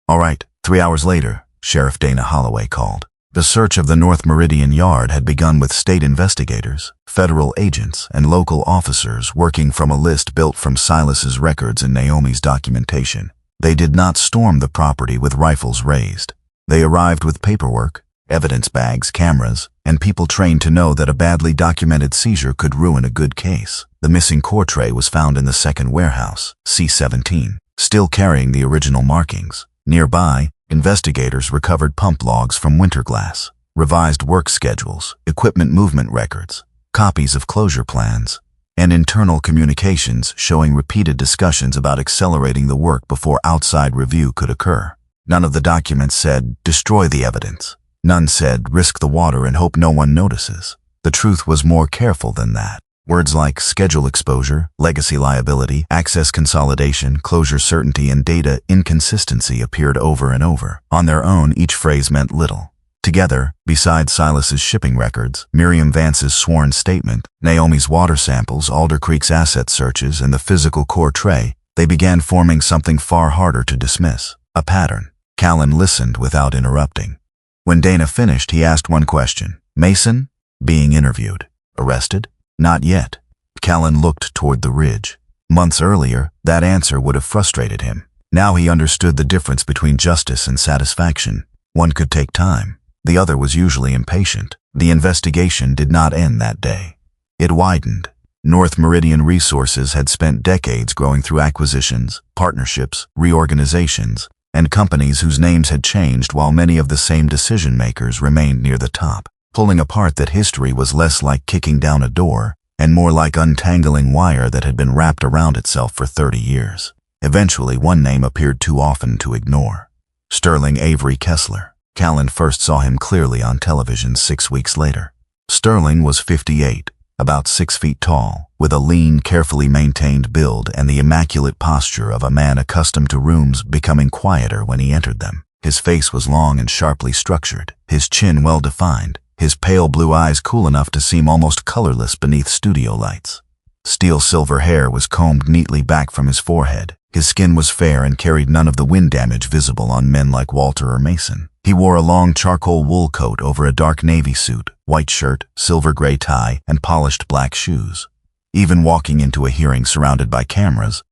All right. 3 hours later, Sheriff Dana Holloway called. The search of the North Meridian yard had begun with state investigators, federal agents, and local officers working from a list built from Silas's records and Naomi's documentation. They did not storm the property with rifles raised. They arrived with paperwork, evidence bags, cameras, and people trained to know that a badly documented seizure could ruin a good case. The missing core tray was found in the second warehouse, C-17, still carrying the original markings. Nearby, investigators recovered pump logs from Winterglass, revised work schedules, equipment movement records, copies of closure plans, and internal communications showing repeated discussions about accelerating the work before outside review could occur. None of the documents said, destroy the evidence. None said, risk the water and hope no one notices. The truth was more careful than that. Words like schedule exposure, legacy liability, access consolidation, closure certainty, and data inconsistency appeared over and over. On their own, each phrase meant little. Together, besides Silas's shipping records, Miriam Vance's sworn statement, Naomi's water samples, Alder Creek's asset searches, and the physical core tray, they began forming something far harder to dismiss. A pattern. Callan listened without interrupting. When Dana finished, he asked one question. Mason? Being interviewed. Arrested? Not yet. Callan looked toward the ridge. Months earlier, that answer would have frustrated him. Now he understood the difference between justice and satisfaction. One could take time. The other was usually impatient. The investigation did not end that day. It widened. North Meridian Resources had spent decades growing through acquisitions, partnerships, reorganizations, and companies whose names had changed while many of the same decision-makers remained near the top. Pulling apart that history was less like kicking down a door and more like untangling wire that had been wrapped around itself for 30 years. Eventually, one name appeared too often to ignore. Sterling Avery Kessler. Callan first saw him clearly on television 6 weeks later. Sterling was 58, about 6 feet tall, with a lean, carefully maintained build and the immaculate posture of a man accustomed to rooms becoming quieter when he entered them. His face was long and sharply structured, his chin well-defined, his pale blue eyes cool enough to seem almost colorless beneath studio lights. Steel-silver hair was combed neatly back from his forehead. His skin was fair and carried none of the wind damage visible on men like Walter or Mason. He wore a long charcoal wool coat over a dark navy suit, white shirt, silver-gray tie, and polished black shoes. Even walking into a hearing surrounded by cameras,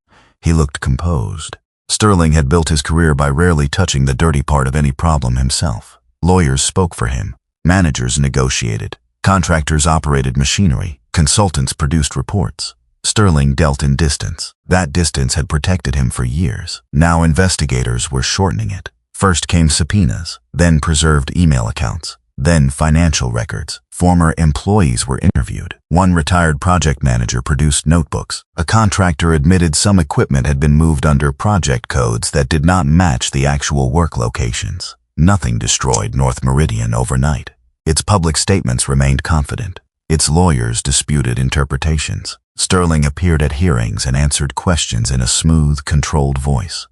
he looked composed. Sterling had built his career by rarely touching the dirty part of any problem himself. Lawyers spoke for him. Managers negotiated. Contractors operated machinery. Consultants produced reports. Sterling dealt in distance. That distance had protected him for years. Now investigators were shortening it. First came subpoenas, then preserved email accounts, then financial records. Former employees were interviewed. One retired project manager produced notebooks. A contractor admitted some equipment had been moved under project codes that did not match the actual work locations. Nothing destroyed North Meridian overnight. Its public statements remained confident. Its lawyers disputed interpretations. Sterling appeared at hearings and answered questions in a smooth, controlled voice.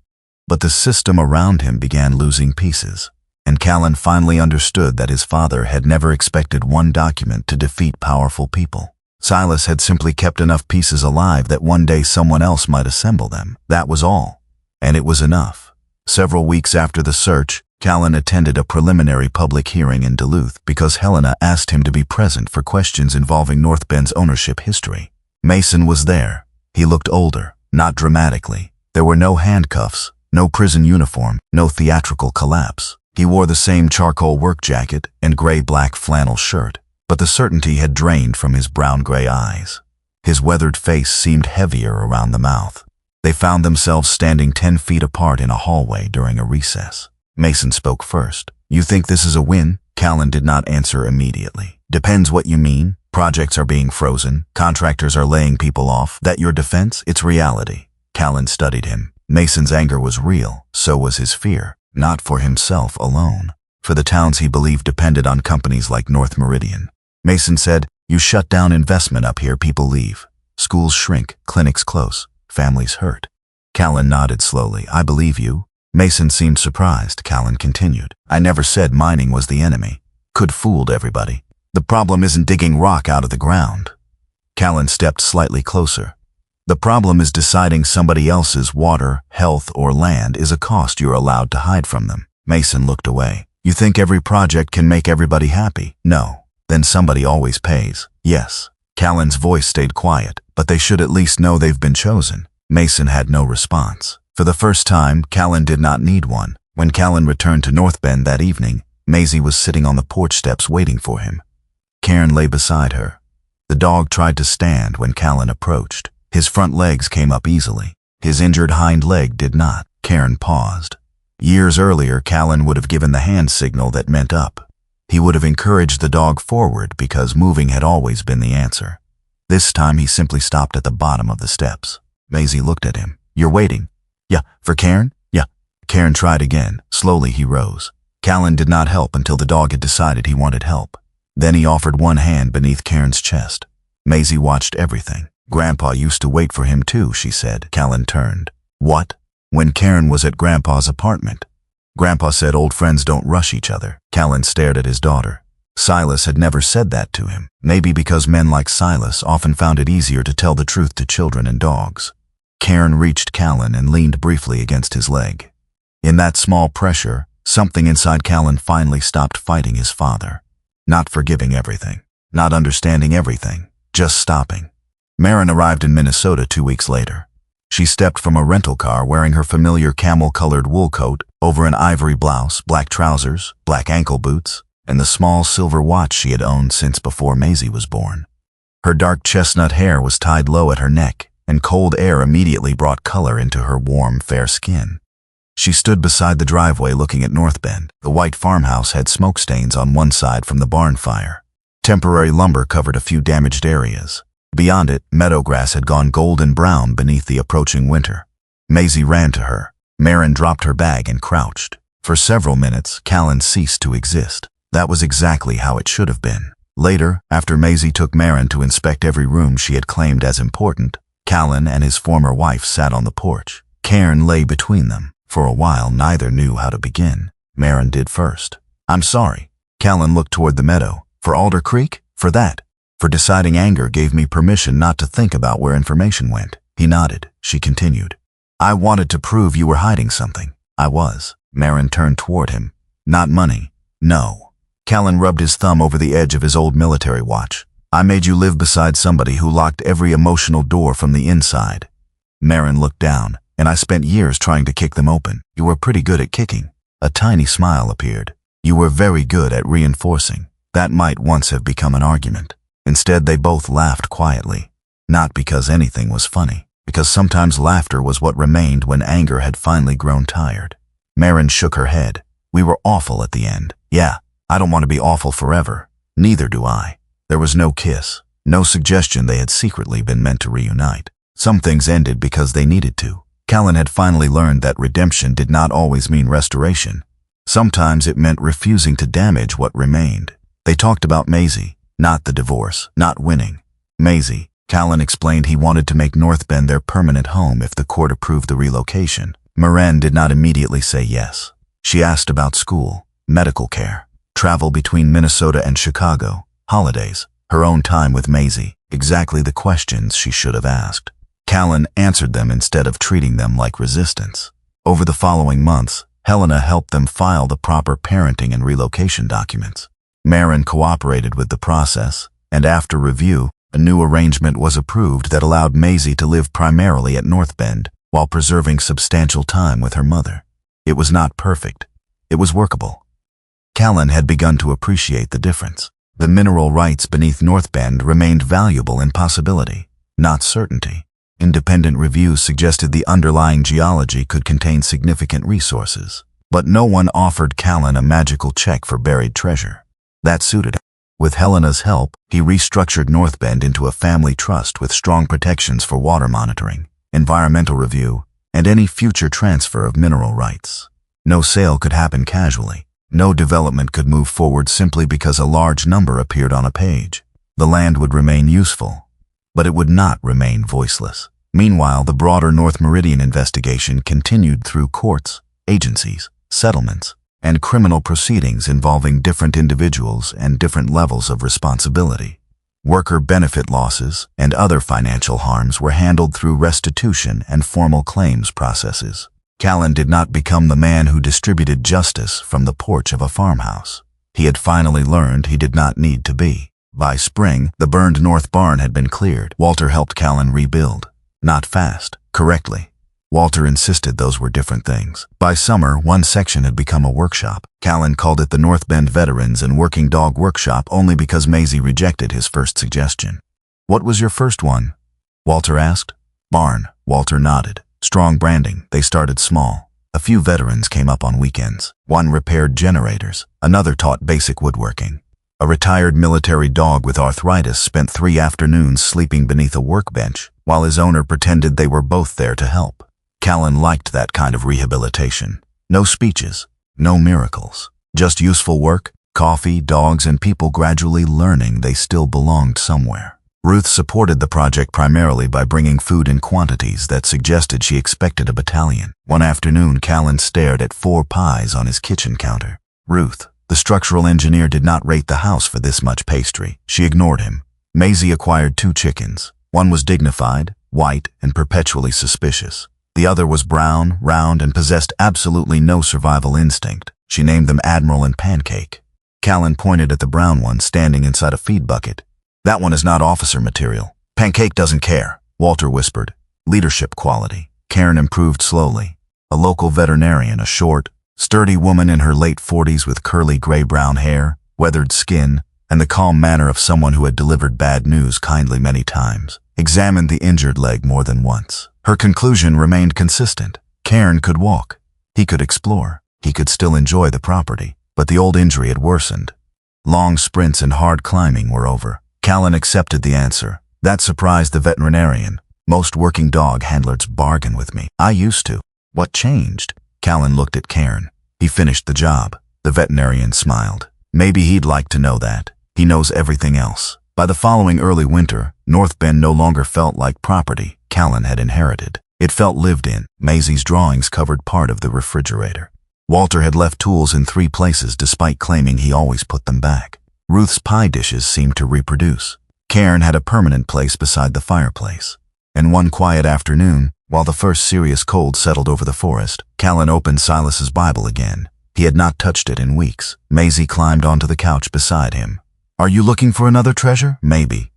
But the system around him began losing pieces, and Callan finally understood that his father had never expected one document to defeat powerful people. Silas had simply kept enough pieces alive that one day someone else might assemble them. That was all. And it was enough. Several weeks after the search, Callan attended a preliminary public hearing in Duluth because Helena asked him to be present for questions involving Northbend's ownership history. Mason was there. He looked older, not dramatically. There were no handcuffs, no prison uniform, no theatrical collapse. He wore the same charcoal work jacket and gray-black flannel shirt, but the certainty had drained from his brown-gray eyes. His weathered face seemed heavier around the mouth. They found themselves standing 10 feet apart in a hallway during a recess. Mason spoke first. You think this is a win? Callan did not answer immediately. Depends what you mean. Projects are being frozen. Contractors are laying people off. That your defense? It's reality. Callan studied him. Mason's anger was real. So was his fear. Not for himself alone. For the towns he believed depended on companies like North Meridian. Mason said, you shut down investment up here, people leave. Schools shrink, clinics close. families hurt. Callan nodded slowly. I believe you. Mason seemed surprised. Callan continued. I never said mining was the enemy. Could fooled everybody. The problem isn't digging rock out of the ground. Callan stepped slightly closer. The problem is deciding somebody else's water, health, or land is a cost you're allowed to hide from them. Mason looked away. You think every project can make everybody happy? No. Then somebody always pays. Yes. Callan's voice stayed quiet, but they should at least know they've been chosen. Mason had no response. For the first time, Callan did not need one. When Callan returned to Northbend that evening, Maisie was sitting on the porch steps waiting for him. Cairn lay beside her. The dog tried to stand when Callan approached. His front legs came up easily. His injured hind leg did not. Cairn paused. Years earlier, Callan would have given the hand signal that meant up. He would have encouraged the dog forward because moving had always been the answer. This time he simply stopped at the bottom of the steps. Maisie looked at him. You're waiting? Yeah. For Cairn? Yeah. Cairn tried again. Slowly he rose. Callan did not help until the dog had decided he wanted help. Then he offered one hand beneath Cairn's chest. Maisie watched everything. Grandpa used to wait for him too, she said. Callan turned. What? When Cairn was at Grandpa's apartment. Grandpa said old friends don't rush each other. Callan stared at his daughter. Silas had never said that to him. Maybe because men like Silas often found it easier to tell the truth to children and dogs. Cairn reached Callan and leaned briefly against his leg. In that small pressure, something inside Callan finally stopped fighting his father. Not forgiving everything. Not understanding everything. Just stopping. Marin arrived in Minnesota 2 weeks later. She stepped from a rental car wearing her familiar camel-colored wool coat over an ivory blouse, black trousers, black ankle boots, and the small silver watch she had owned since before Maisie was born. Her dark chestnut hair was tied low at her neck, and cold air immediately brought color into her warm, fair skin. She stood beside the driveway looking at Northbend. The white farmhouse had smoke stains on one side from the barn fire. Temporary lumber covered a few damaged areas. Beyond it, meadow grass had gone golden brown beneath the approaching winter. Maisie ran to her. Marin dropped her bag and crouched. For several minutes, Callan ceased to exist. That was exactly how it should have been. Later, after Maisie took Marin to inspect every room she had claimed as important, Callan and his former wife sat on the porch. Cairn lay between them. For a while, neither knew how to begin. Marin did first. I'm sorry. Callan looked toward the meadow. For Alder Creek? For that. For deciding anger gave me permission not to think about where information went. He nodded. She continued. I wanted to prove you were hiding something. I was. Marin turned toward him. Not money. No. Callan rubbed his thumb over the edge of his old military watch. I made you live beside somebody who locked every emotional door from the inside. Marin looked down, and I spent years trying to kick them open. You were pretty good at kicking. A tiny smile appeared. You were very good at reinforcing. That might once have become an argument. Instead, they both laughed quietly. Not because anything was funny, because sometimes laughter was what remained when anger had finally grown tired. Marin shook her head. We were awful at the end. Yeah, I don't want to be awful forever. Neither do I. There was no kiss, no suggestion they had secretly been meant to reunite. Some things ended because they needed to. Callan had finally learned that redemption did not always mean restoration. Sometimes it meant refusing to damage what remained. They talked about Maisie. Not the divorce, not winning. Maisie, Callan explained he wanted to make Northbend their permanent home if the court approved the relocation. Marin did not immediately say yes. She asked about school, medical care, travel between Minnesota and Chicago, holidays, her own time with Maisie, exactly the questions she should have asked. Callan answered them instead of treating them like resistance. Over the following months, Helena helped them file the proper parenting and relocation documents. Marin cooperated with the process, and after review, a new arrangement was approved that allowed Maisie to live primarily at Northbend while preserving substantial time with her mother. It was not perfect. It was workable. Callan had begun to appreciate the difference. The mineral rights beneath Northbend remained valuable in possibility, not certainty. Independent reviews suggested the underlying geology could contain significant resources, but no one offered Callan a magical check for buried treasure. That suited him. With Helena's help, he restructured Northbend into a family trust with strong protections for water monitoring, environmental review, and any future transfer of mineral rights. No sale could happen casually. No development could move forward simply because a large number appeared on a page. The land would remain useful, but it would not remain voiceless. Meanwhile, the broader North Meridian investigation continued through courts, agencies, settlements, and criminal proceedings involving different individuals and different levels of responsibility. Worker benefit losses and other financial harms were handled through restitution and formal claims processes. Callan did not become the man who distributed justice from the porch of a farmhouse. He had finally learned he did not need to be. By spring, the burned north barn had been cleared. Walter helped Callan rebuild. Not fast, correctly. Walter insisted those were different things. By summer, one section had become a workshop. Callan called it the Northbend Veterans and Working Dog Workshop only because Maisie rejected his first suggestion. "What was your first one?" Walter asked. "Barn," Walter nodded. "Strong branding. They started small. A few veterans came up on weekends. One repaired generators. Another taught basic woodworking. A retired military dog with arthritis spent 3 afternoons sleeping beneath a workbench, while his owner pretended they were both there to help." Callan liked that kind of rehabilitation. No speeches, no miracles, just useful work, coffee, dogs, and people gradually learning they still belonged somewhere. Ruth supported the project primarily by bringing food in quantities that suggested she expected a battalion. One afternoon, Callan stared at 4 pies on his kitchen counter. Ruth, the structural engineer, did not rate the house for this much pastry. She ignored him. Maisie acquired 2 chickens. One was dignified, white, and perpetually suspicious. The other was brown, round, and possessed absolutely no survival instinct. She named them Admiral and Pancake. Callan pointed at the brown one standing inside a feed bucket. "That one is not officer material. Pancake doesn't care," Walter whispered. "Leadership quality." Cairn improved slowly. A local veterinarian, a short, sturdy woman in her late 40s with curly gray-brown hair, weathered skin, and the calm manner of someone who had delivered bad news kindly many times, examined the injured leg more than once. Her conclusion remained consistent. Cairn could walk. He could explore. He could still enjoy the property. But the old injury had worsened. Long sprints and hard climbing were over. Callan accepted the answer. That surprised the veterinarian. "Most working dog handlers bargain with me. I used to." "What changed?" Callan looked at Cairn. "He finished the job." The veterinarian smiled. "Maybe he'd like to know that. He knows everything else." By the following early winter, North Bend no longer felt like property Callan had inherited. It felt lived in. Maisie's drawings covered part of the refrigerator. Walter had left tools in 3 places despite claiming he always put them back. Ruth's pie dishes seemed to reproduce. Cairn had a permanent place beside the fireplace. And one quiet afternoon, while the first serious cold settled over the forest, Callan opened Silas's Bible again. He had not touched it in weeks. Maisie climbed onto the couch beside him. "Are you looking for another treasure?" "Maybe."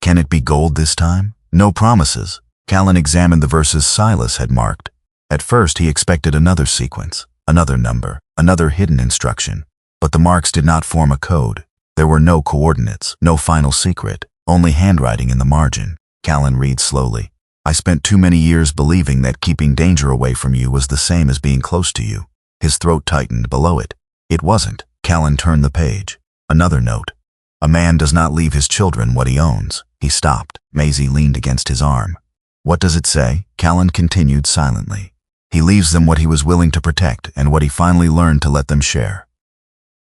"Can it be gold this time?" "No promises." Callan examined the verses Silas had marked. At first he expected another sequence, another number, another hidden instruction. But the marks did not form a code. There were no coordinates, no final secret, only handwriting in the margin. Callan read slowly. "I spent too many years believing that keeping danger away from you was the same as being close to you." His throat tightened below it. It wasn't. Callan turned the page. Another note. "A man does not leave his children what he owns." He stopped. Maisie leaned against his arm. "What does it say?" Callan continued silently. "He leaves them what he was willing to protect and what he finally learned to let them share."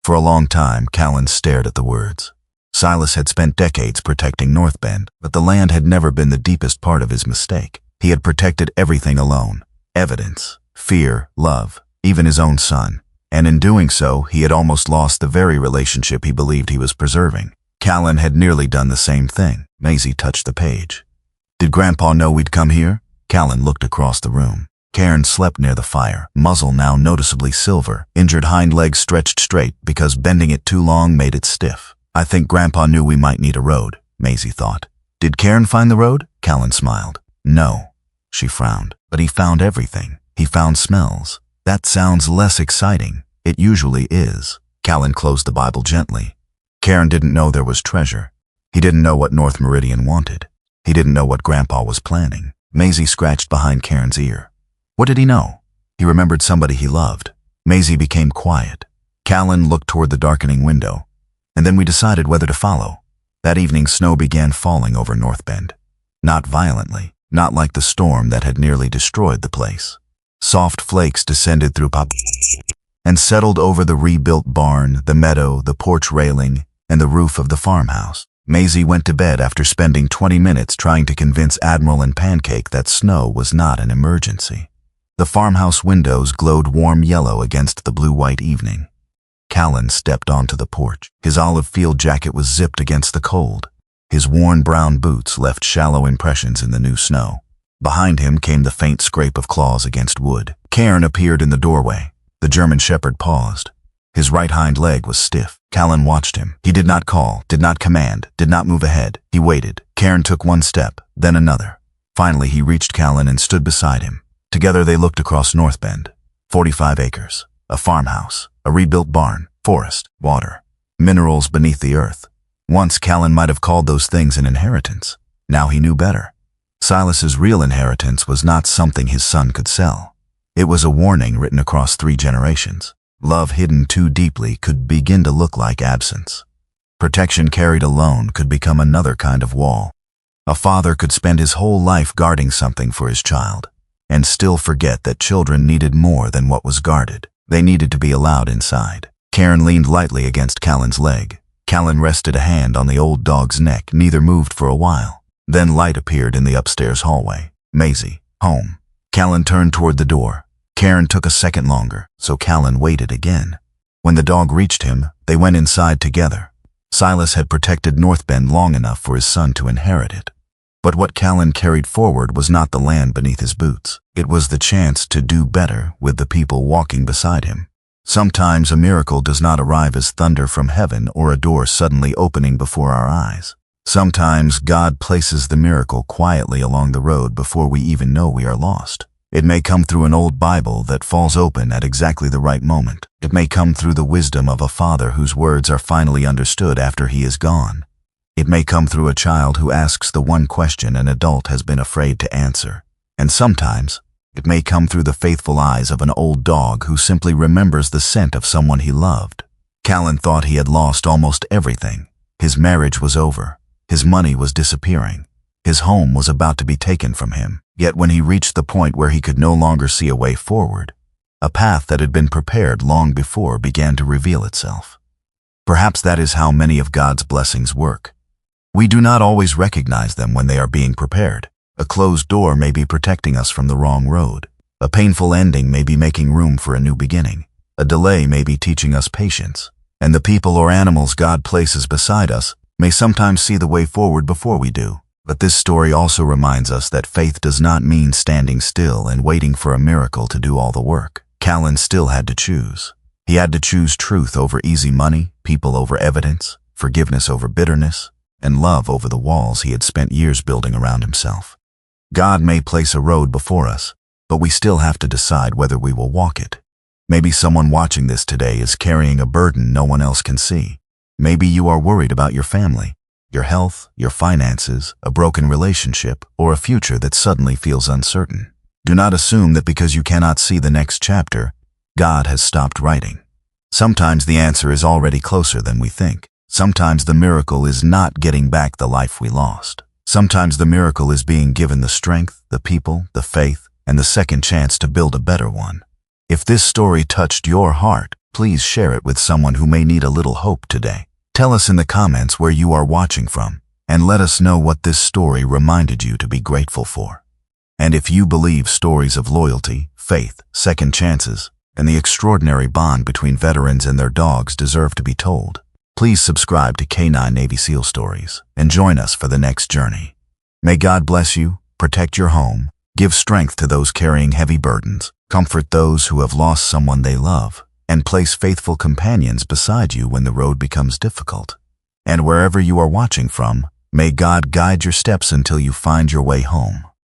For a long time, Callan stared at the words. Silas had spent decades protecting North Bend, but the land had never been the deepest part of his mistake. He had protected everything alone. Evidence, fear, love, even his own son. And in doing so, he had almost lost the very relationship he believed he was preserving. Callan had nearly done the same thing. Maisie touched the page. "Did Grandpa know we'd come here?" Callan looked across the room. Cairn slept near the fire, muzzle now noticeably silver, injured hind legs stretched straight because bending it too long made it stiff. "I think Grandpa knew we might need a road," Maisie thought. "Did Cairn find the road?" Callan smiled. "No." She frowned. "But he found everything. He found smells." "That sounds less exciting." "It usually is." Callan closed the Bible gently. Cairn didn't know there was treasure. He didn't know what North Meridian wanted. He didn't know what Grandpa was planning. Maisie scratched behind Cairn's ear. What did he know? He remembered somebody he loved. Maisie became quiet. Callan looked toward the darkening window. And then we decided whether to follow. That evening, snow began falling over North Bend. Not violently, not like the storm that had nearly destroyed the place. Soft flakes descended through and settled over the rebuilt barn, the meadow, the porch railing, and the roof of the farmhouse. Maisie went to bed after spending 20 minutes trying to convince Admiral and Pancake that snow was not an emergency. The farmhouse windows glowed warm yellow against the blue-white evening. Callan stepped onto the porch. His olive field jacket was zipped against the cold. His worn brown boots left shallow impressions in the new snow. Behind him came the faint scrape of claws against wood. Cairn appeared in the doorway. The German shepherd paused. His right hind leg was stiff. Callan watched him. He did not call, did not command, did not move ahead. He waited. Cairn took one step, then another. Finally, he reached Callan and stood beside him. Together they looked across Northbend. 45 acres. A farmhouse. A rebuilt barn. Forest. Water. Minerals beneath the earth. Once Callan might have called those things an inheritance. Now he knew better. Silas's real inheritance was not something his son could sell. It was a warning written across 3 generations. Love hidden too deeply could begin to look like absence. Protection carried alone could become another kind of wall. A father could spend his whole life guarding something for his child, and still forget that children needed more than what was guarded. They needed to be allowed inside. Cairn leaned lightly against Callan's leg. Callan rested a hand on the old dog's neck. Neither moved for a while. Then light appeared in the upstairs hallway. Maisie, home. Callan turned toward the door. Cairn took a second longer, so Callan waited again. When the dog reached him, they went inside together. Silas had protected Northbend long enough for his son to inherit it. But what Callan carried forward was not the land beneath his boots. It was the chance to do better with the people walking beside him. Sometimes a miracle does not arrive as thunder from heaven or a door suddenly opening before our eyes. Sometimes God places the miracle quietly along the road before we even know we are lost. It may come through an old Bible that falls open at exactly the right moment. It may come through the wisdom of a father whose words are finally understood after he is gone. It may come through a child who asks the one question an adult has been afraid to answer. And sometimes, it may come through the faithful eyes of an old dog who simply remembers the scent of someone he loved. Callan thought he had lost almost everything. His marriage was over. His money was disappearing. His home was about to be taken from him. Yet when he reached the point where he could no longer see a way forward, a path that had been prepared long before began to reveal itself. Perhaps that is how many of God's blessings work. We do not always recognize them when they are being prepared. A closed door may be protecting us from the wrong road. A painful ending may be making room for a new beginning. A delay may be teaching us patience. And the people or animals God places beside us may sometimes see the way forward before we do. But this story also reminds us that faith does not mean standing still and waiting for a miracle to do all the work. Callan still had to choose. He had to choose truth over easy money, people over evidence, forgiveness over bitterness, and love over the walls he had spent years building around himself. God may place a road before us, but we still have to decide whether we will walk it. Maybe someone watching this today is carrying a burden no one else can see. Maybe you are worried about your family, your health, your finances, a broken relationship, or a future that suddenly feels uncertain. Do not assume that because you cannot see the next chapter, God has stopped writing. Sometimes the answer is already closer than we think. Sometimes the miracle is not getting back the life we lost. Sometimes the miracle is being given the strength, the people, the faith, and the second chance to build a better one. If this story touched your heart, please share it with someone who may need a little hope today. Tell us in the comments where you are watching from, and let us know what this story reminded you to be grateful for. And if you believe stories of loyalty, faith, second chances, and the extraordinary bond between veterans and their dogs deserve to be told, please subscribe to K9 Navy SEAL Stories and join us for the next journey. May God bless you, protect your home, give strength to those carrying heavy burdens, comfort those who have lost someone they love, and place faithful companions beside you when the road becomes difficult. And wherever you are watching from, may God guide your steps until you find your way home.